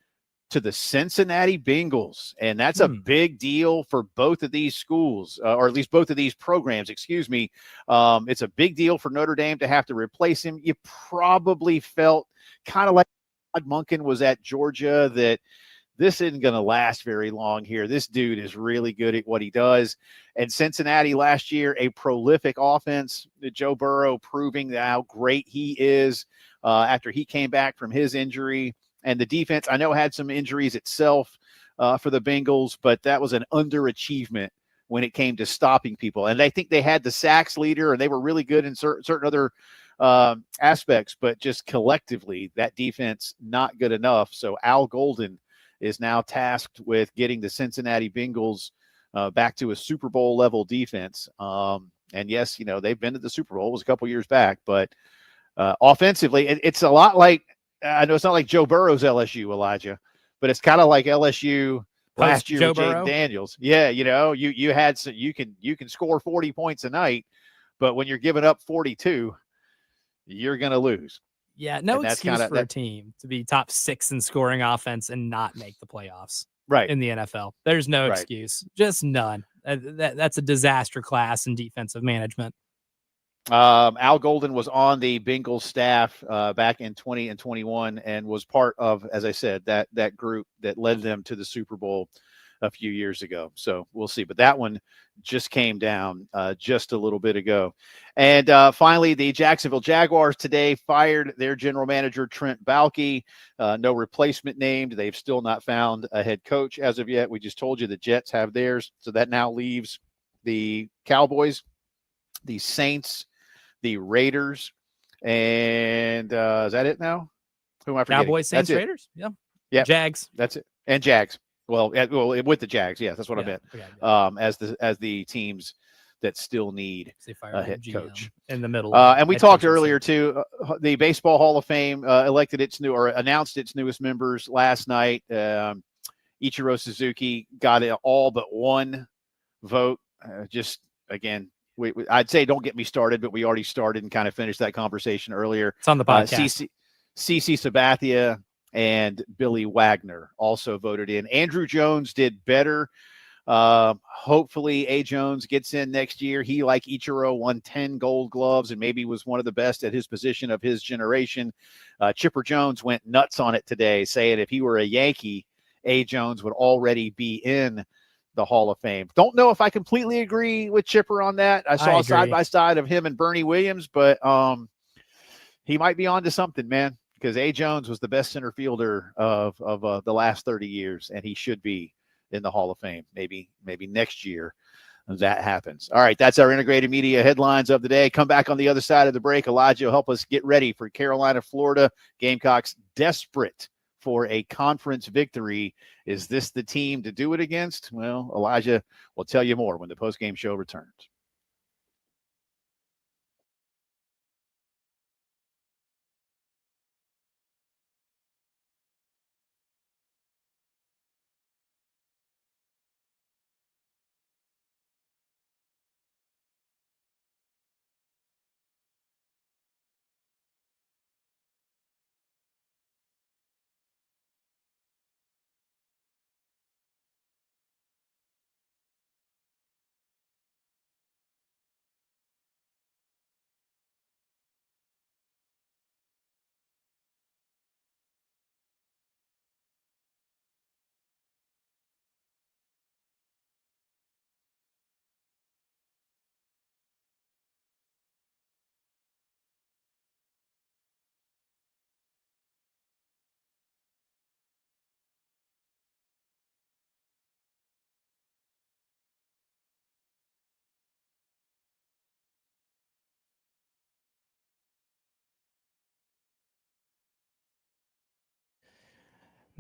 Speaker 2: to the Cincinnati Bengals. And that's a big deal for both of these schools, or at least both of these programs, excuse me. It's a big deal for Notre Dame to have to replace him. You probably felt kind of like Todd Monken was at Georgia, that this isn't going to last very long here. This dude is really good at what he does. And Cincinnati last year, a prolific offense. Joe Burrow proving how great he is after he came back from his injury. And the defense, I know, had some injuries itself for the Bengals, but that was an underachievement when it came to stopping people. And I think they had the sacks leader, and they were really good in certain other aspects, but just collectively, that defense not good enough. So Al Golden is now tasked with getting the Cincinnati Bengals back to a Super Bowl level defense. And yes, they've been to the Super Bowl. It was a couple years back, but offensively, it's a lot like, I know it's not like Joe Burrow's LSU, Elijah, but it's kind of like LSU last year with Jaden Daniels. Yeah, you had some, you can score 40 points a night, but when you're giving up 42, you're going to lose.
Speaker 1: Yeah, no excuse for a team to be top 6 in scoring offense and not make the playoffs.
Speaker 2: Right.
Speaker 1: In the NFL, there's no excuse, just none. That's a disaster class in defensive management.
Speaker 2: Al Golden was on the Bengals staff back in 20 and 21 and was part of, as I said, that group that led them to the Super Bowl a few years ago. So we'll see. But that one just came down just a little bit ago. And finally, the Jacksonville Jaguars today fired their general manager, Trent Baalke. No replacement named. They've still not found a head coach as of yet. We just told you the Jets have theirs. So that now leaves the Cowboys, the Saints, the Raiders, and is that it now? Who am I forgetting?
Speaker 1: Cowboys, Saints, Raiders.
Speaker 2: Yeah.
Speaker 1: Jags.
Speaker 2: That's it. And Jags. Well, with the Jags, yes, that's what I meant. As the teams that still need a head coach
Speaker 1: in the middle.
Speaker 2: And we talked earlier too. The Baseball Hall of Fame announced its newest members last night. Ichiro Suzuki got all but one vote. Just again, I'd say don't get me started, but we already started and kind of finished that conversation earlier.
Speaker 1: It's on the podcast.
Speaker 2: CC Sabathia and Billy Wagner also voted in. Andrew Jones did better. Hopefully A. Jones gets in next year. He, like Ichiro, won 10 gold gloves and maybe was one of the best at his position of his generation. Chipper Jones went nuts on it today, saying if he were a Yankee, A. Jones would already be in the Hall of Fame. Don't know if I completely agree with Chipper on that. I saw side by side of him and Bernie Williams, but he might be onto something, man, because A. Jones was the best center fielder of the last 30 years, and he should be in the Hall of Fame. Maybe next year that happens. All right, that's our integrated media headlines of the day. Come back on the other side of the break. Elijah will help us get ready for Carolina, Florida. Gamecocks desperate for a conference victory. Is this the team to do it against? Well, Elijah will tell you more when the postgame show returns.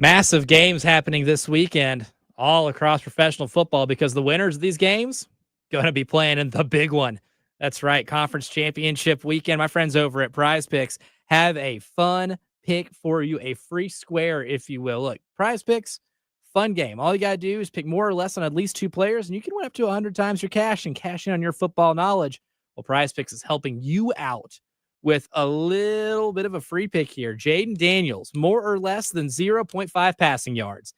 Speaker 1: Massive games happening this weekend all across professional football because the winners of these games going to be playing in the big one. That's right, conference championship weekend. My friends over at Prize Picks have a fun pick for you, a free square, if you will. Look, Prize Picks, fun game. All you got to do is pick more or less on at least 2 players, and you can win up to 100 times your cash and cash in on your football knowledge. Well, Prize Picks is helping you out with a little bit of a free pick here. Jaden Daniels, more or less than 0.5 passing yards.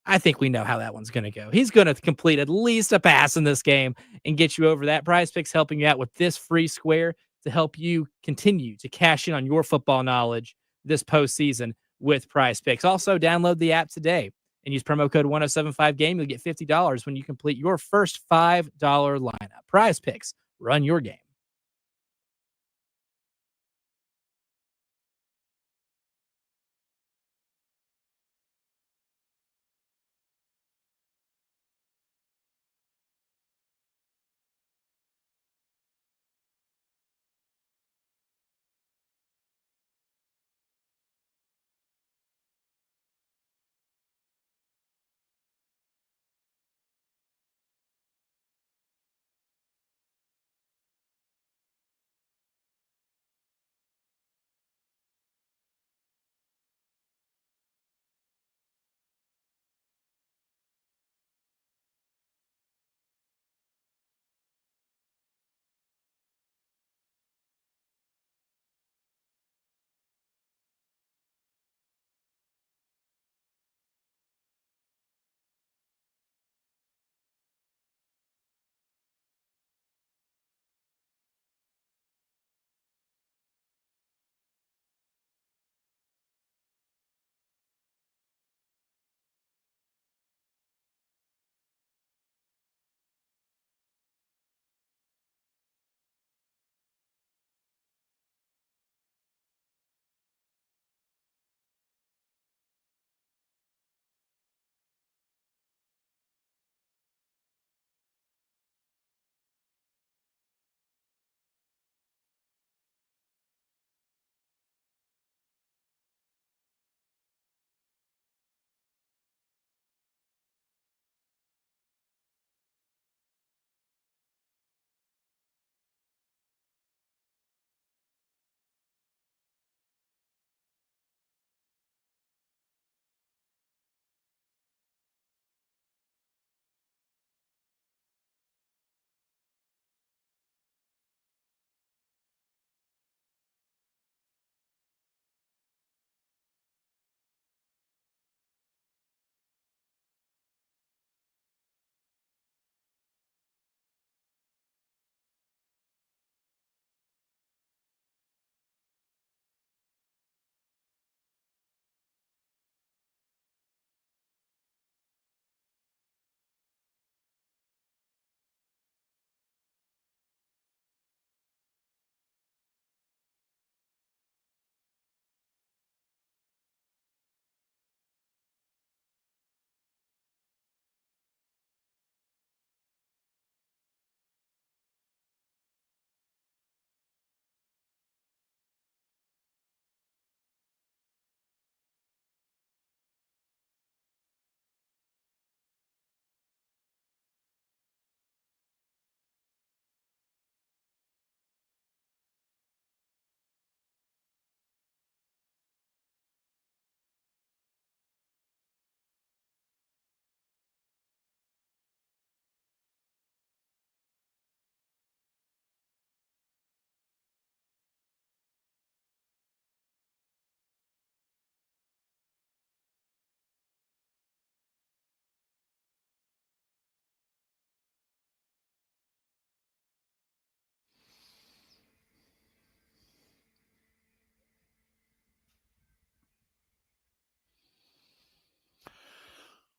Speaker 1: I think we know how that one's going to go. He's going to complete at least a pass in this game and get you over that. Prize Picks helping you out with this free square to help you continue to cash in on your football knowledge this postseason with Prize Picks. Also, download the app today and use promo code 1075game. You'll get $50 when you complete your first $5 lineup. Prize Picks, run your game.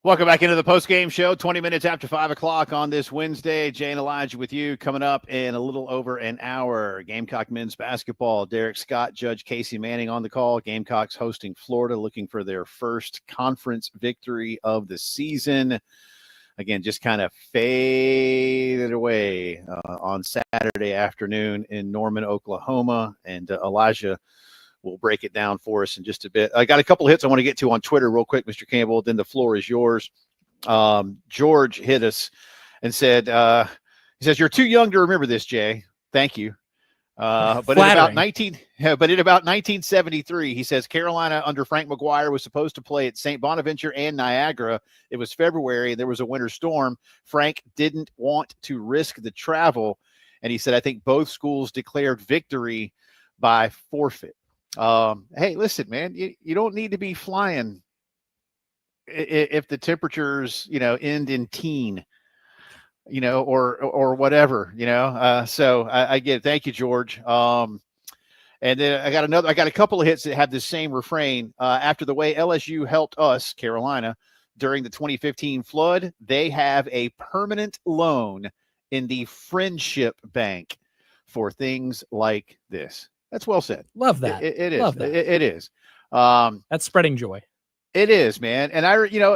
Speaker 2: Welcome back into the Postgame Show, 20 minutes after 5 o'clock on this Wednesday. Jay and Elijah with you, coming up in a little over an hour. Gamecock men's basketball, Derek Scott, Judge Casey Manning on the call. Gamecocks hosting Florida, looking for their first conference victory of the season. Again, just kind of faded away on Saturday afternoon in Norman, Oklahoma. And Elijah will break it down for us in just a bit. I got a couple of hits I want to get to on Twitter real quick, Mr. Campbell. Then the floor is yours. George hit us and said, he says, "You're too young to remember this, Jay." Thank you. But in about 1973, he says Carolina under Frank McGuire was supposed to play at St. Bonaventure and Niagara. It was February. There was a winter storm. Frank didn't want to risk the travel. And he said, I think both schools declared victory by forfeit. Hey, listen, man, you don't need to be flying if the temperatures, end in teen. Or whatever, so I get it. Thank you, George. And then I got a couple of hits that have the same refrain. After the way LSU helped us, Carolina, during the 2015 flood, they have a permanent loan in the Friendship Bank for things like this. That's well said.
Speaker 1: Love that.
Speaker 2: It is.
Speaker 1: Love that.
Speaker 2: It is.
Speaker 1: That's spreading joy.
Speaker 2: It is, man. And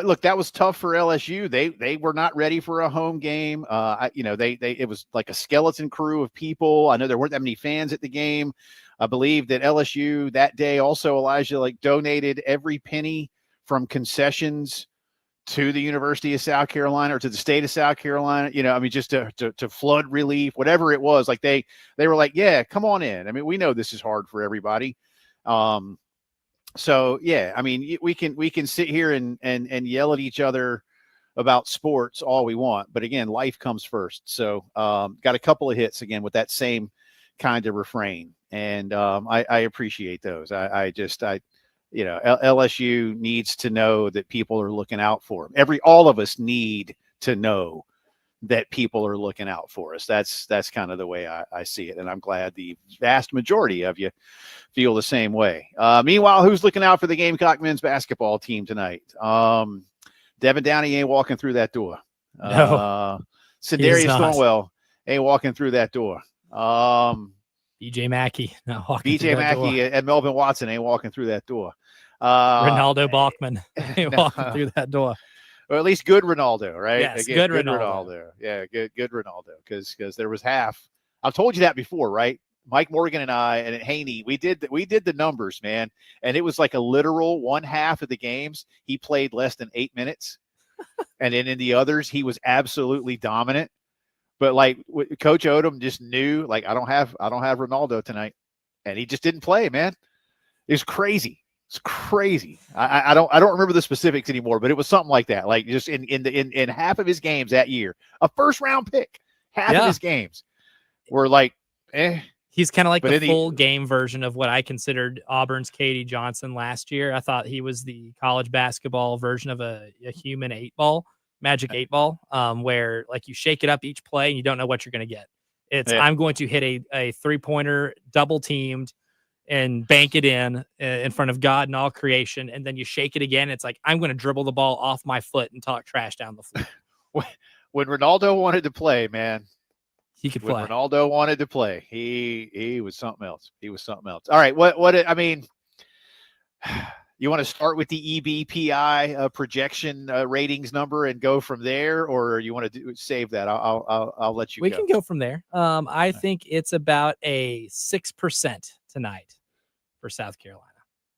Speaker 2: look, that was tough for LSU. They were not ready for a home game. It was like a skeleton crew of people. I know there weren't that many fans at the game. I believe that LSU that day also, Elijah, donated every penny from concessions to the University of South Carolina or to the state of South Carolina, just to flood relief, whatever it was. Like they were like, yeah, come on in. I mean, we know this is hard for everybody. So yeah, I mean, we can sit here and yell at each other about sports all we want, but again, life comes first. So got a couple of hits again with that same kind of refrain, and I appreciate those. LSU needs to know that people are looking out for them. All of us need to know that people are looking out for us. That's kind of the way I see it. And I'm glad the vast majority of you feel the same way. Meanwhile, who's looking out for the Gamecock men's basketball team tonight? Devin Downey ain't walking through that door.
Speaker 1: No,
Speaker 2: Sedarius Thornwell ain't walking through that door.
Speaker 1: BJ Mackey, not walking
Speaker 2: BJ Mackey and Melvin Watson ain't walking through that door.
Speaker 1: Ronaldo Bachman ain't walking through that door.
Speaker 2: Or at least good Ronaldo, right?
Speaker 1: Yes, good Ronaldo.
Speaker 2: Yeah, good Ronaldo. Because there was half. I've told you that before, right? Mike Morgan and I and Haney, we did the numbers, man, and it was like a literal one half of the games he played less than 8 minutes, and then in the others he was absolutely dominant. But Coach Odom just knew, I don't have Ronaldo tonight, and he just didn't play, man. It was crazy. It's crazy. I don't remember the specifics anymore, but it was something like that. Like just in half of his games that year, a first round pick, half of his games were
Speaker 1: He's kind of like the full game version of what I considered Auburn's Katie Johnson last year. I thought he was the college basketball version of a human 8-ball, magic 8-ball, where you shake it up each play and you don't know what you're going to get. I'm going to hit a 3-pointer double teamed and bank it in front of God and all creation. And then you shake it again. It's like, I'm going to dribble the ball off my foot and talk trash down the floor.
Speaker 2: When Ronaldo wanted to play, man,
Speaker 1: he could play.
Speaker 2: When Ronaldo wanted to play, he was something else. He was something else. All right. I mean, you want to start with the EBPI projection ratings number and go from there, or you want to save that? I'll let you go.
Speaker 1: We can go from there. I think it's about a 6% tonight for South Carolina.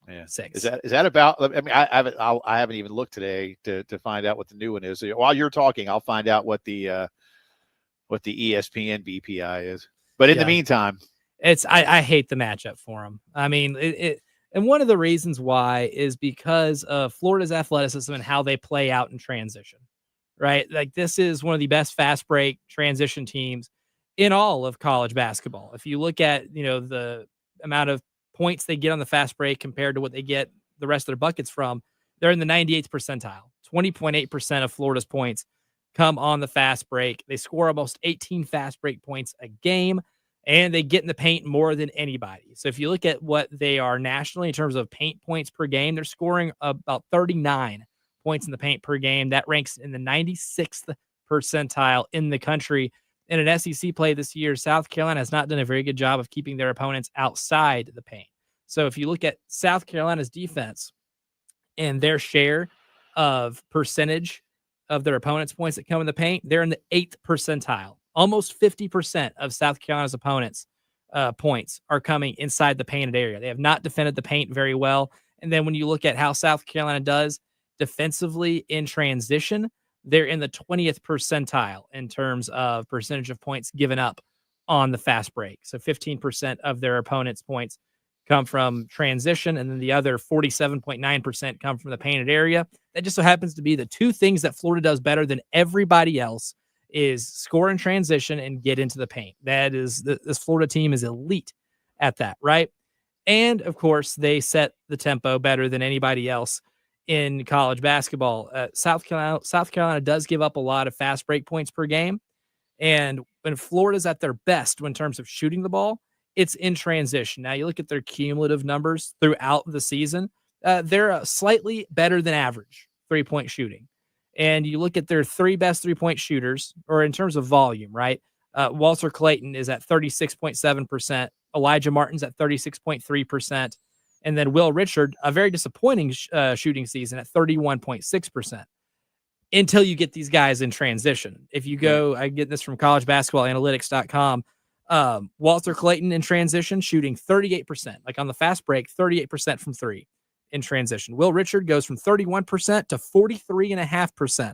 Speaker 2: Yeah.
Speaker 1: 6.
Speaker 2: Is that about? I mean, I haven't even looked today to find out what the new one is. While you're talking, I'll find out what the ESPN BPI is. But in the meantime,
Speaker 1: I hate the matchup for them. I mean, and one of the reasons why is because of Florida's athleticism and how they play out in transition, right? This is one of the best fast break transition teams in all of college basketball. If you look at, the amount of points they get on the fast break compared to what they get the rest of their buckets from, they're in the 98th percentile. 20.8% of Florida's points come on the fast break. They score almost 18 fast break points a game, and they get in the paint more than anybody. So if you look at what they are nationally in terms of paint points per game, they're scoring about 39 points in the paint per game. That ranks in the 96th percentile in the country. In an SEC play this year, South Carolina has not done a very good job of keeping their opponents outside the paint. So if you look at South Carolina's defense and their share of percentage of their opponents' points that come in the paint, they're in the 8th percentile. Almost 50% of South Carolina's opponents points are coming inside the painted area. They have not defended the paint very well. And then when you look at how South Carolina does defensively in transition, they're in the 20th percentile in terms of percentage of points given up on the fast break. So 15% of their opponent's points come from transition, and then the other 47.9% come from the painted area. That just so happens to be the two things that Florida does better than everybody else is score in transition and get into the paint. That is, this Florida team is elite at that, right? And of course, they set the tempo better than anybody else in college basketball. South Carolina does give up a lot of fast break points per game. And when Florida's at their best in terms of shooting the ball, it's in transition. Now, you look at their cumulative numbers throughout the season, they're slightly better than average 3-point shooting. And you look at their three best 3-point shooters, or in terms of volume, right? Walter Clayton is at 36.7%. Elijah Martin's at 36.3%. And then Will Richard, a very disappointing shooting season at 31.6%. Until you get these guys in transition. If you go, I get this from collegebasketballanalytics.com. Walter Clayton in transition, shooting 38%, like on the fast break, 38% from three in transition. Will Richard goes from 31% to 43.5%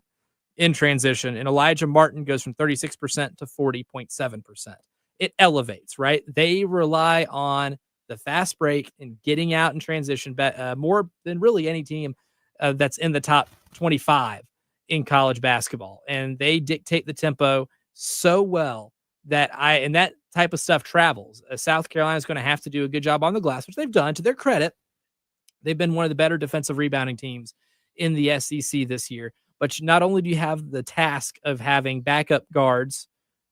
Speaker 1: in transition. And Elijah Martin goes from 36% to 40.7%. It elevates, right? They rely on the fast break and getting out in transition more than really any team that's in the top 25 in college basketball. And they dictate the tempo so well that that type of stuff travels. South Carolina is going to have to do a good job on the glass, which they've done to their credit. They've been one of the better defensive rebounding teams in the SEC this year. But not only do you have the task of having backup guards,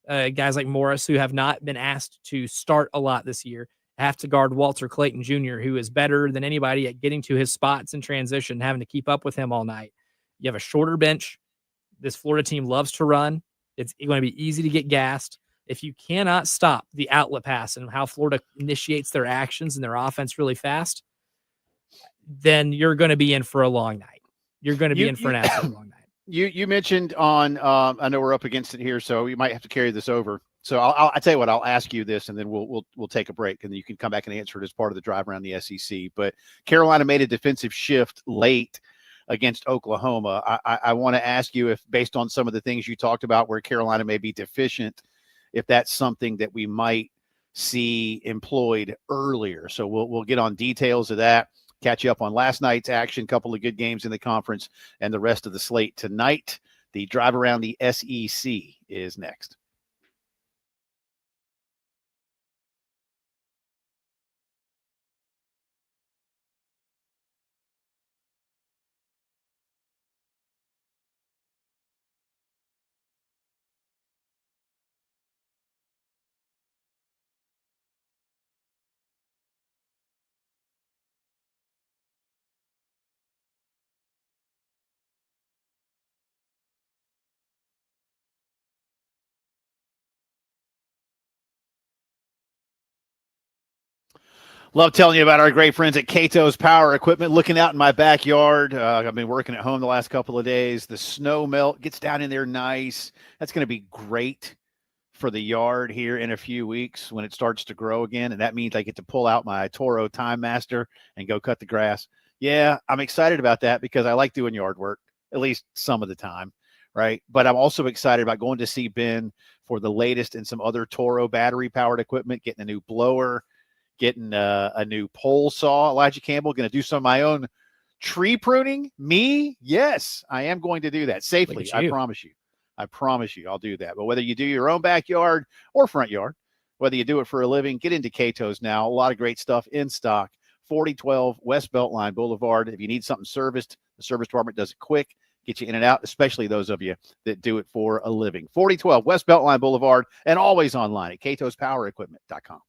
Speaker 1: guys like Morris, who have not been asked to start a lot this year, have to guard Walter Clayton Jr., who is better than anybody at getting to his spots in transition, having to keep up with him all night. You have a shorter bench. This Florida team loves to run. It's going to be easy to get gassed. If you cannot stop the outlet pass and how Florida initiates their actions and their offense really fast, then you're going to be in for a long night. You're going to be in for an absolute long night.
Speaker 2: You mentioned on, I know we're up against it here, so you might have to carry this over. So I'll tell you what, I'll ask you this, and then we'll take a break, and then you can come back and answer it as part of the drive around the SEC. But Carolina made a defensive shift late against Oklahoma. I want to ask you if, based on some of the things you talked about where Carolina may be deficient, if that's something that we might see employed earlier. So we'll get on details of that, catch you up on last night's action, couple of good games in the conference, and the rest of the slate tonight. The drive around the SEC is next. Love telling you about our great friends at Cato's Power Equipment. Looking out in my backyard, I've been working at home the last couple of days. The snow melt gets down in there nice. That's going to be great for the yard here in a few weeks when it starts to grow again. And that means I get to pull out my Toro Time Master and go cut the grass. Yeah, I'm excited about that because I like doing yard work, at least some of the time, right? But I'm also excited about going to see Ben for the latest in some other Toro battery-powered equipment, getting a new blower, getting a new pole saw. Elijah Campbell, going to do some of my own tree pruning. Me? Yes, I am going to do that safely. I promise you. I promise you I'll do that. But whether you do your own backyard or front yard, whether you do it for a living, get into Cato's now. A lot of great stuff in stock. 4012 West Beltline Boulevard. If you need something serviced, the service department does it quick. Get you in and out, especially those of you that do it for a living. 4012 West Beltline Boulevard, and always online at catospowerequipment.com.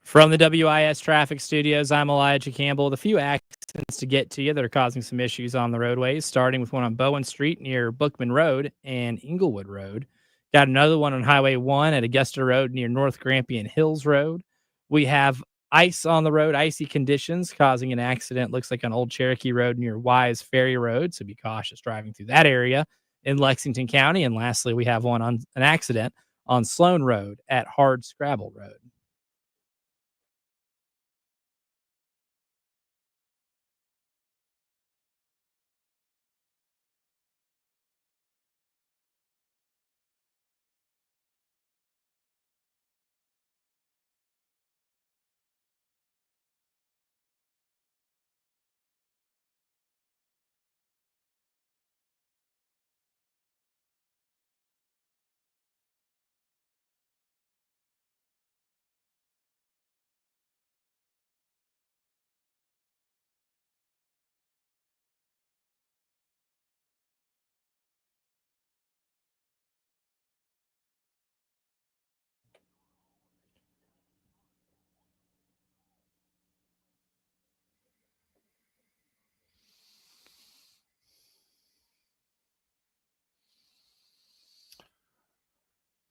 Speaker 1: From the WIS Traffic Studios, I'm Elijah Campbell. With a few accidents to get to you that are causing some issues on the roadways, starting with one on Bowen Street near Bookman Road and Inglewood Road. Got another one on Highway 1 at Augusta Road near North Grampian Hills Road. We have ice on the road, icy conditions causing an accident, looks like on Old Cherokee Road near Wise Ferry Road, so be cautious driving through that area in Lexington County. And lastly, we have one on an accident on Sloan Road at Hard Scrabble Road.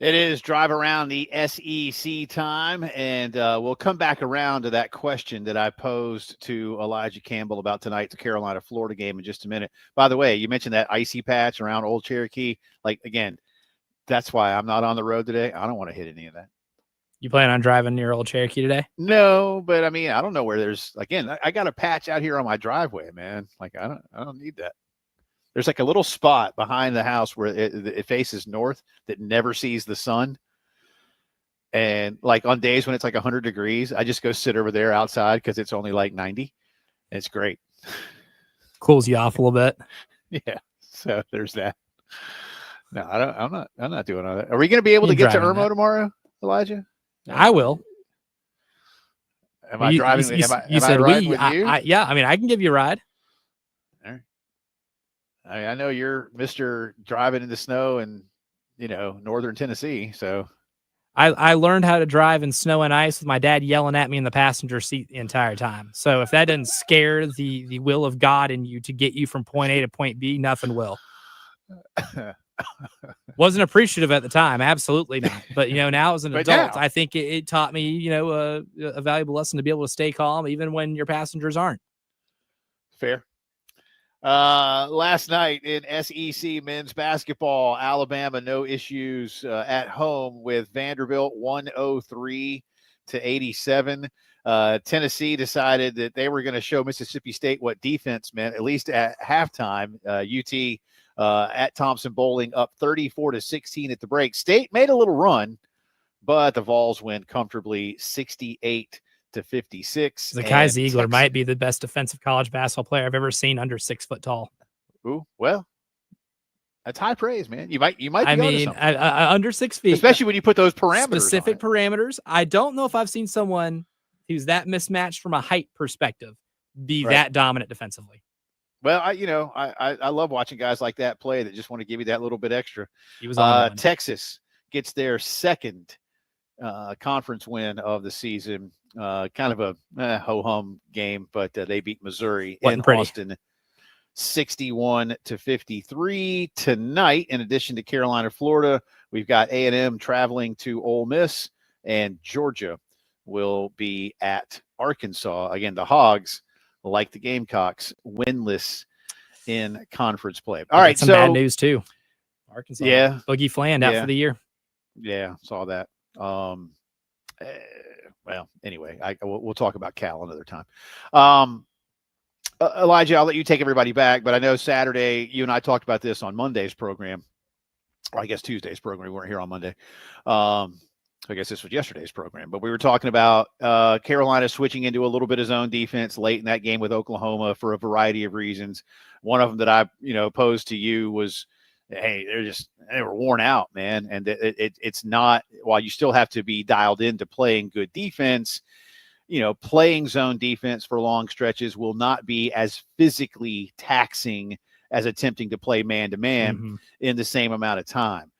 Speaker 2: It is drive around the SEC time, and we'll come back around to that question that I posed to Elijah Campbell about tonight's Carolina-Florida game in just a minute. By the way, you mentioned that icy patch around Old Cherokee. Like, again, that's why I'm not on the road today. I don't want to hit any of that.
Speaker 1: You plan on driving near Old Cherokee today?
Speaker 2: No, but I mean, I don't know where there's, again, I got a patch out here on my driveway, man. Like, I don't need that. There's like a little spot behind the house where it faces north that never sees the sun. And like on days when it's like 100 degrees, I just go sit over there outside because it's only like 90. And it's great.
Speaker 1: Cools you off a little bit.
Speaker 2: Yeah. So there's that. No, I'm not doing all that. Are we going to be able to get to Irmo tomorrow, Elijah?
Speaker 1: I will.
Speaker 2: Am I driving?
Speaker 1: You said
Speaker 2: riding with you?
Speaker 1: Yeah, I mean, I can give you a ride.
Speaker 2: All right. I know you're Mr. driving in the snow and, northern Tennessee. So
Speaker 1: I learned how to drive in snow and ice with my dad yelling at me in the passenger seat the entire time. So if that doesn't scare the will of God in you to get you from point A to point B, nothing will. Wasn't appreciative at the time. Absolutely not. But, now as an adult, I think it taught me, a valuable lesson to be able to stay calm even when your passengers aren't.
Speaker 2: Fair. Last night in SEC men's basketball, Alabama, no issues at home with Vanderbilt 103-87. Tennessee decided that they were going to show Mississippi State what defense meant, at least at halftime. UT at Thompson Bowling up 34-16 at the break. State made a little run, but the Vols win comfortably 68-56.
Speaker 1: Zakai Ziegler might be the best defensive college basketball player I've ever seen under 6 foot tall.
Speaker 2: Ooh, well, that's high praise, man. You might.
Speaker 1: I mean, under 6 feet,
Speaker 2: especially when you put those parameters.
Speaker 1: Specific parameters. I don't know if I've seen someone who's that mismatched from a height perspective be that dominant defensively.
Speaker 2: Well, I love watching guys like that play that just want to give you that little bit extra.
Speaker 1: He was on
Speaker 2: Texas gets their second conference win of the season. Kind of a ho-hum game, but they beat Missouri in Austin 61-53. Tonight, in addition to Carolina, Florida, we've got A&M traveling to Ole Miss, and Georgia will be at Arkansas. Again, the Hogs, like the Gamecocks, winless in conference play. All right,
Speaker 1: some bad news too. Arkansas, Boogie Fland out for the year.
Speaker 2: Yeah, saw that. Well, anyway, we'll talk about Cal another time. Elijah, I'll let you take everybody back, but I know Saturday, you and I talked about this on Monday's program, or I guess Tuesday's program. We weren't here on Monday. I guess this was yesterday's program, but we were talking about Carolina switching into a little bit of zone defense late in that game with Oklahoma for a variety of reasons. One of them that I, posed to you was, hey, they were worn out, man. And it's not, while you still have to be dialed into playing good defense, playing zone defense for long stretches will not be as physically taxing as attempting to play man-to-man in the same amount of time.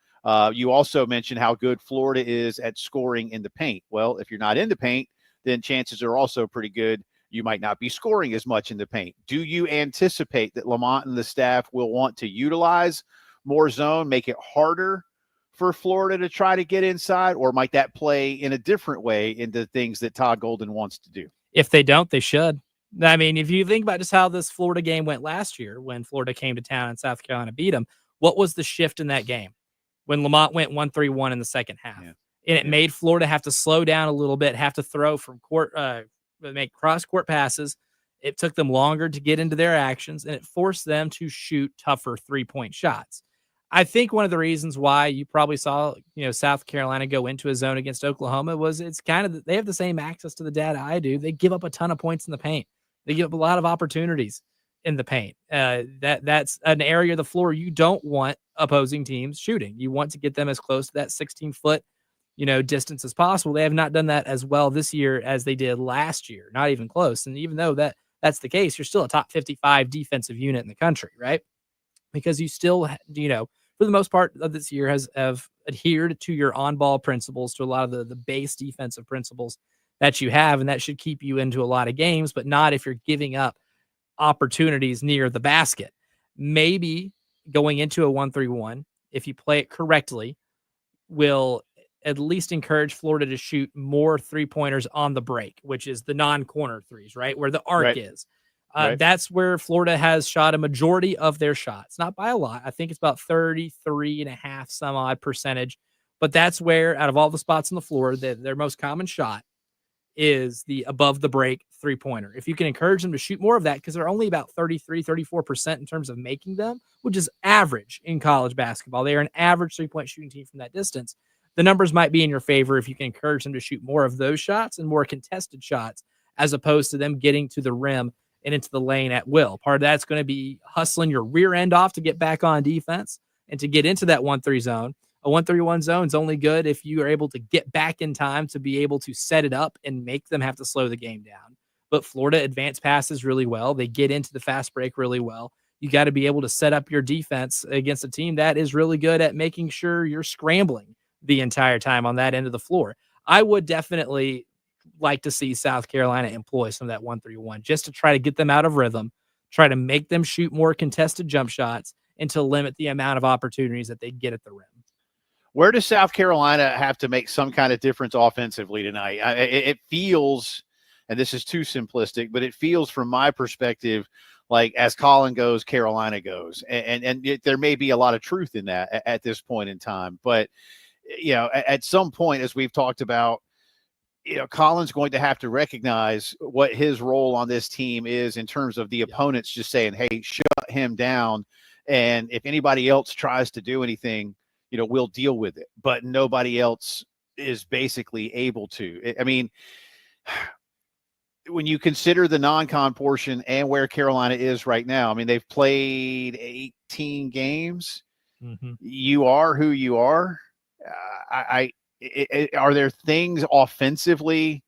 Speaker 2: You also mentioned how good Florida is at scoring in the paint. Well, if you're not in the paint, then chances are also pretty good you might not be scoring as much in the paint. Do you anticipate that Lamont and the staff will want to utilize more zone, make it harder for Florida to try to get inside, or might that play in a different way into things that Todd Golden wants to do?
Speaker 1: If they don't, they should. I mean, if you think about just how this Florida game went last year when Florida came to town and South Carolina beat them, what was the shift in that game? When Lamont went 1-3-1 in the second half.
Speaker 2: Yeah.
Speaker 1: And it made Florida have to slow down a little bit, have to throw from court, make cross-court passes. It took them longer to get into their actions, and it forced them to shoot tougher three-point shots. I think one of the reasons why you probably saw, South Carolina go into a zone against Oklahoma was it's kind of they have the same access to the data I do. They give up a ton of points in the paint. They give up a lot of opportunities in the paint. That's an area of the floor you don't want opposing teams shooting. You want to get them as close to that 16-foot distance as possible. They have not done that as well this year as they did last year, not even close. And even though that's the case, you're still a top 55 defensive unit in the country, right? Because you still, for the most part of this year have adhered to your on-ball principles, to a lot of the base defensive principles that you have, and that should keep you into a lot of games, but not if you're giving up opportunities near the basket. Maybe going into a 1-3-1, if you play it correctly, will at least encourage Florida to shoot more three-pointers on the break, which is the non-corner threes, right? Where the arc is. That's where Florida has shot a majority of their shots, not by a lot. I think it's about 33.5 some odd percentage, but that's where out of all the spots on the floor, their most common shot is the above the break three-pointer. If you can encourage them to shoot more of that, because they're only about 34% in terms of making them, which is average in college basketball. They are an average three-point shooting team from that distance. The numbers might be in your favor if you can encourage them to shoot more of those shots and more contested shots, as opposed to them getting to the rim and into the lane at will. Part of that's going to be hustling your rear end off to get back on defense and to get into that 1-3 zone. A 1-3-1 zone is only good if you are able to get back in time to be able to set it up and make them have to slow the game down. But Florida advance passes really well. They get into the fast break really well. You got to be able to set up your defense against a team that is really good at making sure you're scrambling the entire time on that end of the floor. I would definitely like to see South Carolina employ some of that 1-3-1 just to try to get them out of rhythm, try to make them shoot more contested jump shots, and to limit the amount of opportunities that they get at the rim.
Speaker 2: Where does South Carolina have to make some kind of difference offensively tonight? It feels, and this is too simplistic, but it feels from my perspective like as Colin goes, Carolina goes. And there may be a lot of truth in that at this point in time. But, at some point, as we've talked about, Colin's going to have to recognize what his role on this team is in terms of the opponents just saying, hey, shut him down. And if anybody else tries to do anything, we'll deal with it. But nobody else is basically able to. I mean, when you consider the non-con portion and where Carolina is right now, I mean, they've played 18 games. Mm-hmm. You are who you are. Are there things offensively?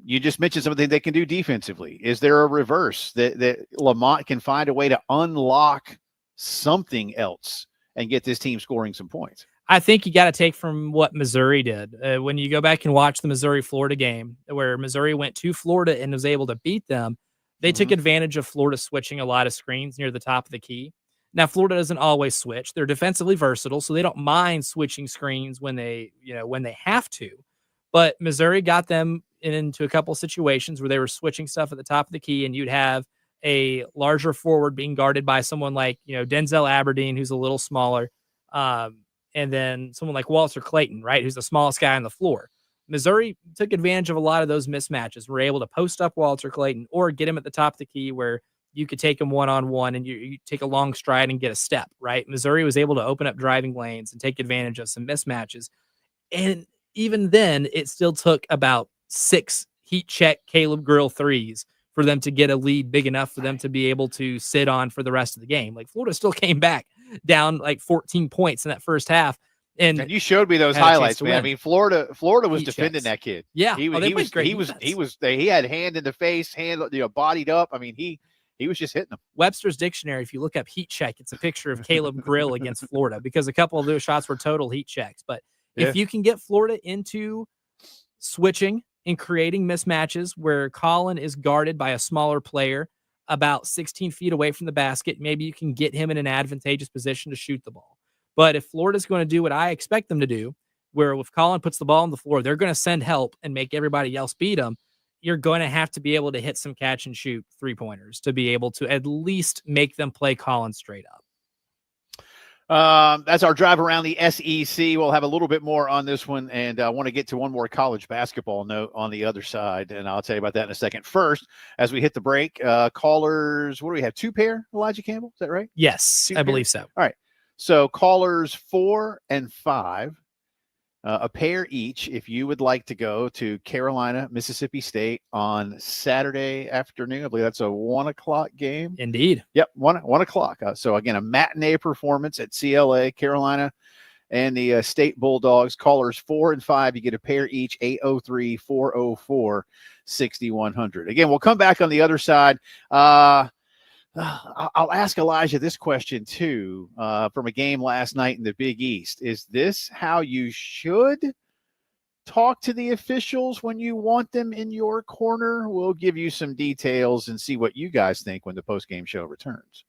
Speaker 2: You just mentioned something they can do defensively. Is there a reverse that Lamont can find a way to unlock something else and get this team scoring some points?
Speaker 1: I think you got to take from what Missouri did. When you go back and watch the Missouri-Florida game, where Missouri went to Florida and was able to beat them, they took advantage of Florida switching a lot of screens near the top of the key. Now, Florida doesn't always switch. They're defensively versatile, so they don't mind switching screens when they have to. But Missouri got them into a couple situations where they were switching stuff at the top of the key, and you'd have a larger forward being guarded by someone like, Denzel Aberdeen, who's a little smaller, and then someone like Walter Clayton, right, who's the smallest guy on the floor. Missouri took advantage of a lot of those mismatches. We're able to post up Walter Clayton or get him at the top of the key where you could take him one-on-one and you take a long stride and get a step, right? Missouri was able to open up driving lanes and take advantage of some mismatches. And even then, it still took about 6 heat check Caleb Grill threes for them to get a lead big enough for them to be able to sit on for the rest of the game. Like, Florida still came back down like 14 points in that first half. And
Speaker 2: you showed me those highlights, man. I mean, Florida was heat defending checks. That kid.
Speaker 1: Yeah.
Speaker 2: He had hand in the face, bodied up. I mean, he was just hitting them.
Speaker 1: Webster's Dictionary, if you look up heat check, it's a picture of Caleb Grill against Florida because a couple of those shots were total heat checks. But if you can get Florida into switching in creating mismatches where Colin is guarded by a smaller player about 16 feet away from the basket. Maybe you can get him in an advantageous position to shoot the ball. But if Florida's going to do what I expect them to do, where if Colin puts the ball on the floor, they're going to send help and make everybody else beat them. You're going to have to be able to hit some catch and shoot 3-pointers to be able to at least make them play Colin straight up.
Speaker 2: That's our drive around the SEC. We'll have a little bit more on this one, and I want to get to one more college basketball note on the other side, and I'll tell you about that in a second. First, as we hit the break, callers, what do we have? 2 pair, Elijah Campbell? Is that right?
Speaker 1: Yes, I believe so.
Speaker 2: All right. So callers 4 and 5, a pair each, if you would like to go to Carolina, Mississippi State on Saturday afternoon. I believe that's a 1 o'clock game.
Speaker 1: Indeed.
Speaker 2: Yep, 1 o'clock. So again, a matinee performance at CLA, Carolina, and the State Bulldogs. Callers 4 and 5, you get a pair each, 803-404-6100. Again, we'll come back on the other side. I'll ask Elijah this question too, from a game last night in the Big East. Is this how you should talk to the officials when you want them in your corner? We'll give you some details and see what you guys think when the postgame show returns.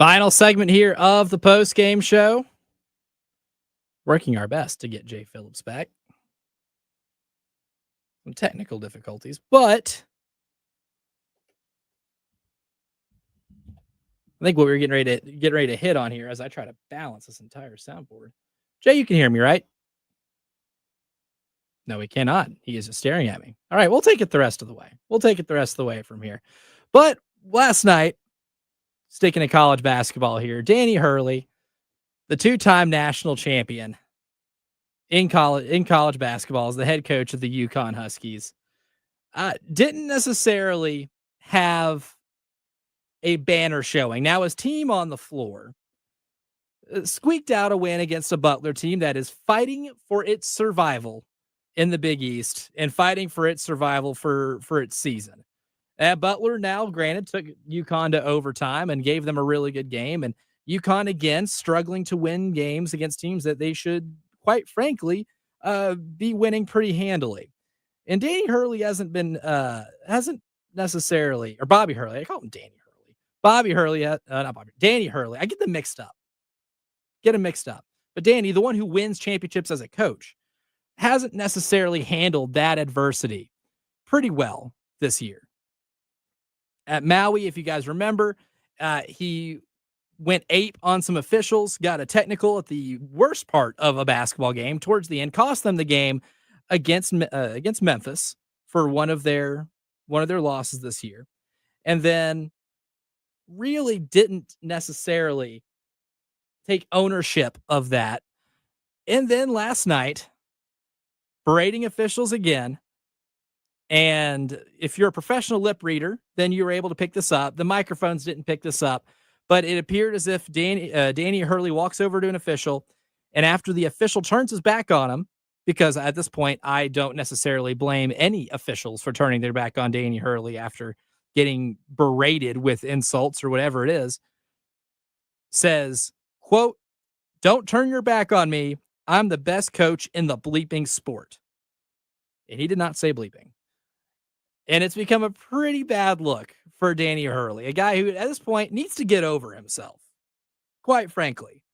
Speaker 1: Final segment here of the post-game show. Working our best to get Jay Phillips back. Some technical difficulties, but I think what we're getting ready to hit on here as I try to balance this entire soundboard. Jay, you can hear me, right? No, he cannot. He is just staring at me. All right, we'll take it the rest of the way. From here. But last night, sticking to college basketball here, Danny Hurley, the two-time national champion in college basketball, as the head coach of the UConn Huskies, didn't necessarily have a banner showing. Now, his team on the floor squeaked out a win against a Butler team that is fighting for its survival in the Big East and fighting for its survival for its season. Butler now, granted, took UConn to overtime and gave them a really good game. And UConn, again, struggling to win games against teams that they should, quite frankly, be winning pretty handily. And Danny Hurley hasn't necessarily, or Bobby Hurley, I call him Danny Hurley. Bobby Hurley, not Bobby, Danny Hurley. I get them mixed up. But Danny, the one who wins championships as a coach, hasn't necessarily handled that adversity pretty well this year. At Maui, if you guys remember, he went ape on some officials, got a technical at the worst part of a basketball game towards the end, cost them the game against Memphis for one of their losses this year, and then really didn't necessarily take ownership of that. And then last night, berating officials again. And if you're a professional lip reader, then you were able to pick this up. The microphones didn't pick this up, but it appeared as if Danny Hurley walks over to an official, and after the official turns his back on him, because at this point, I don't necessarily blame any officials for turning their back on Danny Hurley after getting berated with insults or whatever it is, says, quote, "Don't turn your back on me. I'm the best coach in the bleeping sport." And he did not say bleeping. And it's become a pretty bad look for Danny Hurley, a guy who at this point needs to get over himself. Quite frankly,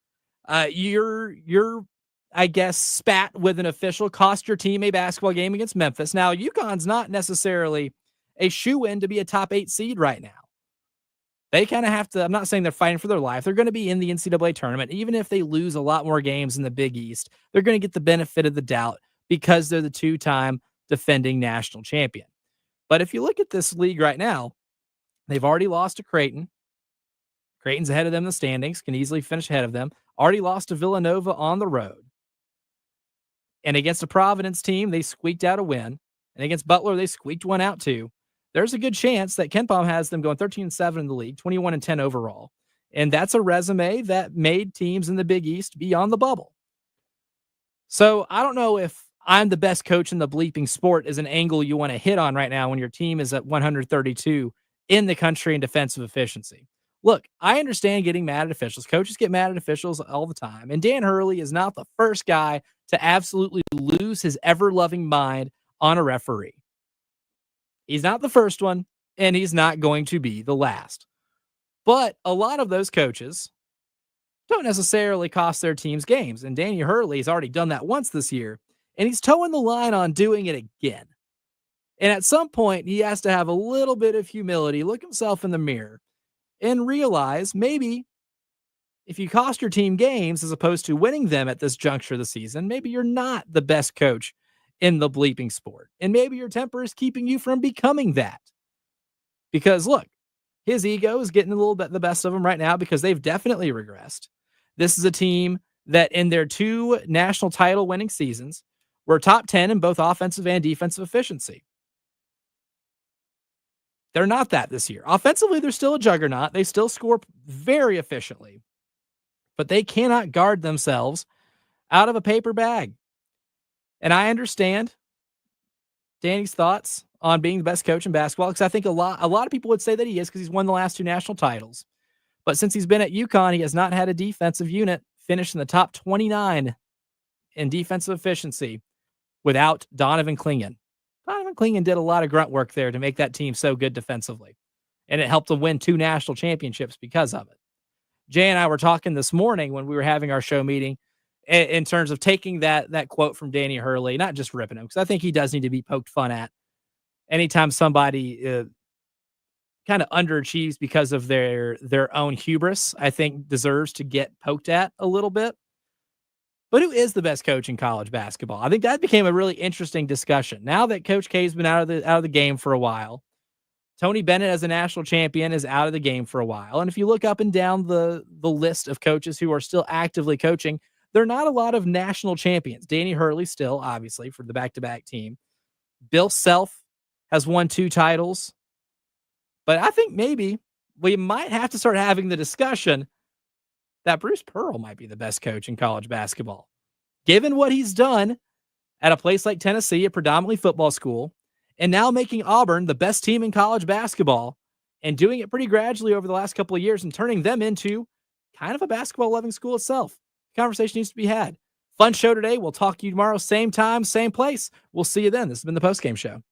Speaker 1: you're, I guess, spat with an official, cost your team a basketball game against Memphis. Now, UConn's not necessarily a shoe-in to be a top 8 seed right now. They kind of have to, I'm not saying they're fighting for their life. They're going to be in the NCAA tournament. Even if they lose a lot more games in the Big East, they're going to get the benefit of the doubt because they're the two-time defending national champion. But if you look at this league right now, they've already lost to Creighton. Creighton's ahead of them in the standings, can easily finish ahead of them. Already lost to Villanova on the road. And against a Providence team, they squeaked out a win. And against Butler, they squeaked one out too. There's a good chance that KenPom has them going 13-7 in the league, 21-10 overall. And that's a resume that made teams in the Big East be on the bubble. So I don't know if I'm the best coach in the bleeping sport is an angle you want to hit on right now when your team is at 132 in the country in defensive efficiency. Look, I understand getting mad at officials. Coaches get mad at officials all the time. And Dan Hurley is not the first guy to absolutely lose his ever-loving mind on a referee. He's not the first one, and he's not going to be the last. But a lot of those coaches don't necessarily cost their teams games. And Danny Hurley has already done that once this year. And he's towing the line on doing it again. And at some point, he has to have a little bit of humility, look himself in the mirror, and realize maybe if you cost your team games as opposed to winning them at this juncture of the season, maybe you're not the best coach in the bleeping sport. And maybe your temper is keeping you from becoming that. Because look, his ego is getting a little bit the best of him right now because they've definitely regressed. This is a team that in their 2 national title winning seasons, we're top 10 in both offensive and defensive efficiency. They're not that this year. Offensively, they're still a juggernaut. They still score very efficiently, but they cannot guard themselves out of a paper bag. And I understand Danny's thoughts on being the best coach in basketball because I think a lot of people would say that he is because he's won the last 2 national titles. But since he's been at UConn, he has not had a defensive unit finish in the top 29 in defensive efficiency without Donovan Clingan. Donovan Clingan did a lot of grunt work there to make that team so good defensively. And it helped them win 2 national championships because of it. Jay and I were talking this morning when we were having our show meeting in terms of taking that quote from Danny Hurley, not just ripping him, because I think he does need to be poked fun at anytime somebody kind of underachieves because of their own hubris. I think deserves to get poked at a little bit. But who is the best coach in college basketball? I think that became a really interesting discussion. Now that Coach K's been out of the game for a while, Tony Bennett as a national champion is out of the game for a while. And if you look up and down the list of coaches who are still actively coaching, there are not a lot of national champions. Danny Hurley still, obviously, for the back-to-back team. Bill Self has won 2 titles. But I think maybe we might have to start having the discussion that Bruce Pearl might be the best coach in college basketball. Given what he's done at a place like Tennessee, a predominantly football school, and now making Auburn the best team in college basketball and doing it pretty gradually over the last couple of years and turning them into kind of a basketball-loving school itself. The conversation needs to be had. Fun show today. We'll talk to you tomorrow, same time, same place. We'll see you then. This has been the Postgame Show.